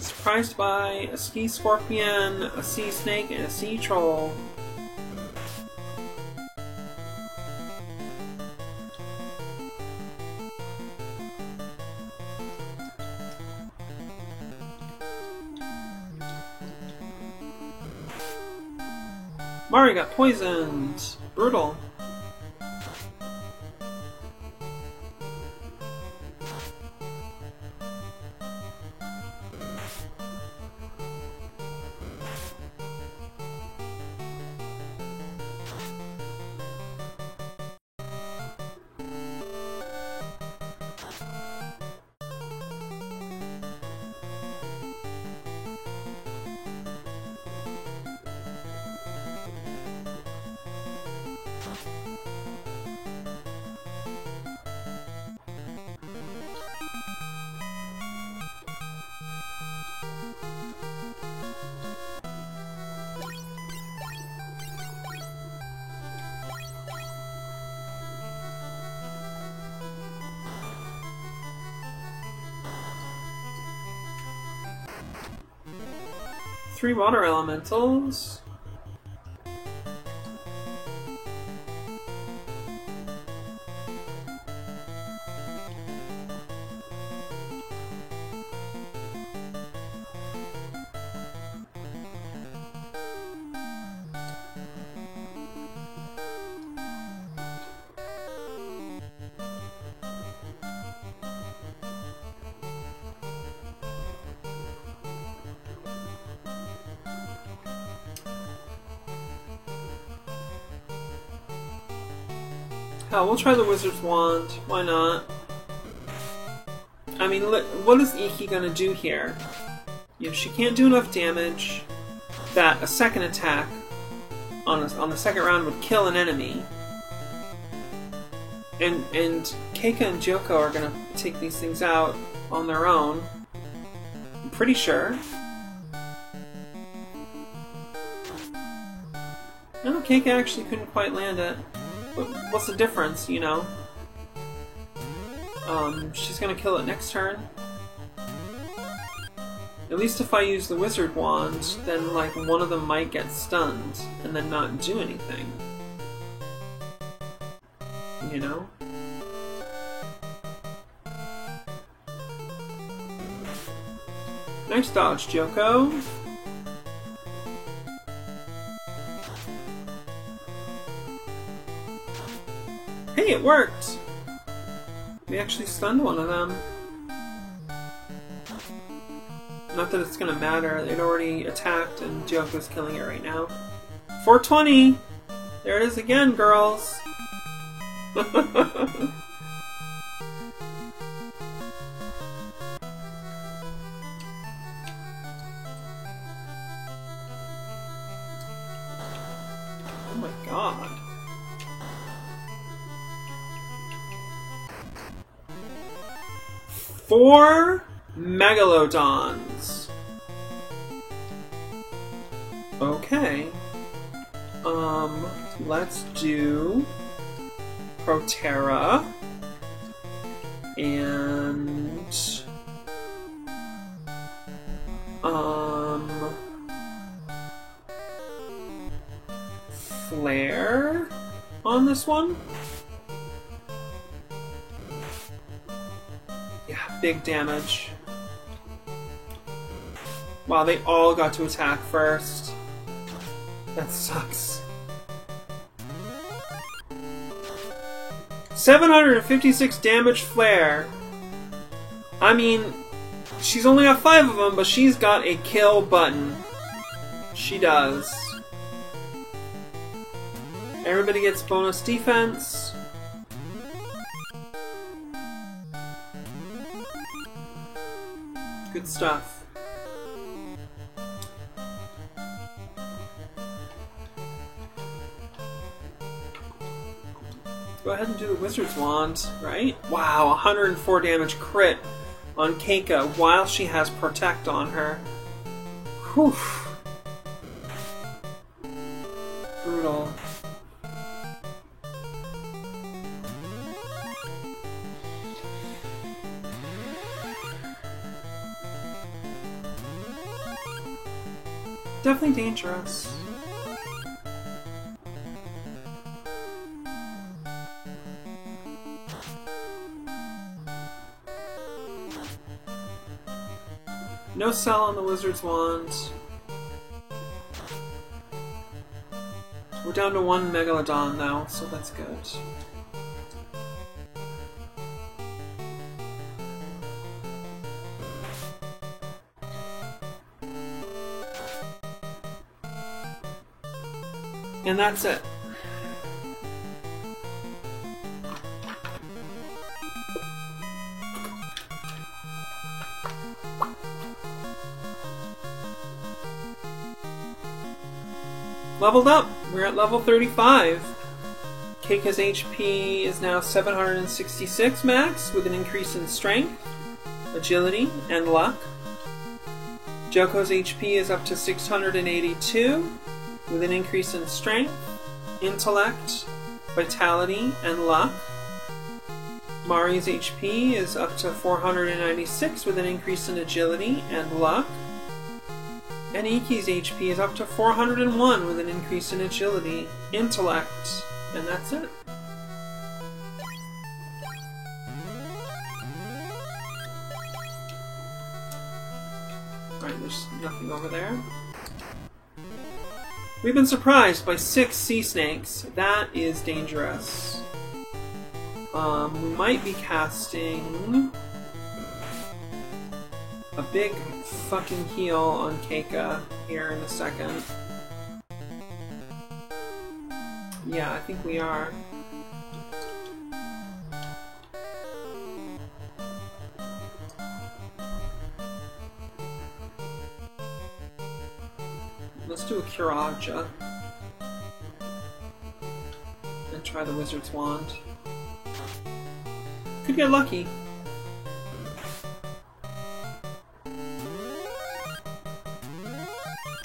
Surprised by a ski scorpion, a sea snake, and a sea troll. Mari got poisoned. Brutal. Three water elementals. Hell, we'll try the Wizard's Wand. Why not? I mean, what is Iki gonna do here? If she can't do enough damage that a second attack on the second round would kill an enemy, and Keika and Gyoko are gonna take these things out on their own, I'm pretty sure. No, Keika actually couldn't quite land it. What's the difference, you know? She's gonna kill it next turn. At least if I use the Wizard Wand, then like one of them might get stunned and then not do anything. You know? Nice dodge, Gyoko. Hey, it worked! We actually stunned one of them. Not that it's gonna matter, they'd already attacked and Gyoko's killing it right now. 420! There it is again, girls! Oh my god. Four Megalodons. Okay. Let's do Protera and Flare on this one. Yeah, big damage. Wow, they all got to attack first. That sucks. 756 damage Flare. I mean, she's only got 5 of them, but she's got a kill button. She does. Everybody gets bonus defense. Good stuff. go ahead and do the Wizard's Wand, right? Wow, 104 damage crit on Keika while she has Protect on her. Whew. Brutal. Definitely dangerous. No cell on the Wizard's Wand. We're down to 1 Megalodon now, so that's good. And that's it. Leveled up! We're at level 35. Keika's HP is now 766 max, with an increase in strength, agility, and luck. Joko's HP is up to 682, with an increase in strength, intellect, vitality, and luck. Mari's HP is up to 496, with an increase in agility and luck. And Iki's HP is up to 401 with an increase in agility, intellect, and that's it. Alright, there's nothing over there. We've been surprised by 6 sea snakes. That is dangerous. We might be casting a big fucking heal on Keika here in a second. Yeah, I think we are. Let's do a Kiraja and try the Wizard's Wand. Could get lucky.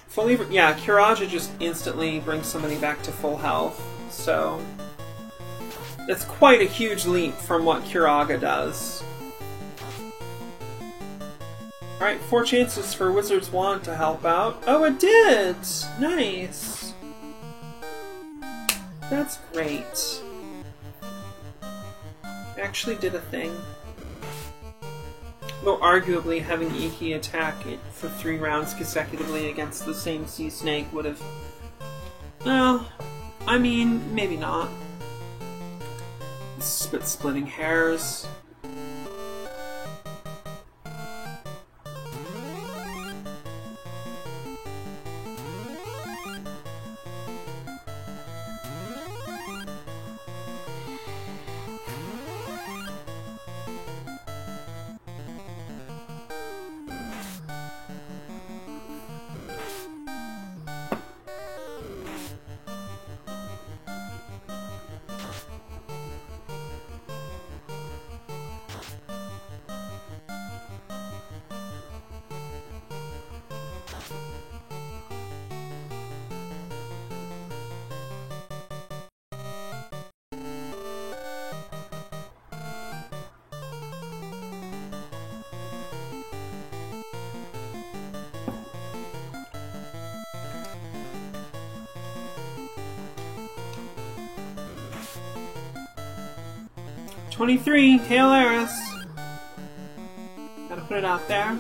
Fully, yeah, Kiraja just instantly brings somebody back to full health, so that's quite a huge leap from what Kiraga does. Alright, 4 chances for Wizard's Wand to help out. Oh, it did! Nice! That's great. Actually did a thing. Though arguably having Iki attack it for 3 rounds consecutively against the same sea snake would have... Well, I mean, maybe not. Splitting hairs. '23, Taelaris. Gotta put it out there.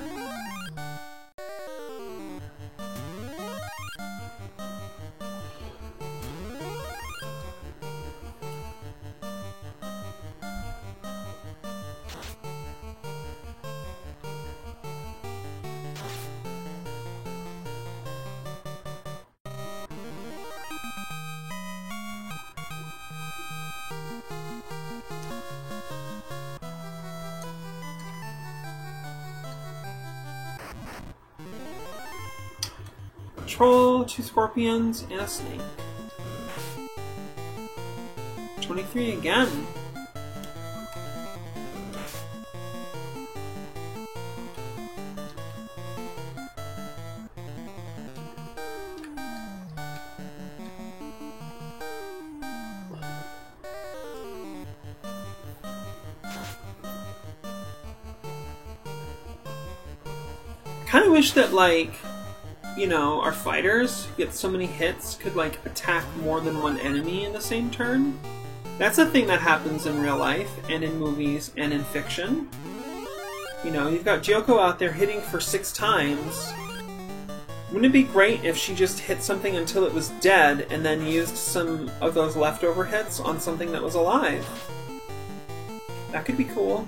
Troll, 2 scorpions, and a snake. 23 again. Kind of wish that, like, you know, our fighters who get so many hits could, like, attack more than one enemy in the same turn. That's a thing that happens in real life, and in movies, and in fiction. You know, you've got Gyoko out there hitting for 6 times. Wouldn't it be great if she just hit something until it was dead, and then used some of those leftover hits on something that was alive? That could be cool.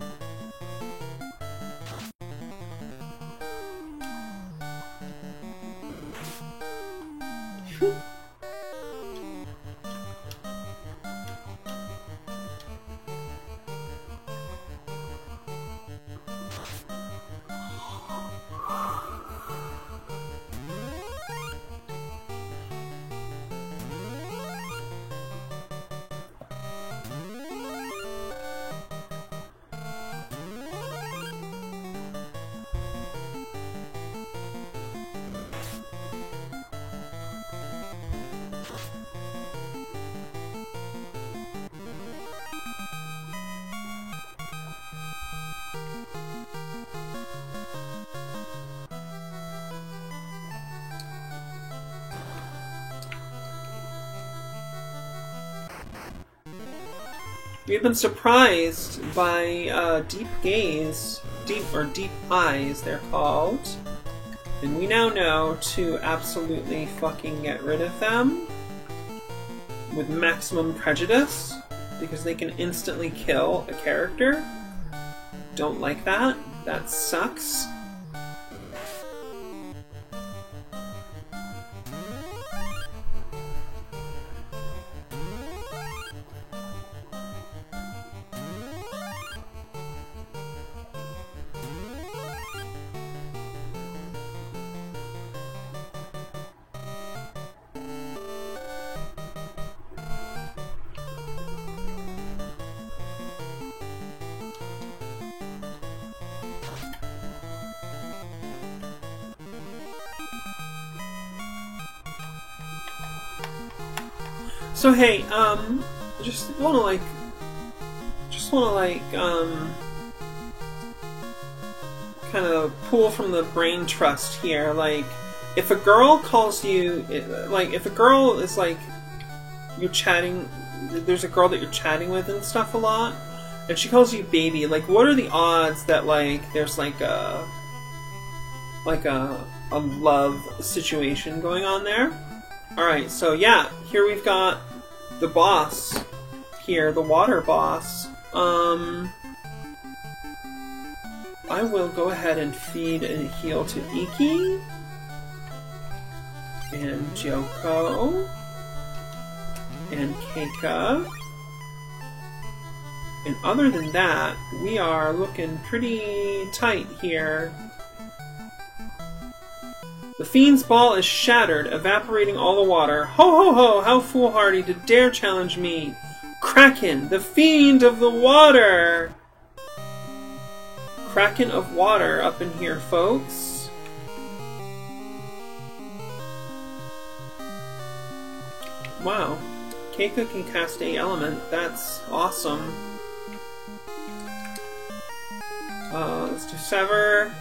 We've been surprised by Deep Gaze, Deep Eyes, they're called. And we now know to absolutely fucking get rid of them with maximum prejudice, because they can instantly kill a character. Don't like that. That sucks. So hey, just wanna kind of pull from the brain trust here. Like, if a girl calls you, like, if a girl is like, you're chatting, there's a girl that you're chatting with and stuff a lot, and she calls you baby, like, what are the odds that, like, there's like a love situation going on there? Alright, so yeah, here we've got the boss here, the water boss. I will go ahead and feed and heal to Iki and Gyoko and Keika. And other than that, we are looking pretty tight here. The fiend's ball is shattered, evaporating all the water. Ho ho ho! How foolhardy to dare challenge me! Kraken, the fiend of the water! Kraken of water up in here, folks. Wow. Keika can cast a element. That's awesome. Let's do Sever.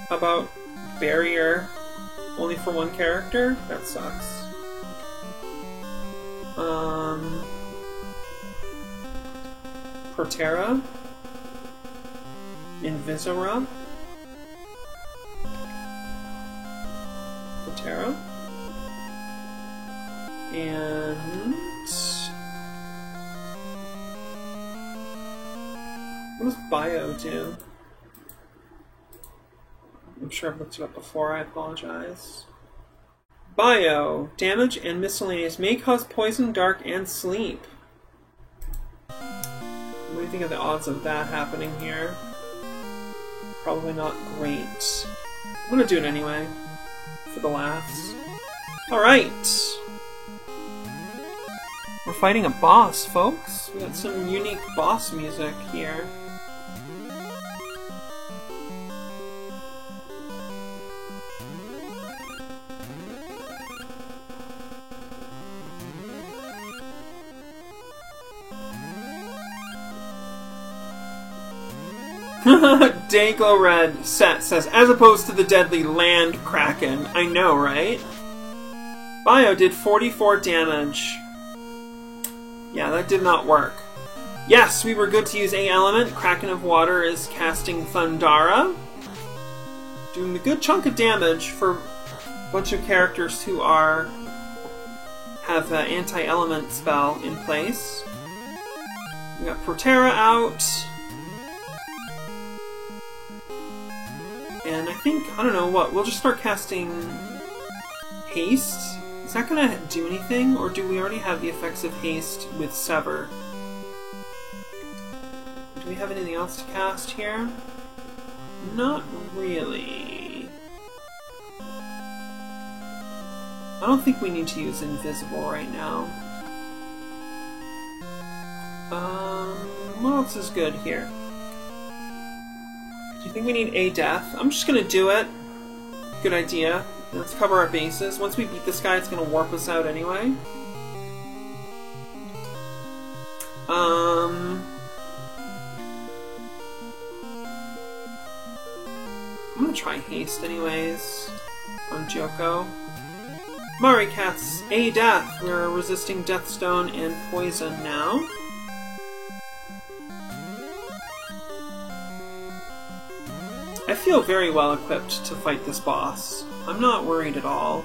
How about Barrier? Only for one character? That sucks. Proterra. Invisora. Proterra. And... what does Bio do? I'm sure I've looked it up before, I apologize. Bio. Damage and miscellaneous may cause poison, dark, and sleep. What do you think of the odds of that happening here? Probably not great. I'm gonna do it anyway, for the laughs. Alright. We're fighting a boss, folks. We got some unique boss music here. Dayglow Red Set says, as opposed to the deadly land kraken. I know, right? Bio did 44 damage. Yeah, that did not work. Yes, we were good to use A element. Kraken of Water is casting Thundara. Doing a good chunk of damage for a bunch of characters who have the anti-element spell in place. We got Protera out. And I think, I don't know what, we'll just start casting Haste. Is that gonna do anything, or do we already have the effects of Haste with Sever? Do we have anything else to cast here? Not really. I don't think we need to use Invisible right now. What else is good here? Do you think we need a death? I'm just gonna do it. Good idea. Let's cover our bases. Once we beat this guy, it's gonna warp us out anyway. I'm gonna try Haste anyways on Joko. Marikat's a death. We're resisting Deathstone and Poison now. I feel very well equipped to fight this boss. I'm not worried at all.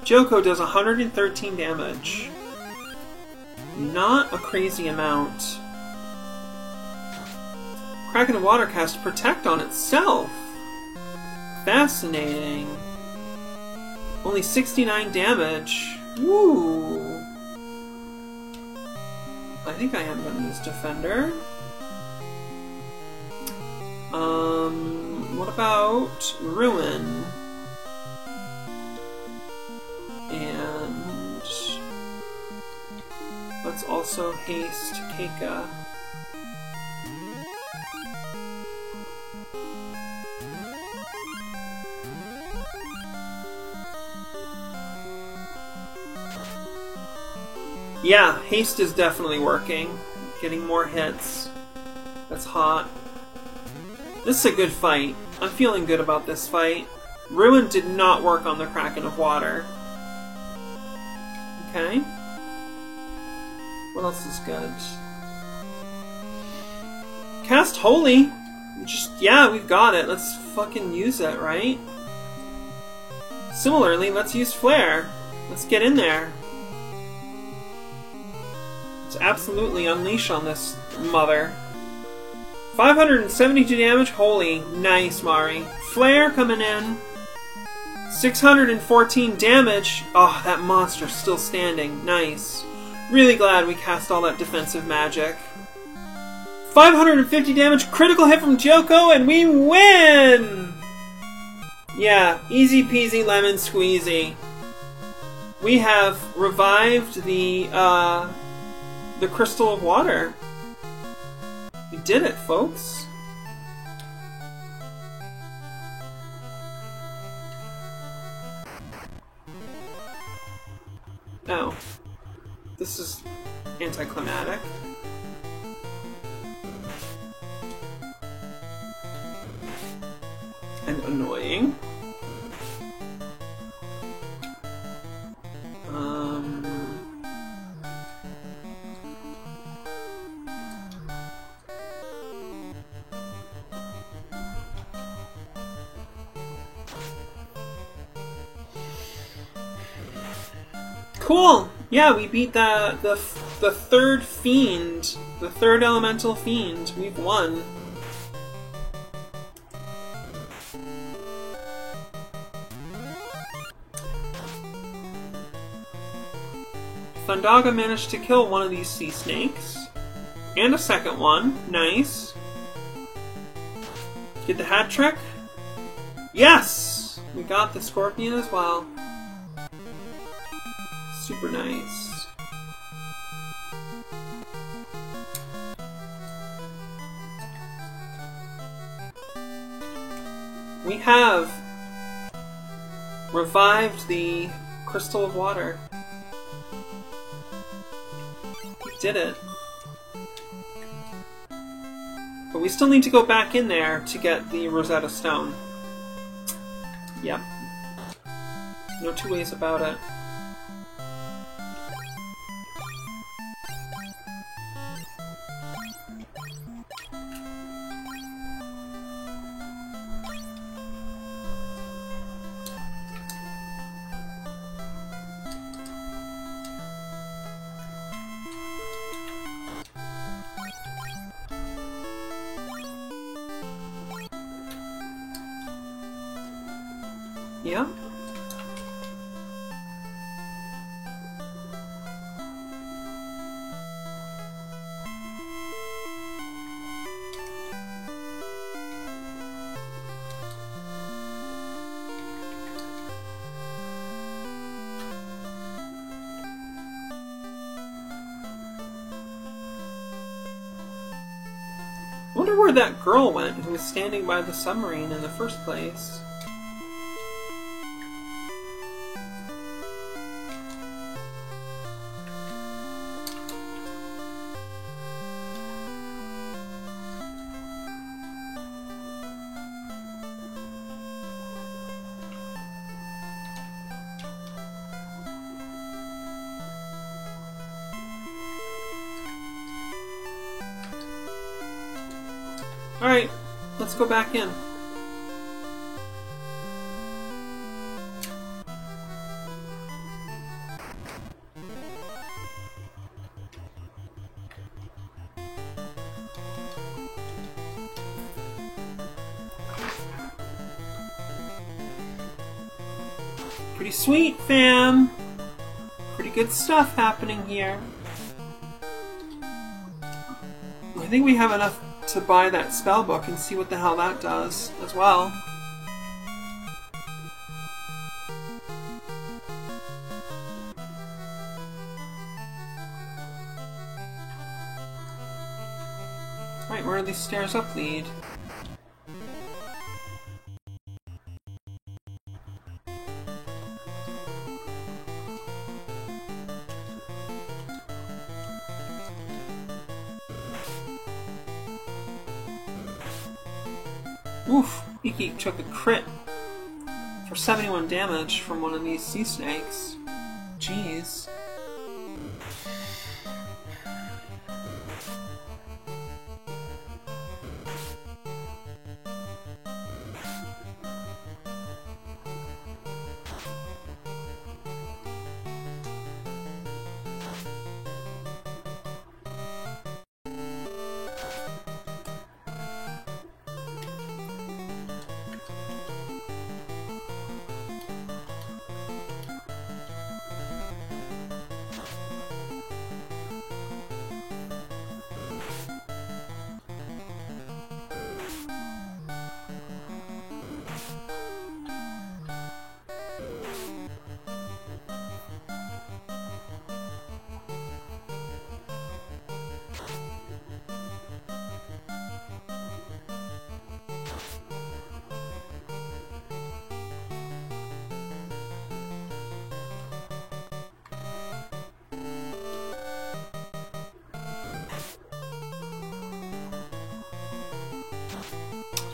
Joko does 113 damage. Not a crazy amount. Kraken of Water cast Protect on itself. Fascinating. Only 69 damage. Woo! I think I am going to use Defender. What about Ruin? And let's also haste Keika. Yeah, haste is definitely working. Getting more hits. That's hot. This is a good fight. I'm feeling good about this fight. Ruin did not work on the Kraken of Water. Okay. What else is good? Cast Holy! Yeah, we've got it. Let's fucking use it, right? Similarly, let's use Flare. Let's get in there. Let's absolutely unleash on this mother. 572 damage, holy. Nice, Mari. Flare coming in. 614 damage. Oh, that monster's still standing. Nice. Really glad we cast all that defensive magic. 550 damage, critical hit from Joko, and we win! Yeah, easy peasy lemon squeezy. We have revived the Crystal of Water. We did it, folks. Oh. This is anticlimactic. And annoying. Cool! Yeah, we beat the third fiend. The third elemental fiend. We've won. Thundaga managed to kill one of these sea snakes. And a second one. Nice. Get the hat trick? Yes! we got the Scorpion as well. Super nice. We have revived the Crystal of Water. We did it. But we still need to go back in there to get the Rosetta Stone. Yep. No two ways about it. Yeah. I wonder where that girl went who was standing by the submarine in the first place. Alright, let's go back in. Pretty sweet, fam! Pretty good stuff happening here. I think we have enough to buy that spell book and see what the hell that does as well. Right, where do these stairs up lead? Oof, Iki took a crit for 71 damage from one of these sea snakes. Jeez.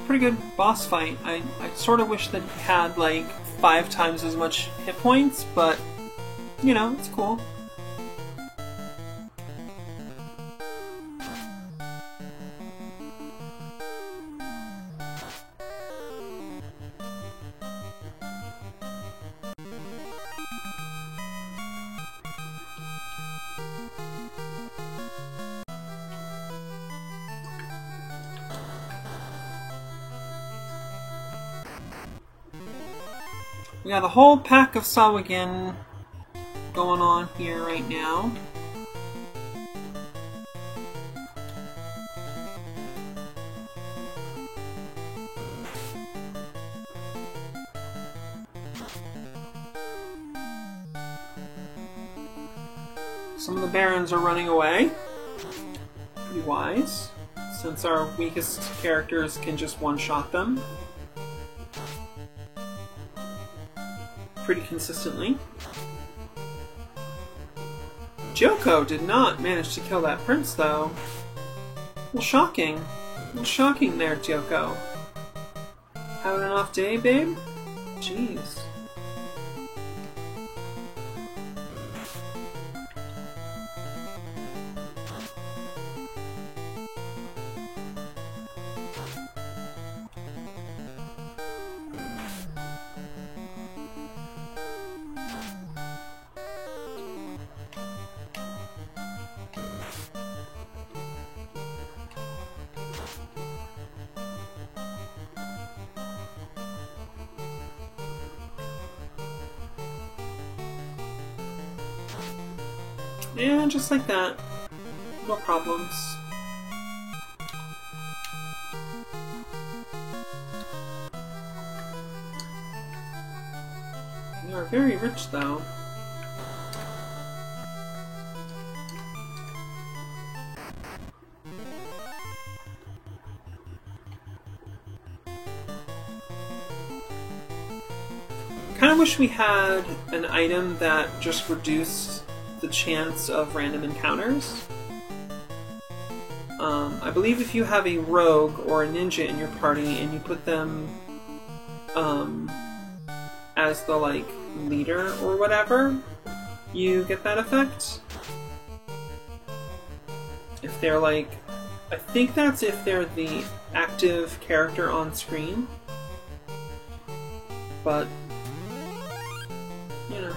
Pretty good boss fight. I sort of wish that he had like 5 times as much hit points, but you know, it's cool. We got a whole pack of Sawagin going on here right now. Some of the barons are running away. Pretty wise, since our weakest characters can just one-shot them pretty consistently. Gyoko did not manage to kill that prince, though. Well, shocking. Well, shocking there, Gyoko. Having an off day, babe? Jeez. Yeah, just like that. No problems. We are very rich, though. Kinda wish we had an item that just reduced the chance of random encounters. I believe if you have a rogue or a ninja in your party and you put them as the like leader or whatever, you get that effect. If they're like, I think that's if they're the active character on screen, but you know.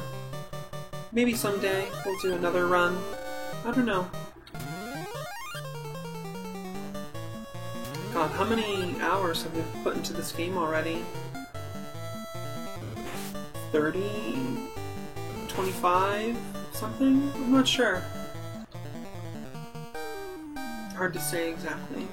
Maybe someday we'll do another run. I don't know. God, how many hours have we put into this game already? 30? 25? Something? I'm not sure. Hard to say exactly.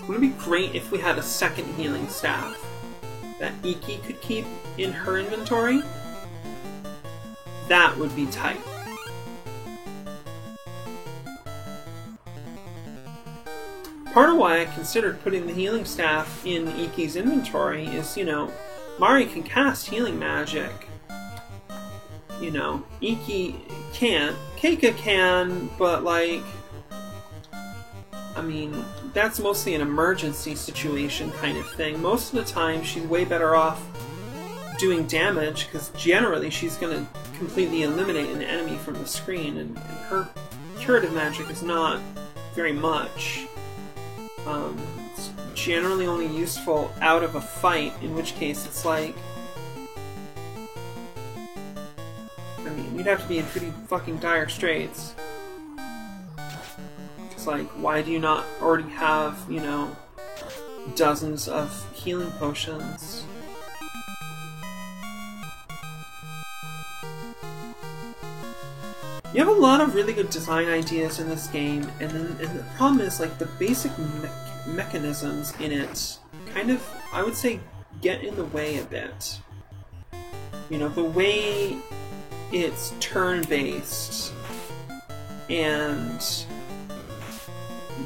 Wouldn't it be great if we had a second healing staff that Iki could keep in her inventory? That would be tight. Part of why I considered putting the healing staff in Iki's inventory is, you know, Mari can cast healing magic. You know, Iki can't. Keika can, but like, I mean, that's mostly an emergency situation kind of thing. Most of the time, she's way better off doing damage, because generally she's going to completely eliminate an enemy from the screen, and her curative magic is not very much. It's generally only useful out of a fight, in which case it's like, I mean, you'd have to be in pretty fucking dire straits. Like, why do you not already have, you know, dozens of healing potions? You have a lot of really good design ideas in this game, and the problem is, like, the basic mechanisms in it kind of, I would say, get in the way a bit. You know, the way it's turn-based, and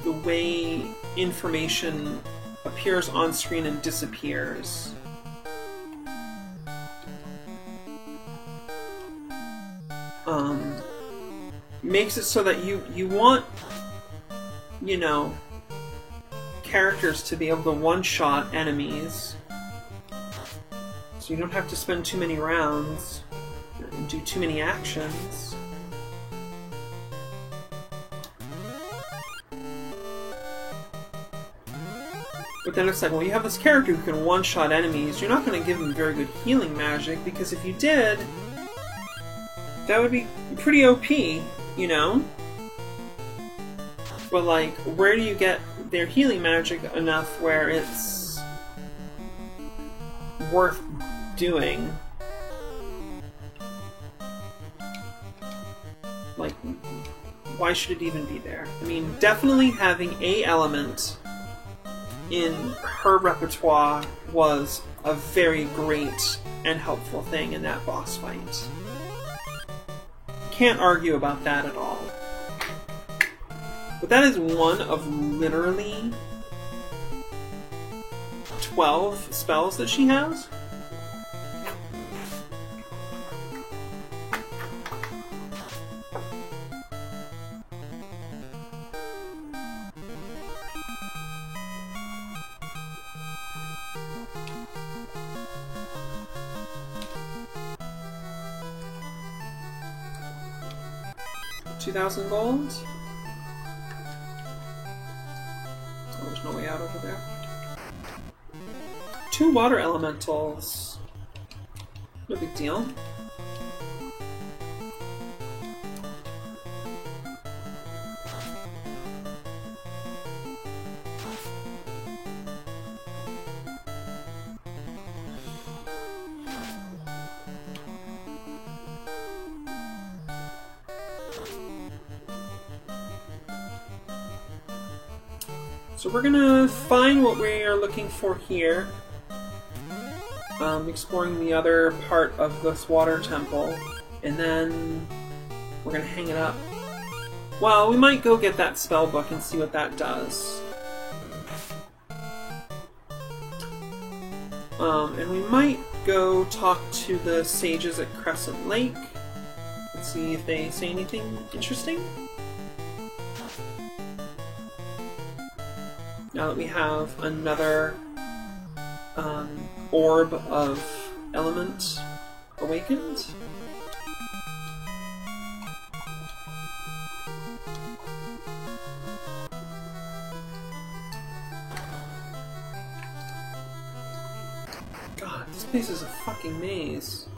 the way information appears on screen and disappears. Makes it so that you want, you know, characters to be able to one-shot enemies, so you don't have to spend too many rounds and do too many actions. But then it's like, well, you have this character who can one-shot enemies, you're not going to give them very good healing magic, because if you did, that would be pretty OP, you know? But like, where do you get their healing magic enough where it's worth doing? Like, why should it even be there? I mean, definitely having a element in her repertoire was a very great and helpful thing in that boss fight. Can't argue about that at all. But that is one of literally 12 spells that she has. $2,000 gold. Oh, there's no way out over there. 2 water elementals. No big deal. So we're gonna find what we are looking for here. Exploring the other part of this water temple, and then we're gonna hang it up. Well, we might go get that spell book and see what that does. And we might go talk to the sages at Crescent Lake and see if they say anything interesting. Now that we have another orb of element awakened. God, this place is a fucking maze.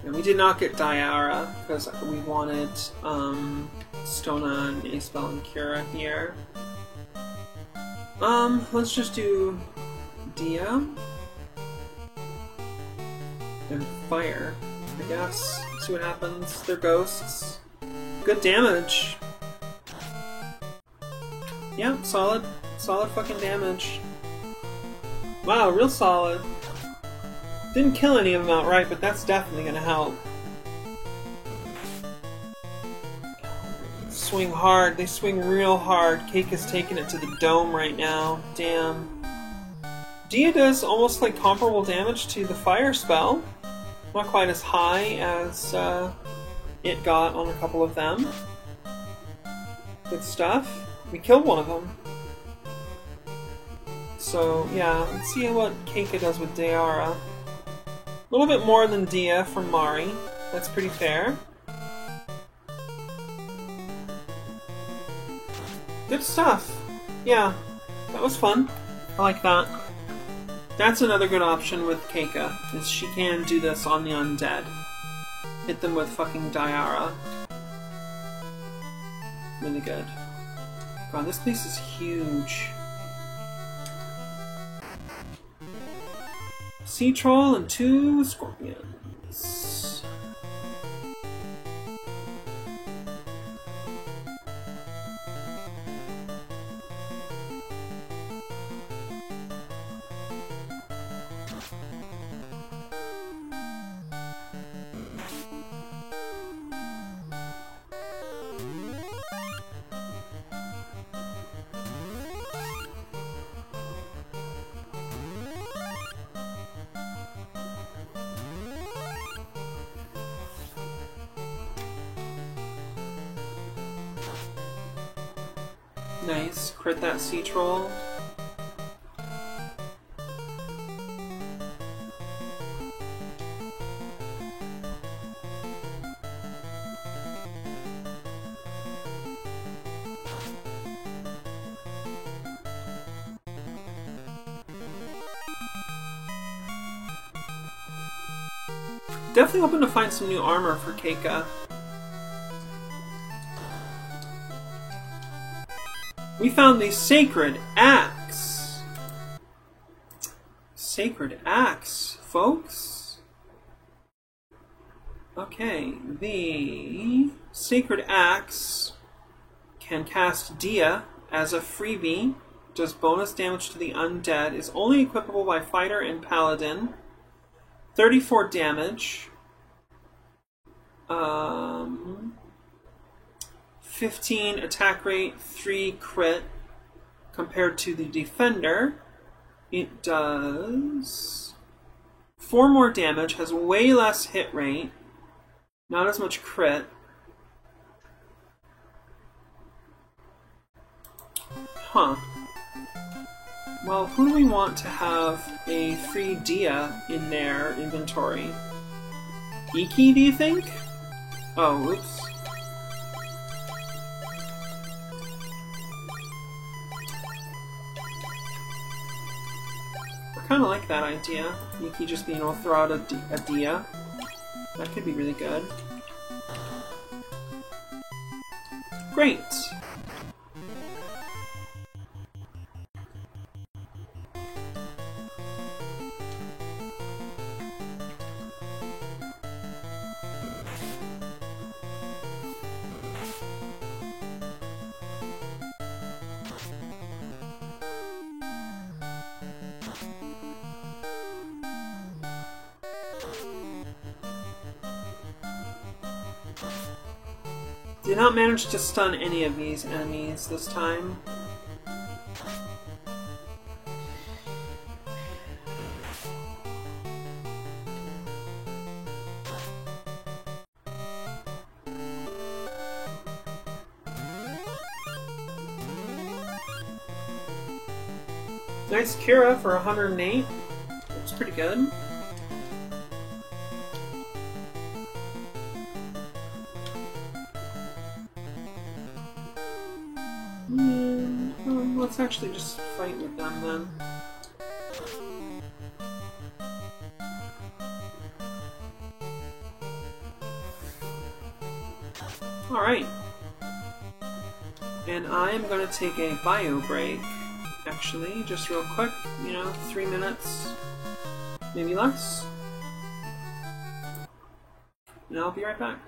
We did not get Diara because we wanted Stona and Aspel and Kira here. Let's just do Dia and Fire, I guess. See what happens. They're ghosts. Good damage. Yeah, solid. Solid fucking damage. Wow, real solid. Didn't kill any of them outright, but that's definitely gonna help. Swing hard. They swing real hard. Cake is taking it to the dome right now. Damn. Dia does almost like comparable damage to the fire spell. Not quite as high as it got on a couple of them. Good stuff. We killed one of them. So, yeah, let's see what Keika does with Diara. A little bit more than Dia from Mari. That's pretty fair. Good stuff. Yeah, that was fun. I like that. That's another good option with Keika, is she can do this on the undead. Hit them with fucking Diara. Really good. God, this place is huge. Sea Troll and 2 Scorpions. Nice. Crit that Sea Troll. Definitely hoping to find some new armor for Keika. We found the Sacred Axe. Sacred Axe, folks. Okay, the Sacred Axe can cast Dia as a freebie. Does bonus damage to the undead. Is only equipable by fighter and paladin. 34 damage. 15 attack rate, 3 crit. Compared to the defender, it does 4 more damage, has way less hit rate, not as much crit. Huh. Well, who do we want to have a free Dia in their inventory? Iki, do you think? Oh, oops. I kind of like that idea. Iki just being able to throw out a Dia. That could be really good. Great! Did not manage to stun any of these enemies this time. Nice Kira for 108. Looks pretty good. Let's actually just fight with them then. Alright. And I am going to take a bio break, actually, just real quick, 3 minutes, maybe less. And I'll be right back.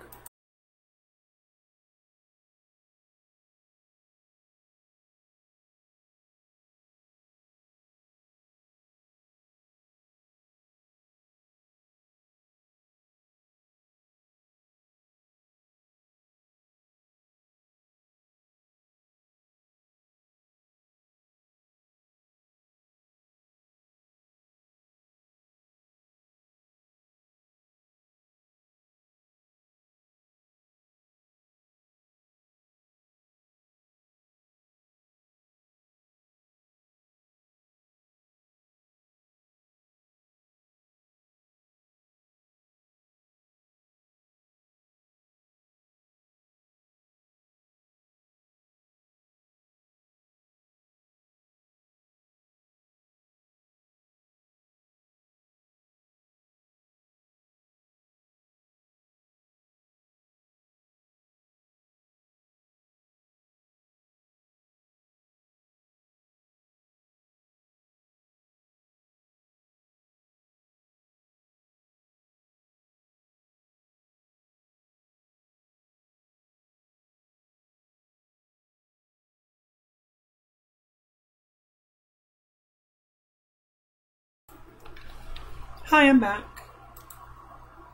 Hi, I'm back.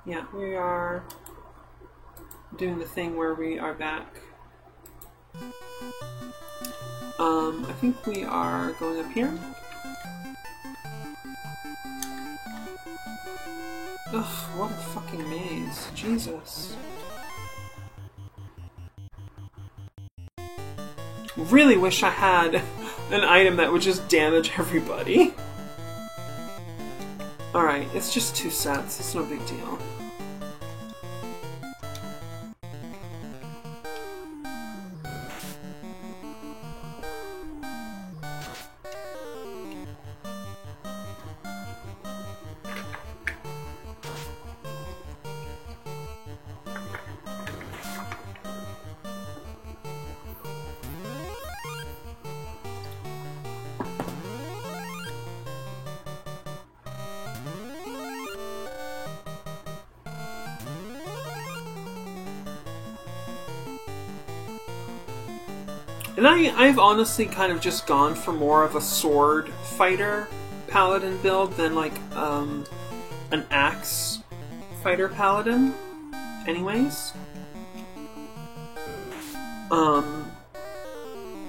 Yeah, we are doing the thing where we are back. I think we are going up here. Ugh, what a fucking maze. Jesus. Really wish I had an item that would just damage everybody. Alright, it's just 2 sets, it's no big deal. And I've honestly kind of just gone for more of a sword fighter paladin build than like an axe fighter paladin. Anyways.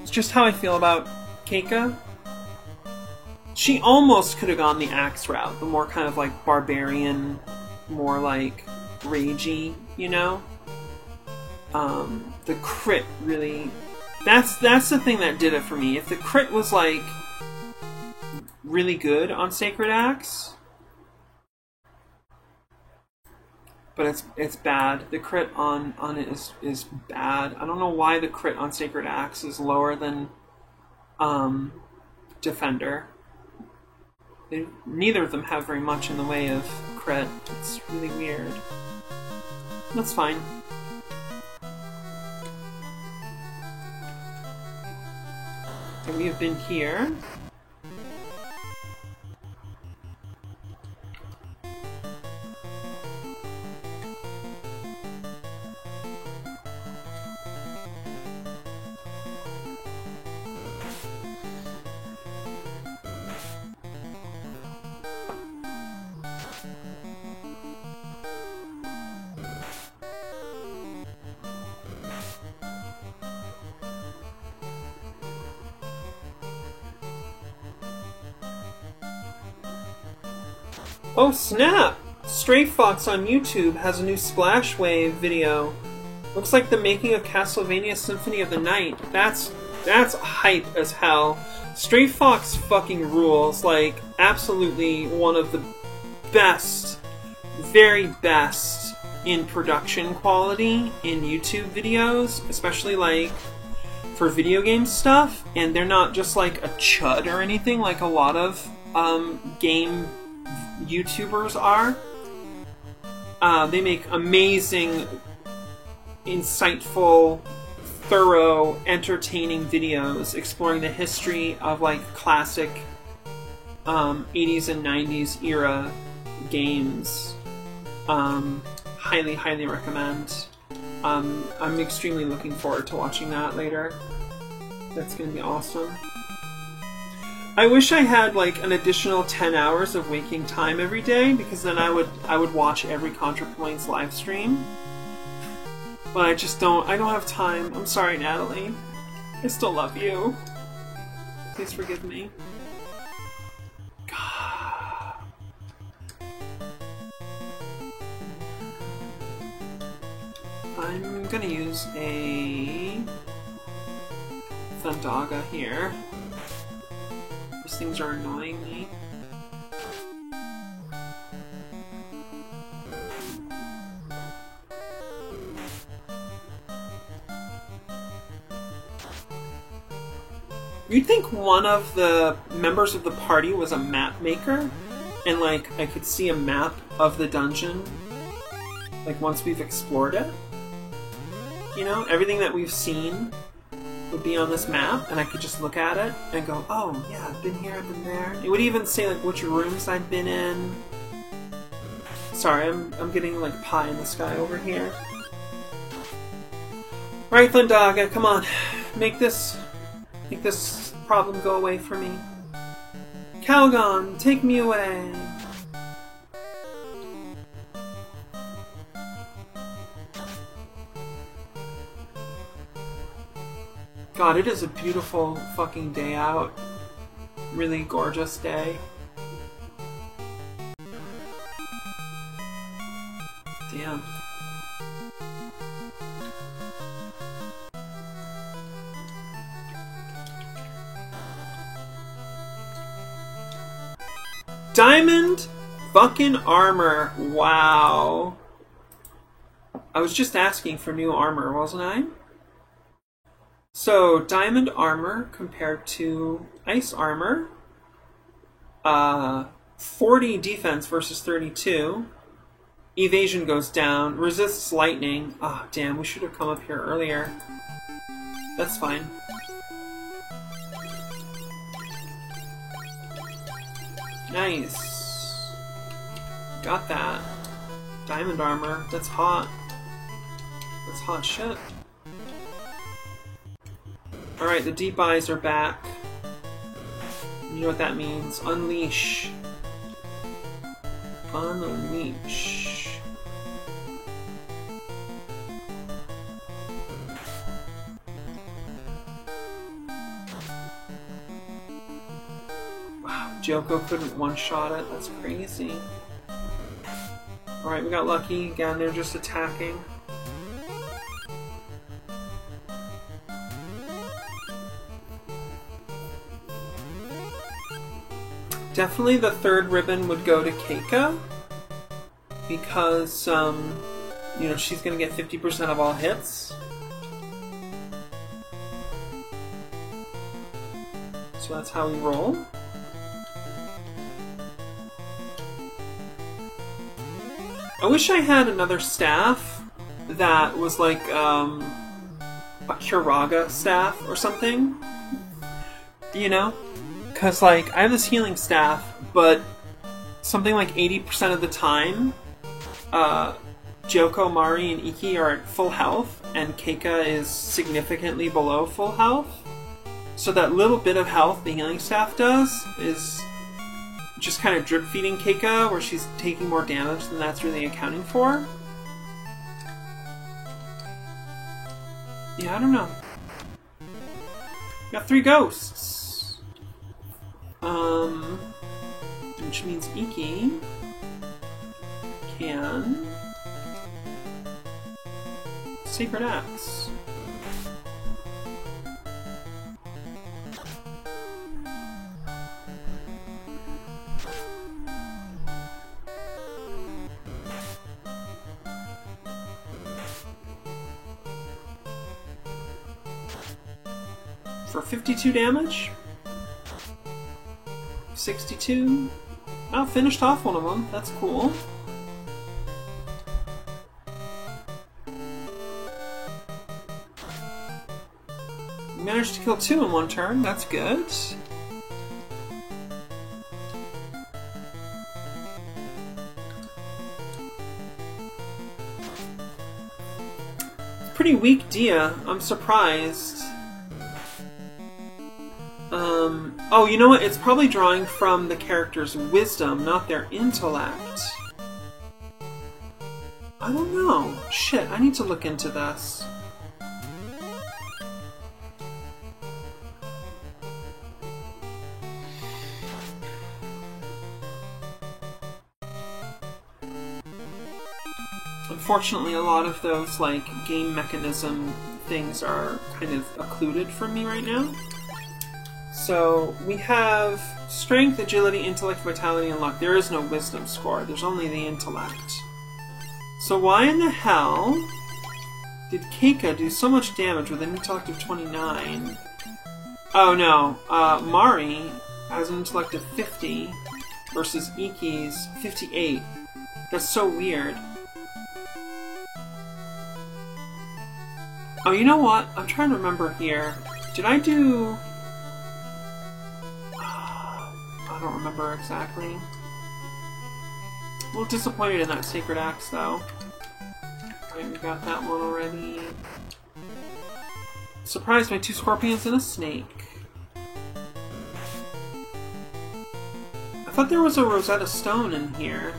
It's just how I feel about Keika. She almost could have gone the axe route, the more kind of like barbarian, more like ragey, you know? The crit really... That's the thing that did it for me. If the crit was like really good on Sacred Axe, but it's bad. The crit on it is bad. I don't know why the crit on Sacred Axe is lower than Defender. Neither of them have very much in the way of crit. It's really weird. That's fine. And we have been here. Oh snap! Stray Fox on YouTube has a new Splash Wave video. Looks like the making of Castlevania Symphony of the Night. That's hype as hell. Stray Fox fucking rules. Like, absolutely one of the best, very best in production quality in YouTube videos, especially like for video game stuff. And they're not just like a chud or anything like a lot of game YouTubers are. They make amazing, insightful, thorough, entertaining videos exploring the history of like classic 80s and 90s era games. Highly, highly recommend. I'm extremely looking forward to watching that later. That's gonna be awesome. I wish I had like an additional 10 hours of waking time every day, because then I would watch every ContraPoints live stream. But I just don't have time. I'm sorry, Natalie. I still love you. Please forgive me. God. I'm gonna use a Thundaga here. These things are annoying me. You'd think one of the members of the party was a map maker, and like I could see a map of the dungeon, like once we've explored it. You know, everything that we've seen would be on this map, and I could just look at it and go, oh yeah, I've been here, I've been there. It would even say like which rooms I've been in. Sorry, I'm getting like pie in the sky over here. Right, Thundaga, come on, make this problem go away for me. Calgon, take me away. God, it is a beautiful fucking day out. Really gorgeous day. Damn. Diamond fucking armor. Wow. I was just asking for new armor, wasn't I? So, diamond armor compared to ice armor. 40 defense versus 32. Evasion goes down. Resists lightning. Ah, oh, damn, we should have come up here earlier. That's fine. Nice. Got that. Diamond armor. That's hot. That's hot shit. Alright, the deep eyes are back. You know what that means. Unleash. Unleash. Wow, Joko couldn't one-shot it. That's crazy. Alright, we got lucky. Again, they're just attacking. Definitely the third ribbon would go to Keika, because, you know, she's going to get 50% of all hits. So that's how we roll. I wish I had another staff that was like a Kuraga staff or something, you know? Because, like, I have this healing staff, but something like 80% of the time, Joko, Mari, and Iki are at full health, and Keika is significantly below full health. So that little bit of health the healing staff does is just kind of drip-feeding Keika, where she's taking more damage than that's really accounting for. Yeah, I don't know. Got 3 ghosts. Which means Iki can Sacred Axe. For 52 damage. 62. Oh, finished off one of them. That's cool. Managed to kill 2 in one turn. That's good. Pretty weak Dia. I'm surprised. Oh, you know what? It's probably drawing from the character's wisdom, not their intellect. I don't know. Shit, I need to look into this. Unfortunately, a lot of those, like, game mechanism things are kind of occluded from me right now. So, we have strength, agility, intellect, vitality, and luck. There is no wisdom score. There's only the intellect. So why in the hell did Keika do so much damage with an intellect of 29? Oh no, Mari has an intellect of 50 versus Iki's 58. That's so weird. Oh, you know what? I'm trying to remember here. Did I do... I don't remember exactly. A little disappointed in that Sacred Axe, though. Alright, we got that one already. Surprised by 2 scorpions and a snake. I thought there was a Rosetta Stone in here.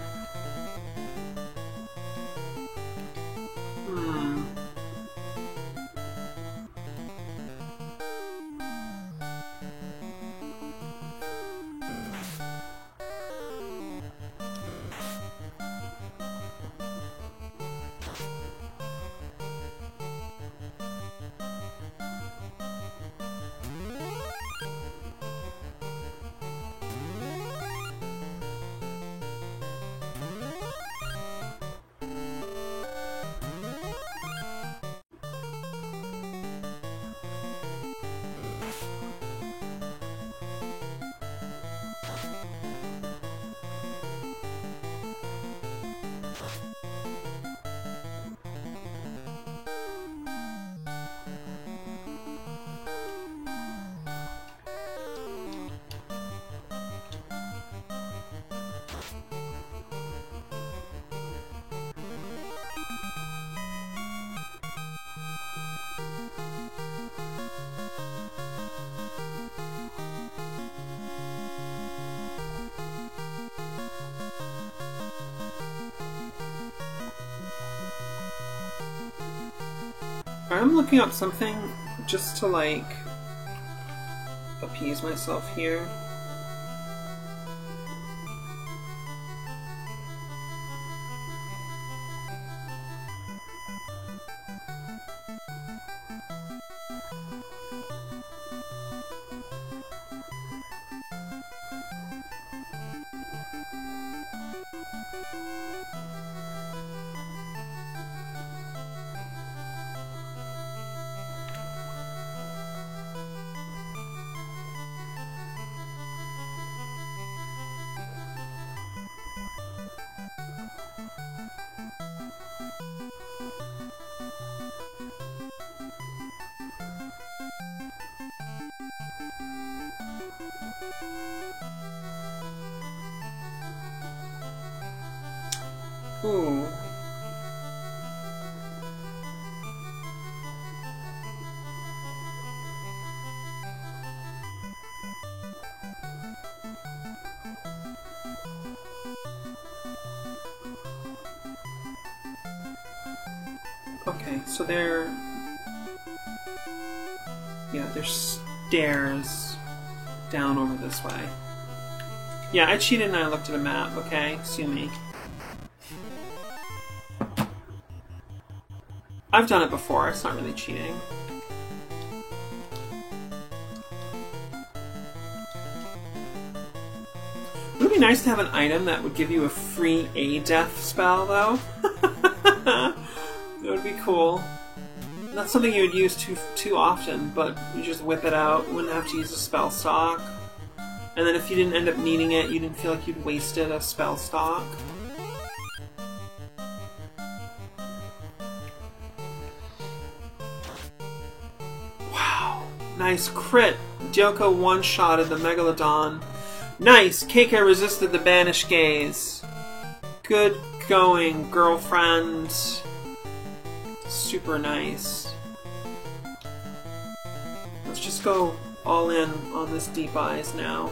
I'm looking up something just to, like, appease myself here. Ooh. Okay, so there's stairs down over this way. Yeah, I cheated and I looked at a map, okay? Sue me. I've done it before, it's not really cheating. It would be nice to have an item that would give you a free A-Death spell, though. That would be cool. Not something you would use too often, but you just whip it out, you wouldn't have to use a spell stock. And then if you didn't end up needing it, you didn't feel like you'd wasted a spell stock. Wow, nice crit! Gyoko one-shotted the Megalodon. Nice! Keika resisted the Banished Gaze. Good going, girlfriend. Super nice. Let's just go all in on this Deep Eyes now.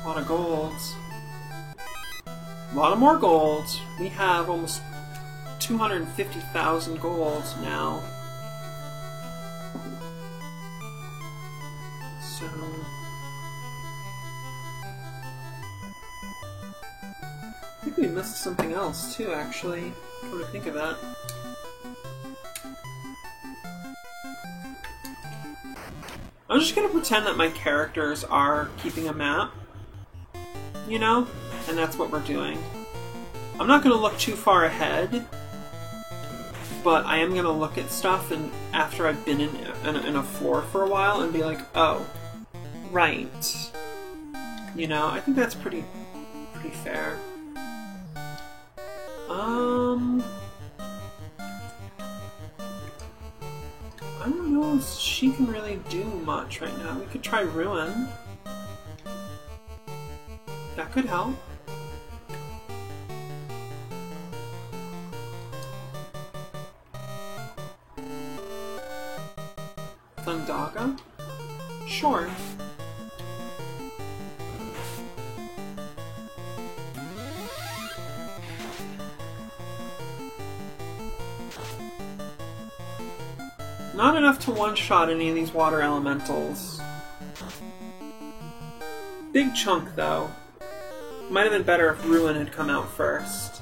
A lot of golds. A lot of more gold. We have almost 250,000 gold now. So... I think we missed something else too, actually. Come to think of that. I'm just gonna pretend that my characters are keeping a map. You know? And that's what we're doing. I'm not going to look too far ahead, but I am going to look at stuff and after I've been in a floor for a while and be like, oh, right. You know, I think that's pretty fair. I don't know if she can really do much right now. We could try Ruin. That could help. Thundaga? Sure. Not enough to one-shot any of these water elementals. Big chunk, though. Might have been better if Ruin had come out first.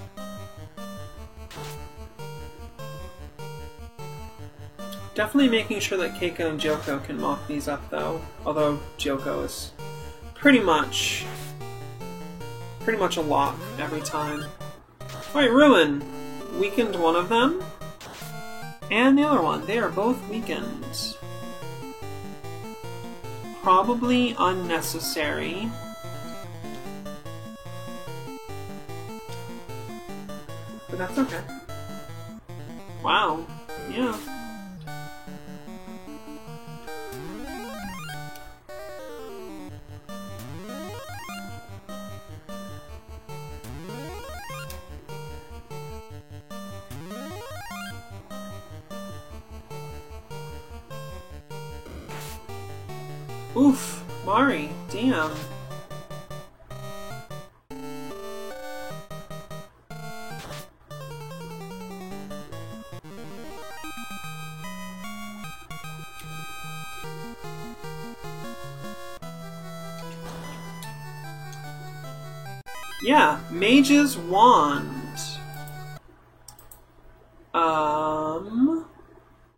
Definitely making sure that Keika and Gyoko can mop these up, though. Although Gyoko is pretty much a lock every time. Alright, Ruin! Weakened one of them. And the other one. They are both weakened. Probably unnecessary. But that's okay. Wow. Yeah. Oof, Mari, damn. Yeah, Mage's Wand.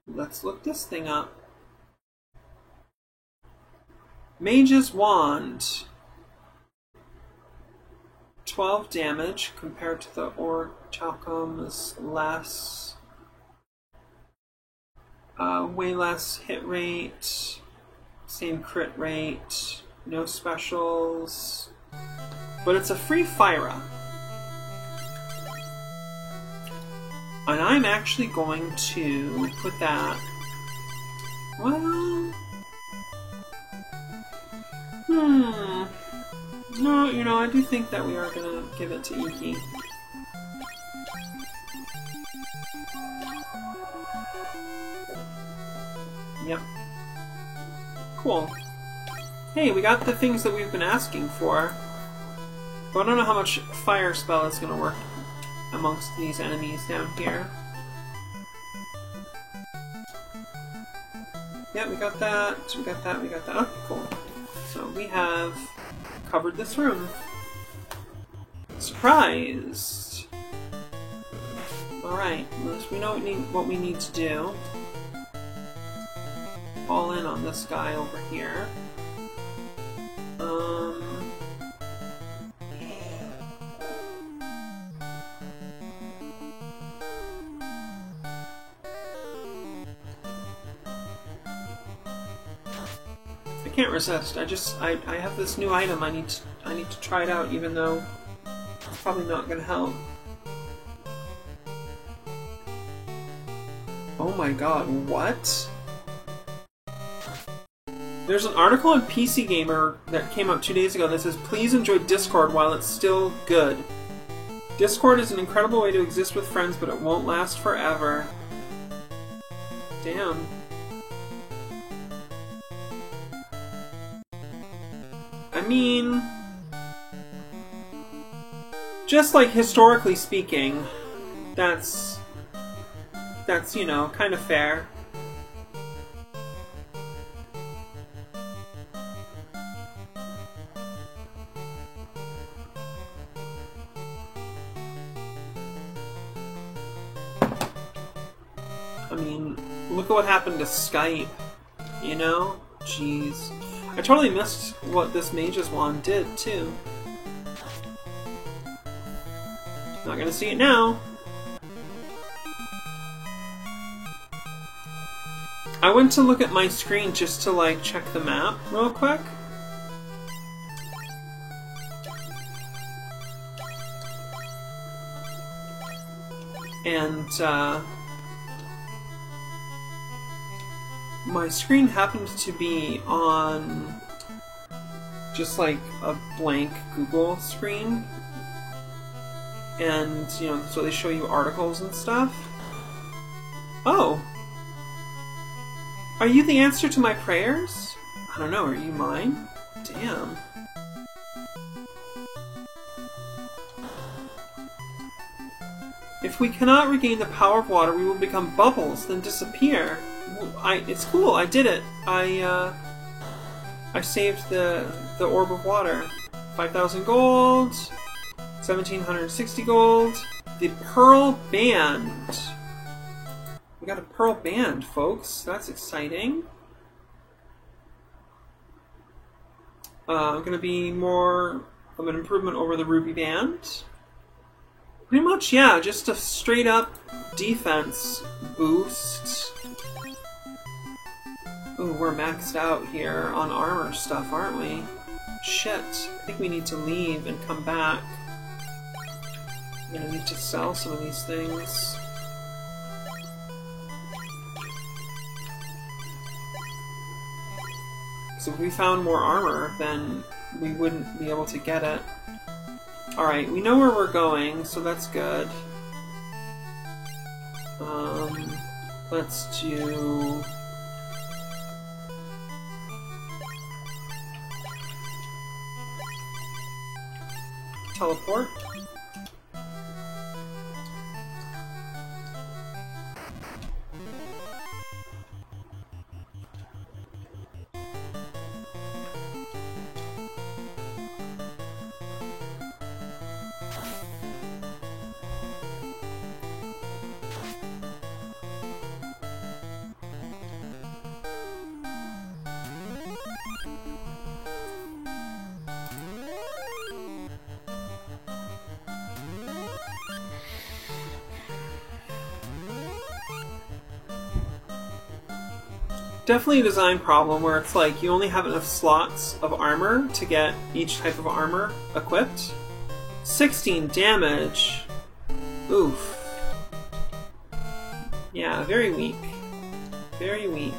Let's look this thing up. Mage's Wand. 12 damage compared to the Orichalcum's less. Way less hit rate. Same crit rate. No specials. But it's a free Fira. And I'm actually going to put that... Well... No, you know, I do think that we are going to give it to Iki. Yep. Cool. Hey, we got the things that we've been asking for. But I don't know how much fire spell is going to work amongst these enemies down here. Yeah, we got that, we got that, we got that. Okay, cool. So we have covered this room. Surprised! Alright, we know what we need to do. Fall in on this guy over here. I can't resist. I have this new item. I need to try it out, even though it's probably not going to help. Oh my god, what? There's an article on PC Gamer that came out 2 days ago that says, please enjoy Discord while it's still good. Discord is an incredible way to exist with friends, but it won't last forever. Damn. I mean... just like historically speaking, that's you know, kind of fair. I mean, look at what happened to Skype, you know? Jeez. I totally missed what this Mage's Wand did, too. Not gonna see it now. I went to look at my screen just to, like, check the map real quick. And, my screen happened to be on just like a blank Google screen, and you know, so they show you articles and stuff. Oh, are you the answer to my prayers? I don't know, are you mine? Damn. If we cannot regain the power of water, we will become bubbles, then disappear. It's cool, I did it. I saved the orb of water. 5,000 gold, 1,760 gold. The Pearl Band. We got a Pearl Band, folks. That's exciting. Gonna be more of an improvement over the Ruby Band. Pretty much, yeah, just a straight up defense boost. Ooh, we're maxed out here on armor stuff, aren't we? Shit. I think we need to leave and come back. I'm gonna need to sell some of these things. So if we found more armor, then we wouldn't be able to get it. Alright, we know where we're going, so that's good. Let's do... teleport. Definitely a design problem where it's like you only have enough slots of armor to get each type of armor equipped. 16 damage. Oof. Yeah, very weak. Very weak.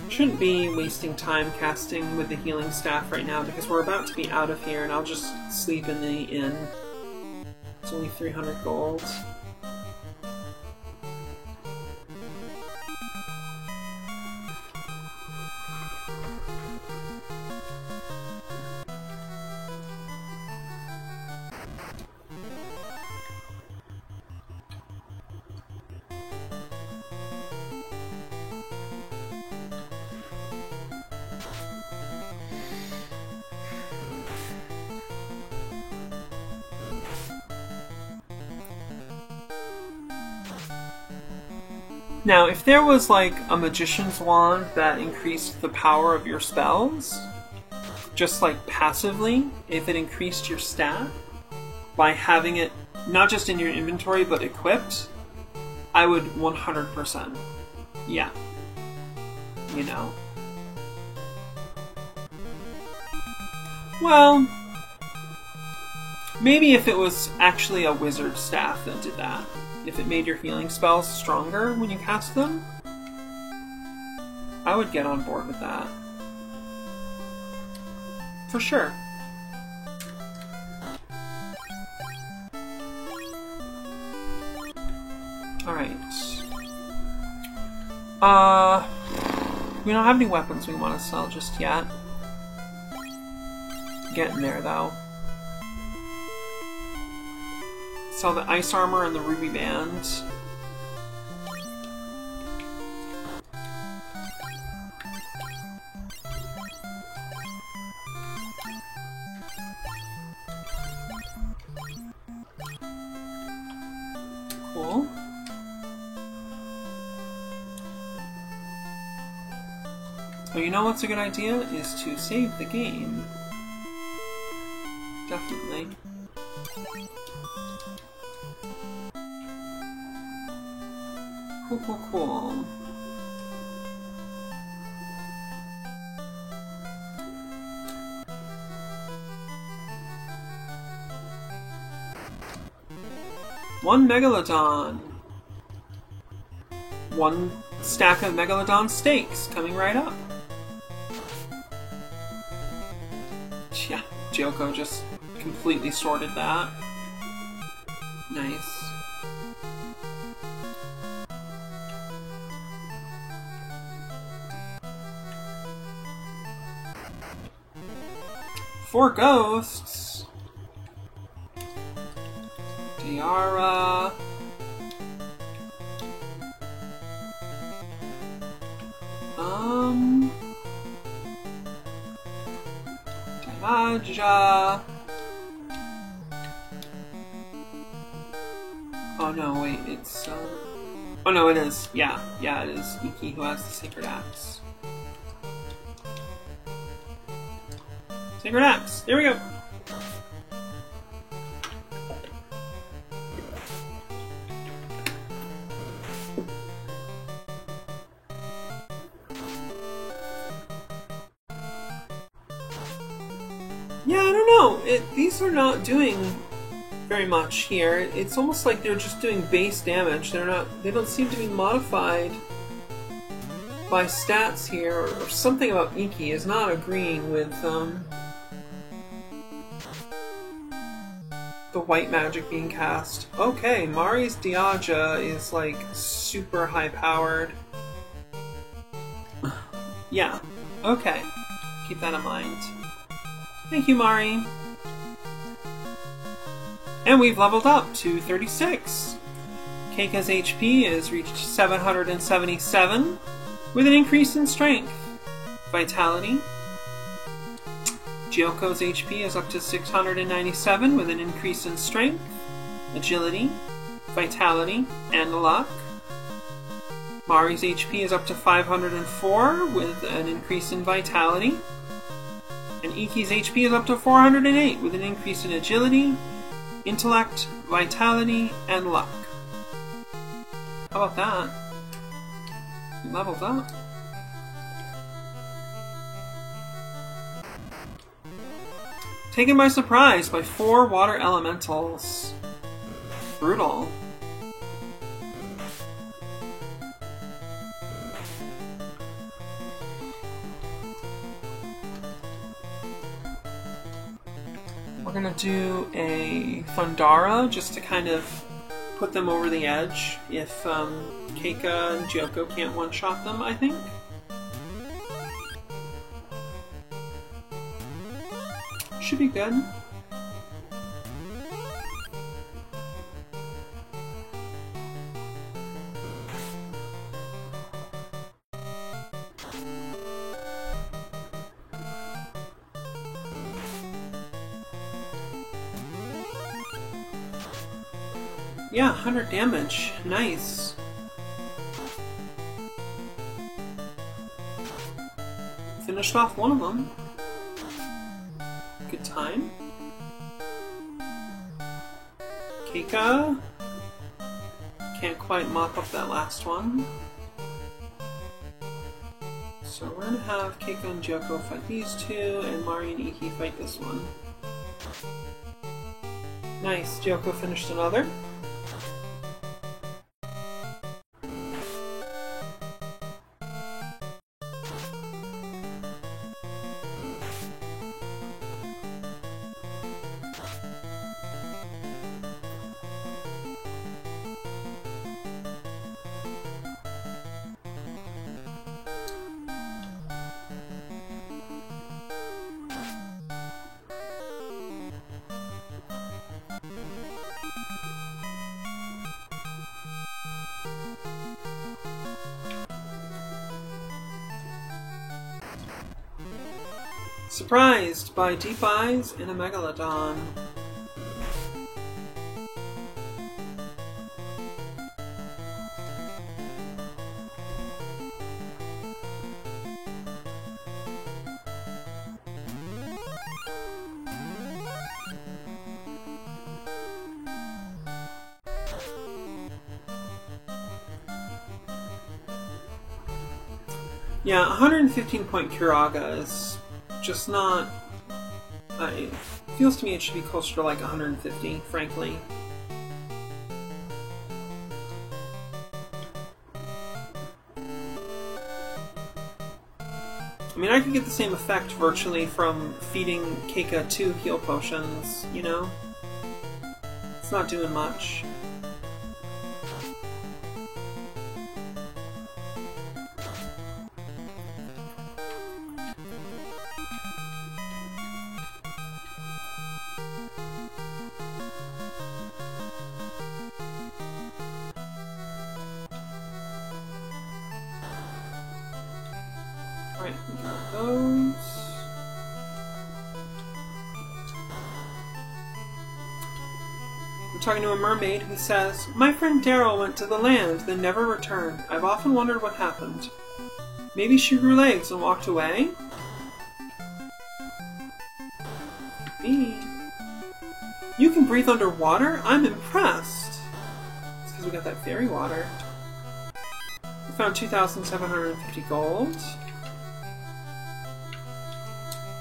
Shouldn't be wasting time casting with the healing staff right now because we're about to be out of here and I'll just sleep in the inn. It's only 300 gold. Now, if there was like a magician's wand that increased the power of your spells, just like passively, if it increased your stat by having it not just in your inventory but equipped, I would 100%. Yeah. You know. Well, maybe if it was actually a wizard staff that did that. If it made your healing spells stronger when you cast them, I would get on board with that. For sure. Alright. We don't have any weapons we want to sell just yet. Getting there, though. Sell the ice armor and the ruby band. Cool. So you know what's a good idea? Is to save the game. Definitely. Cool. One Megalodon. One stack of Megalodon steaks coming right up. Yeah, Joko just completely sorted that. Nice. Four ghosts. Diara. Damaja. Oh no, wait, it's oh no, it is. Yeah, it is Iki who has the Sacred Axe. Sacred Axe! There we go! Yeah, I don't know. These are not doing very much here. It's almost like they're just doing base damage. They don't seem to be modified by stats here, or something about Iki is not agreeing with the white magic being cast. Okay, Mari's Diaja is like super high powered. Yeah, okay. Keep that in mind. Thank you, Mari. And we've leveled up to 36. Keika's HP has reached 777 with an increase in strength, vitality. Gyoko's HP is up to 697 with an increase in strength, agility, vitality, and luck. Mari's HP is up to 504 with an increase in vitality. And Iki's HP is up to 408 with an increase in agility, intellect, vitality, and luck. How about that? We leveled up. Taken by surprise by 4 water elementals. Brutal. We're gonna do a Thundara just to kind of put them over the edge if Keika and Gyoko can't one-shot them, I think. Should be good. Yeah, 100 damage. Nice. Finished off one of them. Good time. Keika can't quite mop up that last one. So we're gonna have Keika and Gyoko fight these two, and Mari and Iki fight this one. Nice, Gyoko finished another. Surprised by Deep Eyes and a Megalodon. Yeah, 115 point Curaga is just not... it feels to me it should be closer to like 150, frankly. I mean, I could get the same effect virtually from feeding Keika 2 heal potions, you know? It's not doing much. Alright, we got those. We're talking to a mermaid who says, "My friend Daryl went to the land, then never returned. I've often wondered what happened. Maybe she grew legs and walked away?" Me. You can breathe underwater? I'm impressed. It's because we got that fairy water. We found 2,750 gold.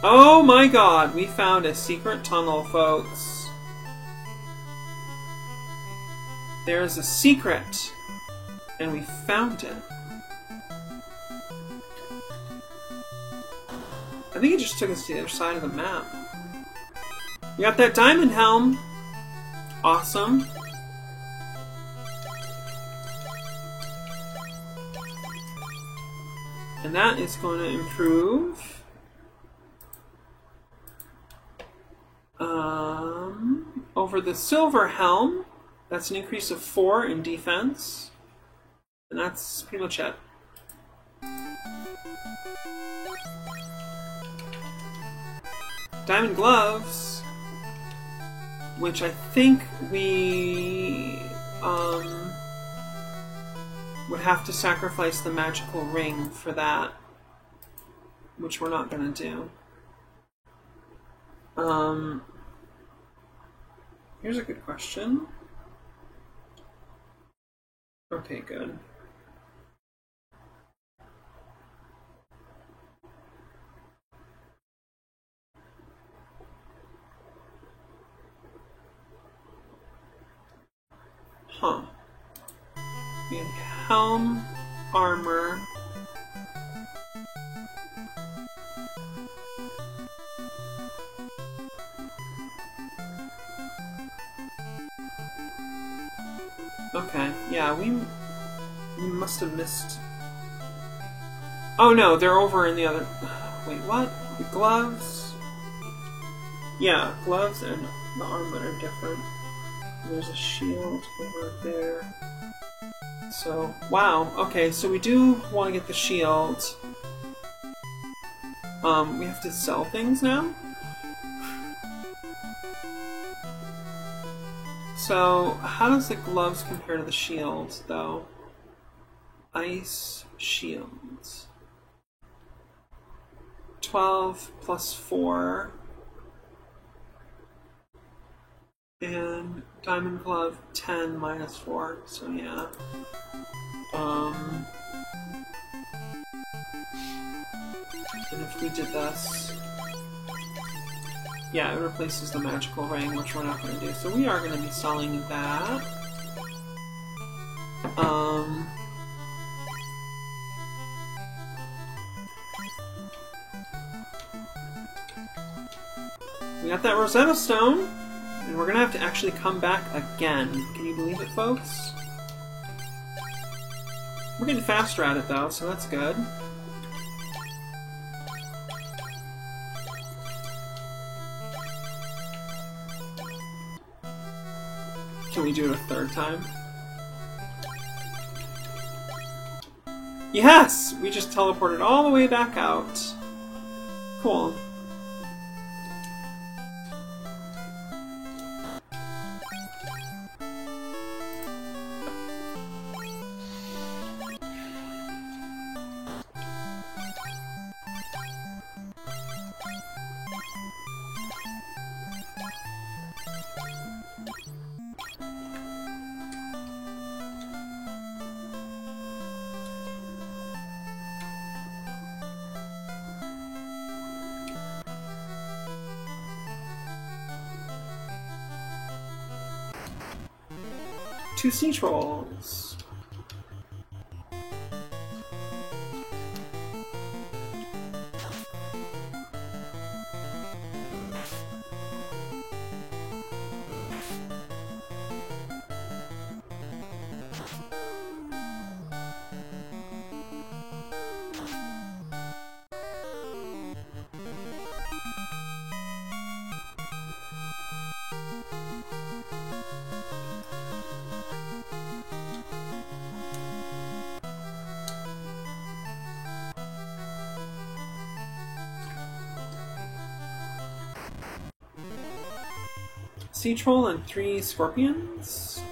Oh my god, we found a secret tunnel, folks. There's a secret, and we found it. I think it just took us to the other side of the map. We got that diamond helm. Awesome. And that is going to improve over the Silver Helm. That's an increase of 4 in defense. And that's pretty much it. Diamond Gloves, which I think we would have to sacrifice the magical ring for that, which we're not going to do. Here's a good question. Okay, good. Huh. We have helm, armor. Okay, yeah, we must have missed. Oh no, they're over in the other. Wait, what? The gloves? Yeah, gloves and the armor are different. There's a shield over there. So, wow. Okay, so we do want to get the shield. We have to sell things now? So, how does the gloves compare to the shields, though? Ice shields. 12 plus 4. And diamond glove 10 minus 4, so yeah. And if we did this, yeah, it replaces the magical ring, which we're not going to do. So we are going to be selling that. We got that Rosetta Stone. And we're gonna have to actually come back again. Can you believe it, folks? We're getting faster at it, though, so that's good. Can we do it a third time? Yes! We just teleported all the way back out. Cool. Two sea trolls. Sea troll and 3 scorpions.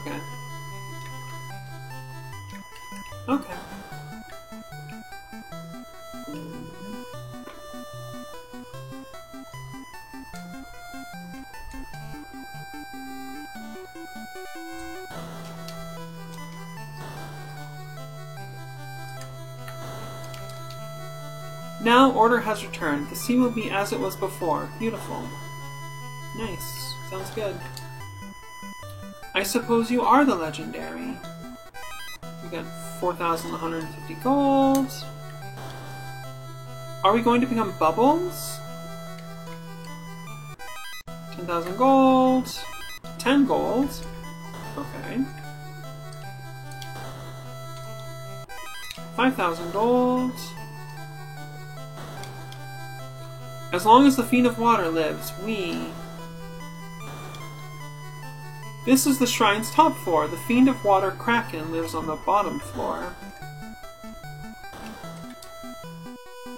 Okay. Okay. Now order has returned. The sea will be as it was before. Beautiful. Nice. Sounds good. I suppose you are the legendary. We got 4,150 gold. Are we going to become bubbles? 10,000 gold. 10 gold. Okay. 5,000 gold. As long as the Fiend of Water lives, we... This is the shrine's top floor. The Fiend of Water Kraken lives on the bottom floor.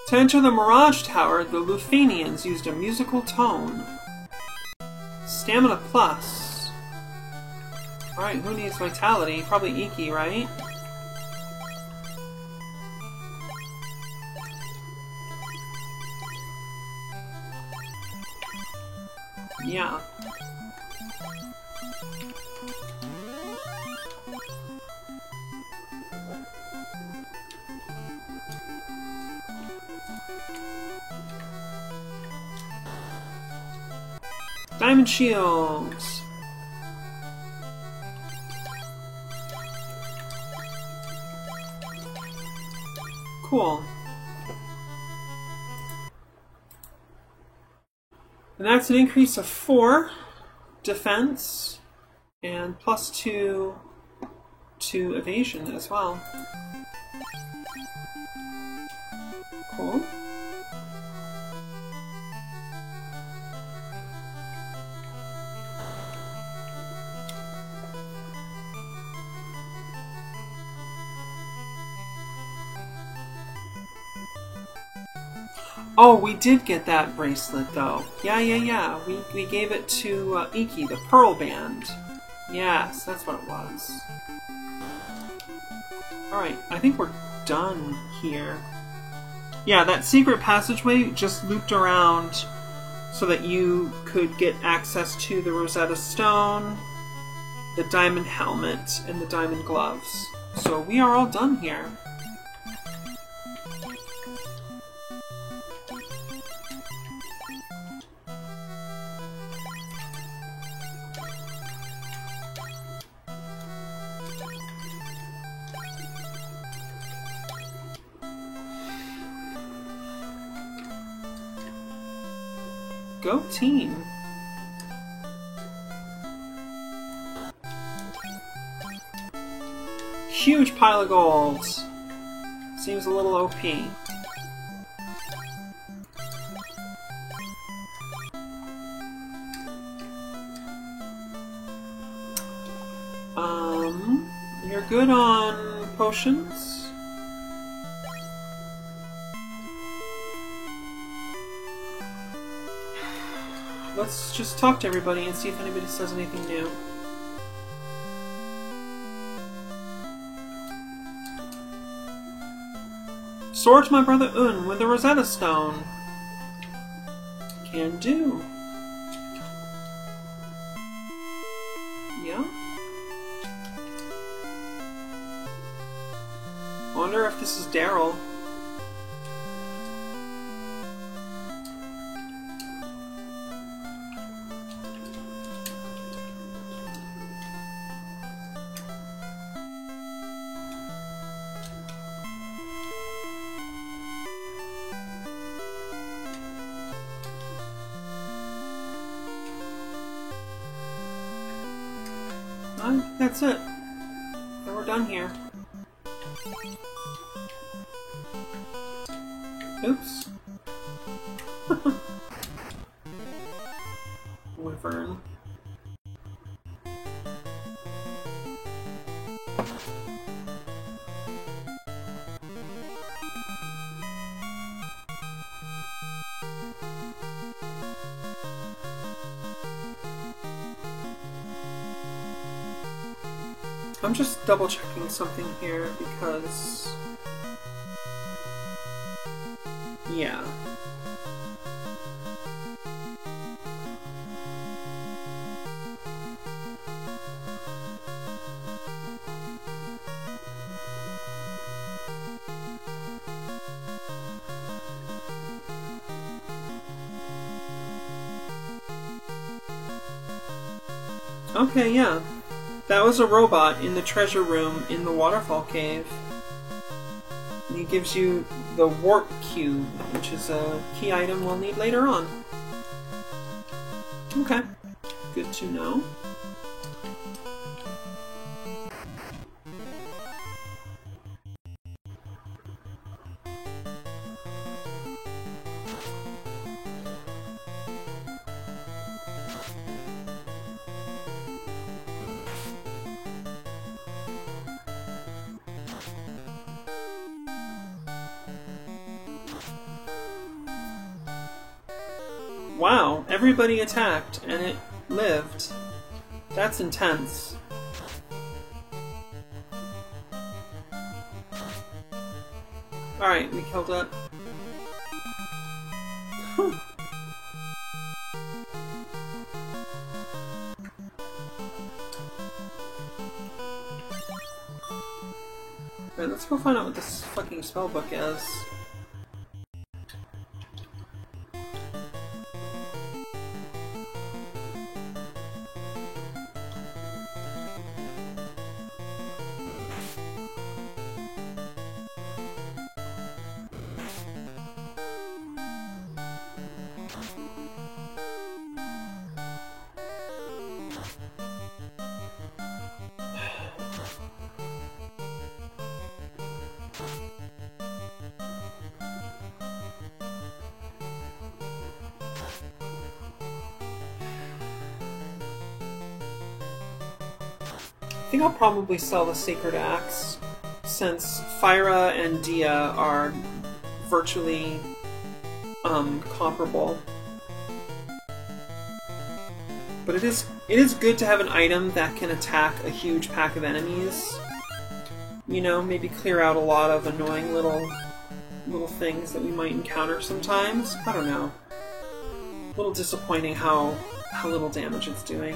To enter the Mirage Tower, the Luthanians used a musical tone. Stamina plus. Alright, who needs vitality? Probably Iki, right? Yeah. Diamond shields. Cool. And that's an increase of 4 defense and +2 to evasion as well. Cool. Oh, we did get that bracelet, though. Yeah. We gave it to Iki, the Pearl Band. Yes, that's what it was. Alright, I think we're done here. Yeah, that secret passageway just looped around so that you could get access to the Rosetta Stone, the diamond helmet, and the diamond gloves. So we are all done here. Go team! Huge pile of gold! Seems a little OP. You're good on potions? Let's just talk to everybody and see if anybody says anything new. Sword to my brother Un with the Rosetta Stone. Can do. Yeah. Wonder if this is Daryl. That's it. So we're done here. Oops. Wyvern. I'm just double checking something here because... yeah. Okay, yeah. That was a robot in the treasure room in the waterfall cave. And he gives you the warp cube, which is a key item we'll need later on. Okay. Good to know. Wow, everybody attacked and it lived. That's intense. Alright, we killed it. Alright, let's go find out what this fucking spellbook is. I think I'll probably sell the Sacred Axe, since Fyra and Dia are virtually comparable. But it is good to have an item that can attack a huge pack of enemies. You know, maybe clear out a lot of annoying little things that we might encounter sometimes. I don't know. A little disappointing how little damage it's doing.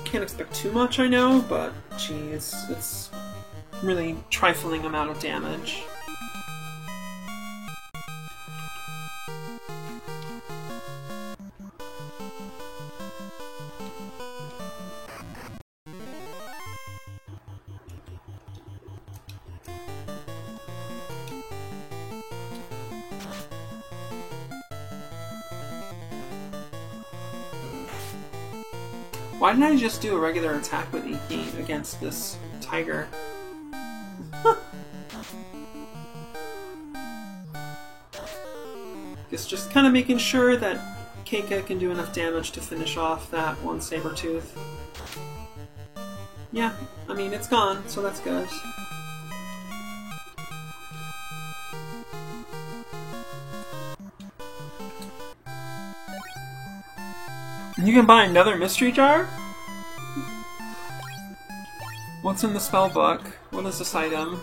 Can't expect too much, I know, but geez, it's really trifling amount of damage. Why didn't I just do a regular attack with Iki against this tiger? Guess just kind of making sure that Keika can do enough damage to finish off that one Sabertooth. Yeah, I mean, it's gone, so that's good. You can buy another mystery jar? What's in the spell book? What is this item?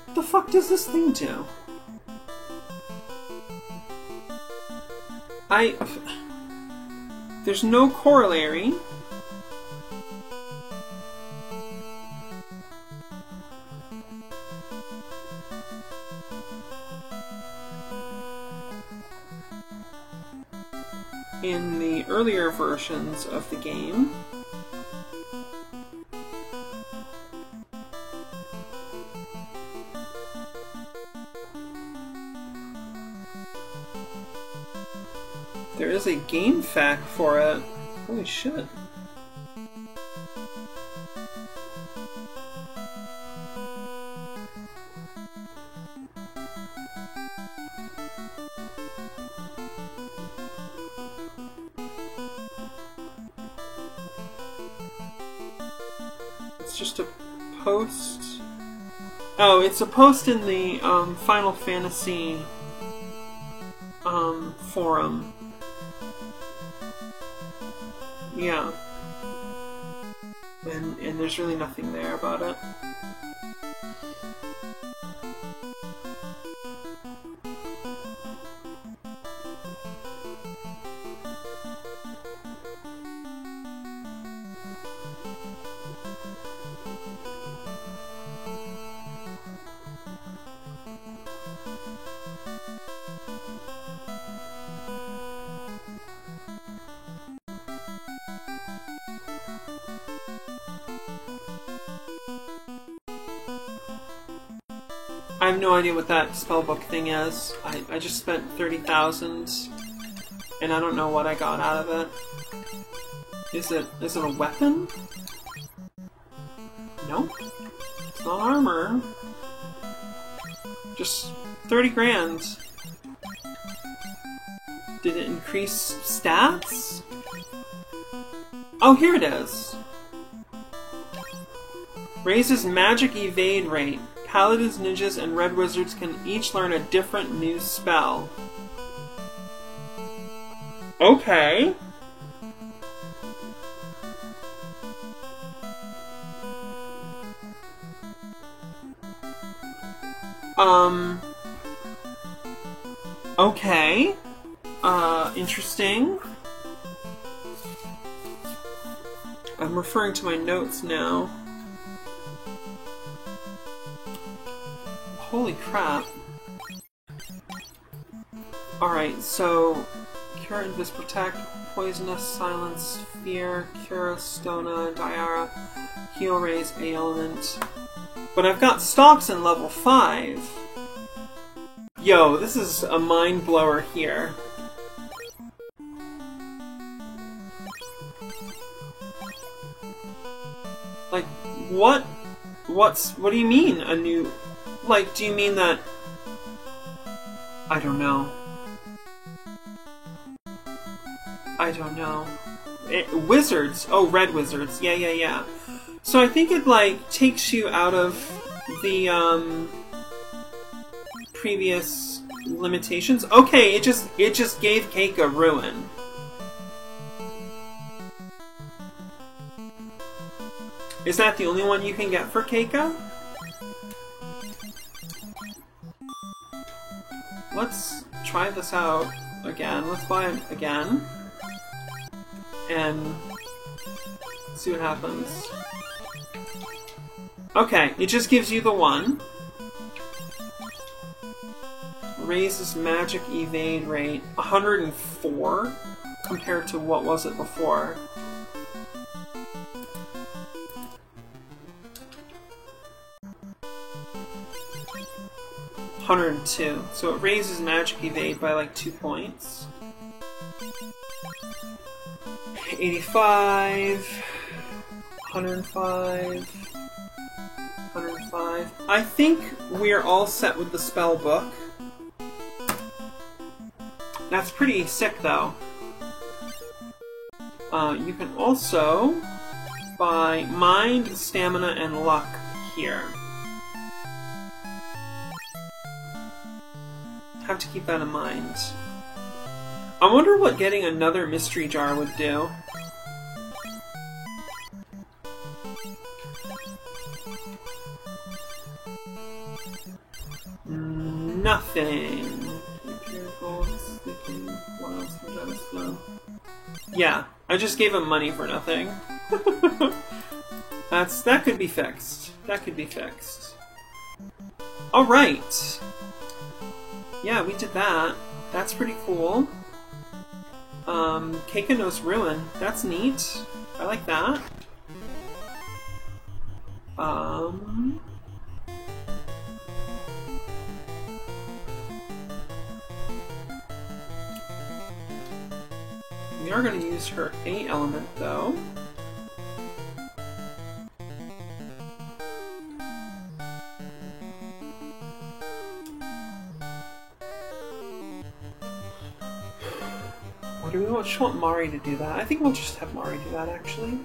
What the fuck does this thing do? There's no corollary. In the earlier versions of the game. There is a game fact for it. Holy shit. it's just a post. Oh, it's a post in the Final Fantasy forum. Yeah. And there's really nothing there about it. I have no idea what that spellbook thing is. I just spent 30,000 and I don't know what I got out of it. Is it a weapon? Nope. It's not armor. Just 30 grand. Did it increase stats? Oh, here it is. Raises magic evade rate. Paladins, ninjas, and red wizards can each learn a different new spell. Okay. Okay. Interesting. I'm referring to my notes now. Holy crap. Alright, so Cure, Invis, Protect, Poisonous, Silence, Fear, Cure, Stona, Diara, Heal, Raise, A-Element. But I've got stocks in level 5. Yo, this is a mind blower here. Like, what do you mean, a new... Like, do you mean that... I don't know. I don't know. Wizards! Oh, red wizards. Yeah. So I think it, like, takes you out of the, previous limitations. Okay, it just gave Keika Ruin. Is that the only one you can get for Keika? Let's try this out again. Let's buy it again. And see what happens. Okay, it just gives you the one. Raises magic evade rate 104 compared to what was it before? $102. So it raises magic evade by like 2 points. 85, 105, 105. I think we're all set with the spell book. That's pretty sick, though. You can also buy Mind, Stamina, and Luck here. Have to keep that in mind. I wonder what getting another mystery jar would do. Nothing. Yeah, I just gave him money for nothing. That could be fixed. That could be fixed. Alright. Yeah, we did that. That's pretty cool. Keika knows Ruin. That's neat. I like that. We are going to use her A-element, though. Or do we just want Mari to do that? I think we'll just have Mari do that, actually.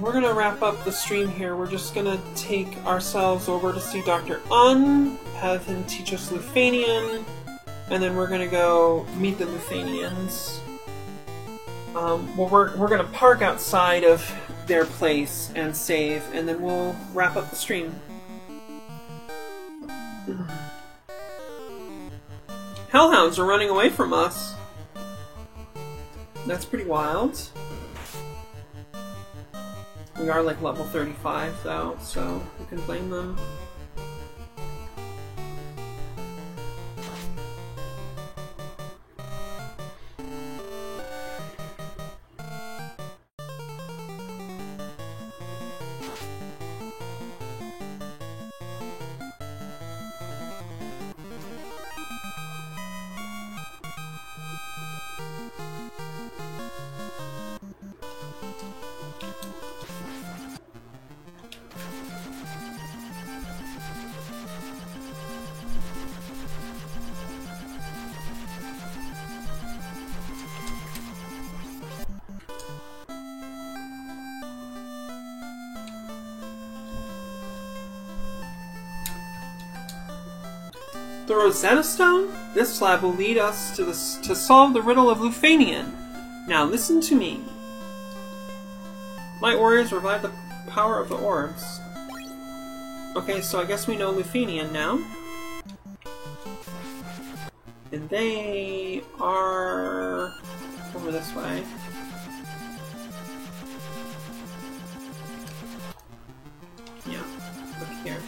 we're gonna wrap up the stream here. We're just gonna take ourselves over to see Dr. Un, have him teach us Lufanian, and then we're gonna go meet the Lufanians. Well, we're gonna park outside of their place and save, and then we'll wrap up the stream. Hellhounds are running away from us. That's pretty wild. We are like level 35 though, so who can blame them? The Rosetta Stone? This slab will lead us to solve the riddle of Lufanian. Now listen to me. Light warriors revive the power of the orbs. Okay, so I guess we know Lufanian now. And they are over this way. Yeah, look here.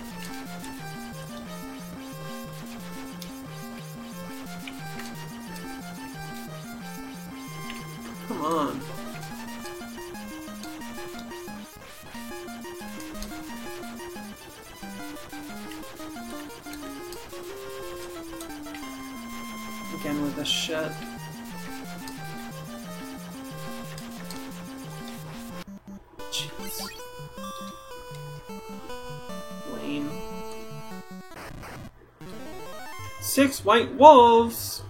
Come on. Again with the shit. Jeez. Lame. 6 white wolves!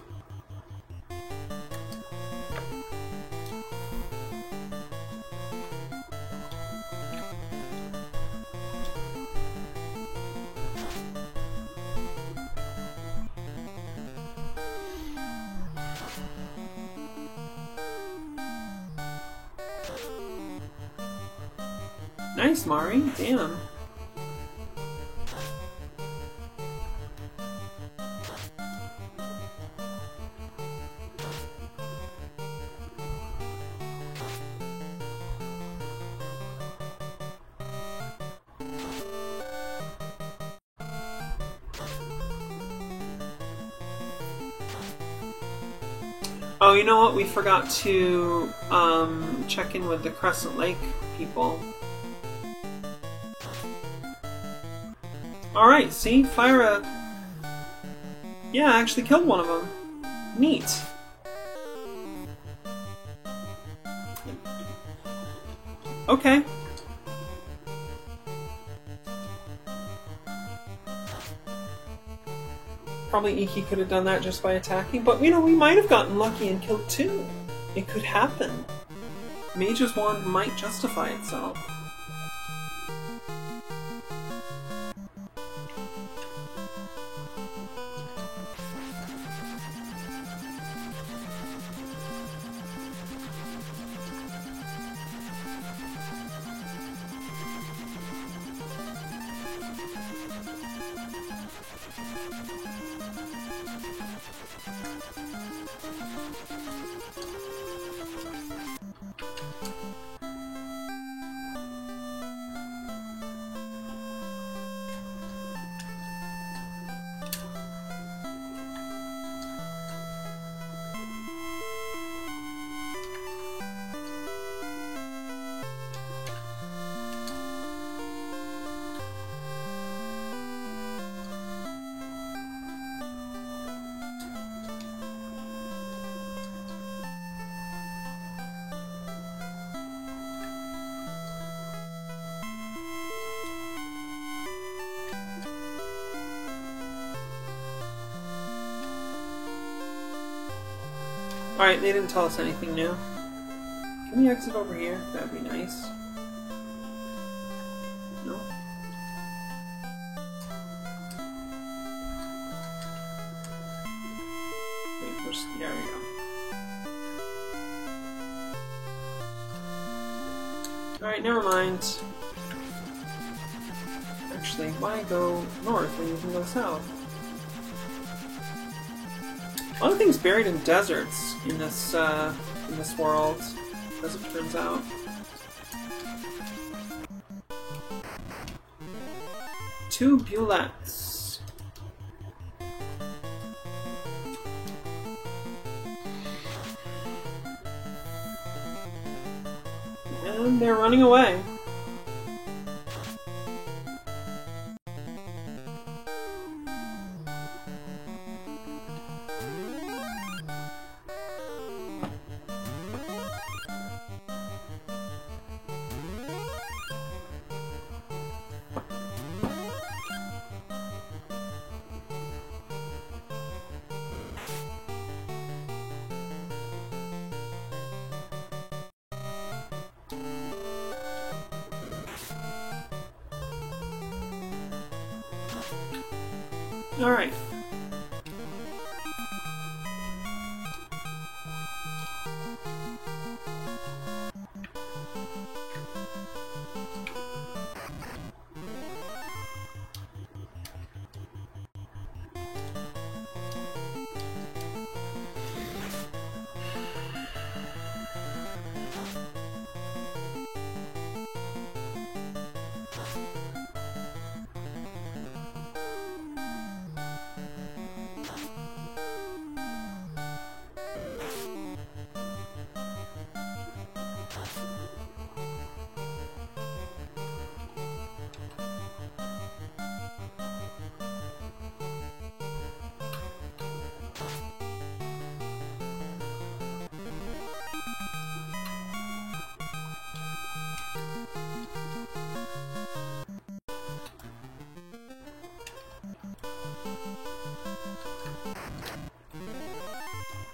Nice, Mari. Damn. Oh, you know what? We forgot to check in with the Crescent Lake people. Alright, see? Fyra... Yeah, I actually killed one of them. Neat. Okay. Probably Iki could have done that just by attacking, but you know, we might have gotten lucky and killed 2. It could happen. Mage's Wand might justify itself. Alright, they didn't tell us anything new. Can we exit over here? That'd be nice. There we go. Alright, never mind. Actually, why go north when you can go south? A lot of things buried in deserts in this world, as it turns out. Two bullets. And they're running away. Alright.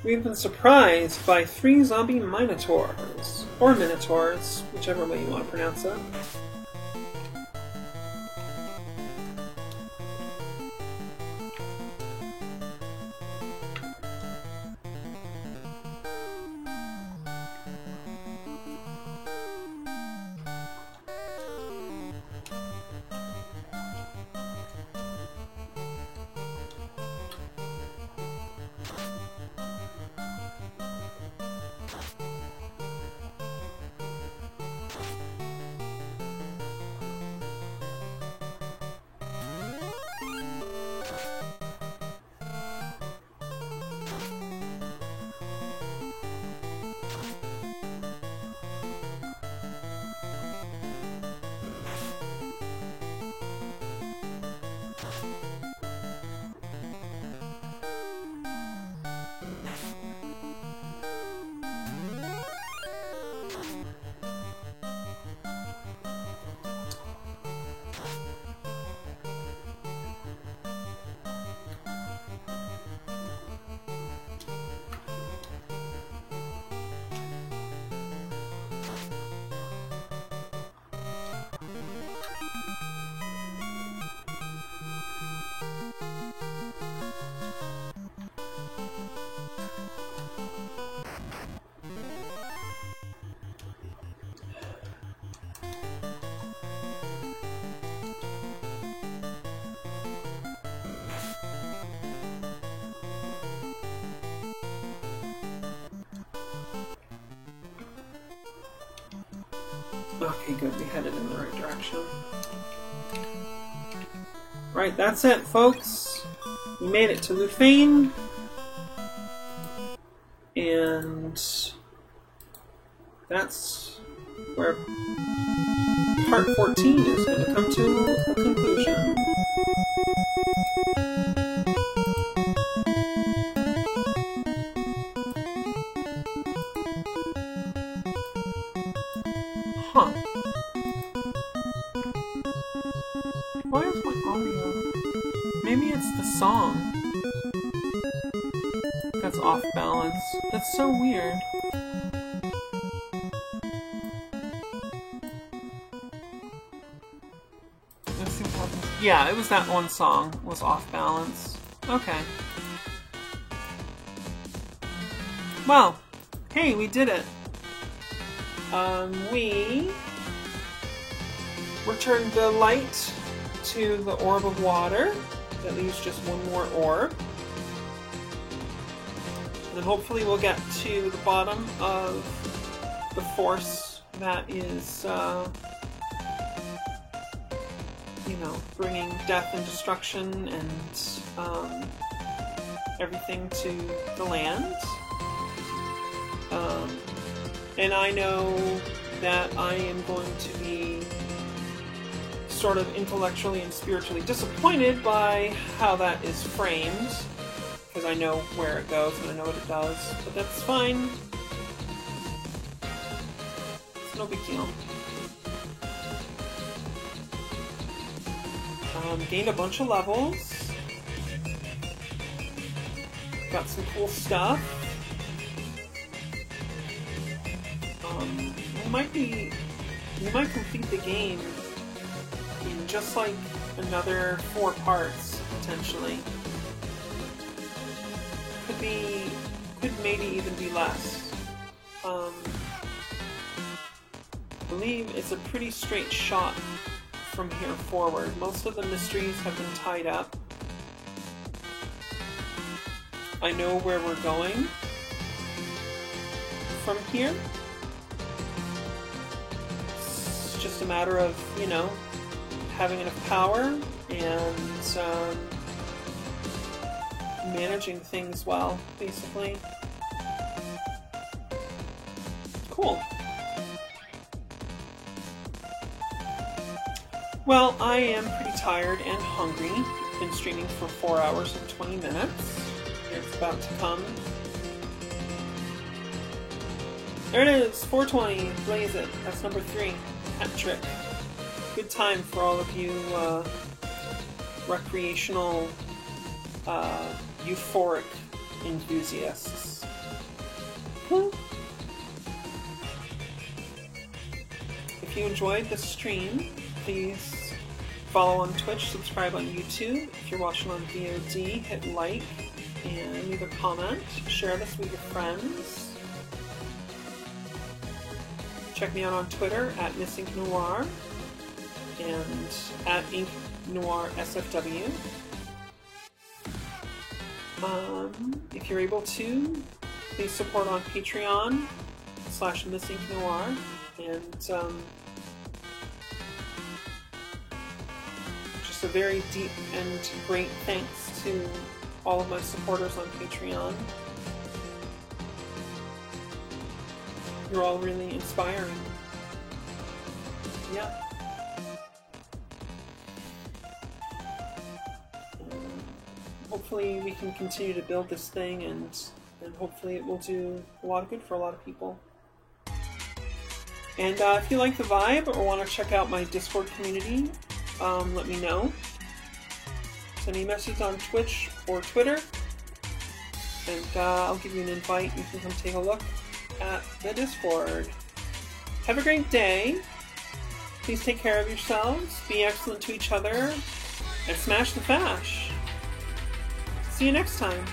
We've been surprised by 3 zombie minotaurs. Or minotaurs, whichever way you want to pronounce it. Okay, good. We headed in the right direction. Right, that's it, folks. We made it to Lufane. And that's where part 14 is going to come to a conclusion. Huh. Why is my audio? Maybe it's the song that's off balance. That's so weird. Let's see what happens. Yeah, it was that one song was off balance. Okay. Well, hey, we did it. We returned the light to the orb of water. That leaves just one more orb. And then hopefully we'll get to the bottom of the force that is, you know, bringing death and destruction and everything to the land. And I know that I am going to be sort of intellectually and spiritually disappointed by how that is framed, because I know where it goes and I know what it does, but that's fine. It's no big deal. Gained a bunch of levels. Got some cool stuff. We might complete the game in just like another 4 parts, potentially. Could maybe even be less. I believe it's a pretty straight shot from here forward. Most of the mysteries have been tied up. I know where we're going from here. It's just a matter of, you know, having enough power and managing things well, basically. Cool. Well, I am pretty tired and hungry. Been streaming for 4 hours and 20 minutes. It's about to come. There it is, 420. Blaze it. That's number 3. Hat trick. Good time for all of you recreational, euphoric enthusiasts. If you enjoyed the stream, please follow on Twitch, subscribe on YouTube. If you're watching on VOD, hit like and leave a comment. Share this with your friends. Check me out on Twitter at MissInkNoir and at InkNoirSFW. If you're able to, please support on Patreon /MissInkNoir, and just a very deep and great thanks to all of my supporters on Patreon. You're all really inspiring. Yeah. Hopefully we can continue to build this thing, and hopefully it will do a lot of good for a lot of people. And if you like the vibe or want to check out my Discord community, let me know. Send me a message on Twitch or Twitter, and I'll give you an invite. You can come take a look at the Discord. Have a great day. Please take care of yourselves, be excellent to each other, and smash the fash. See you next time.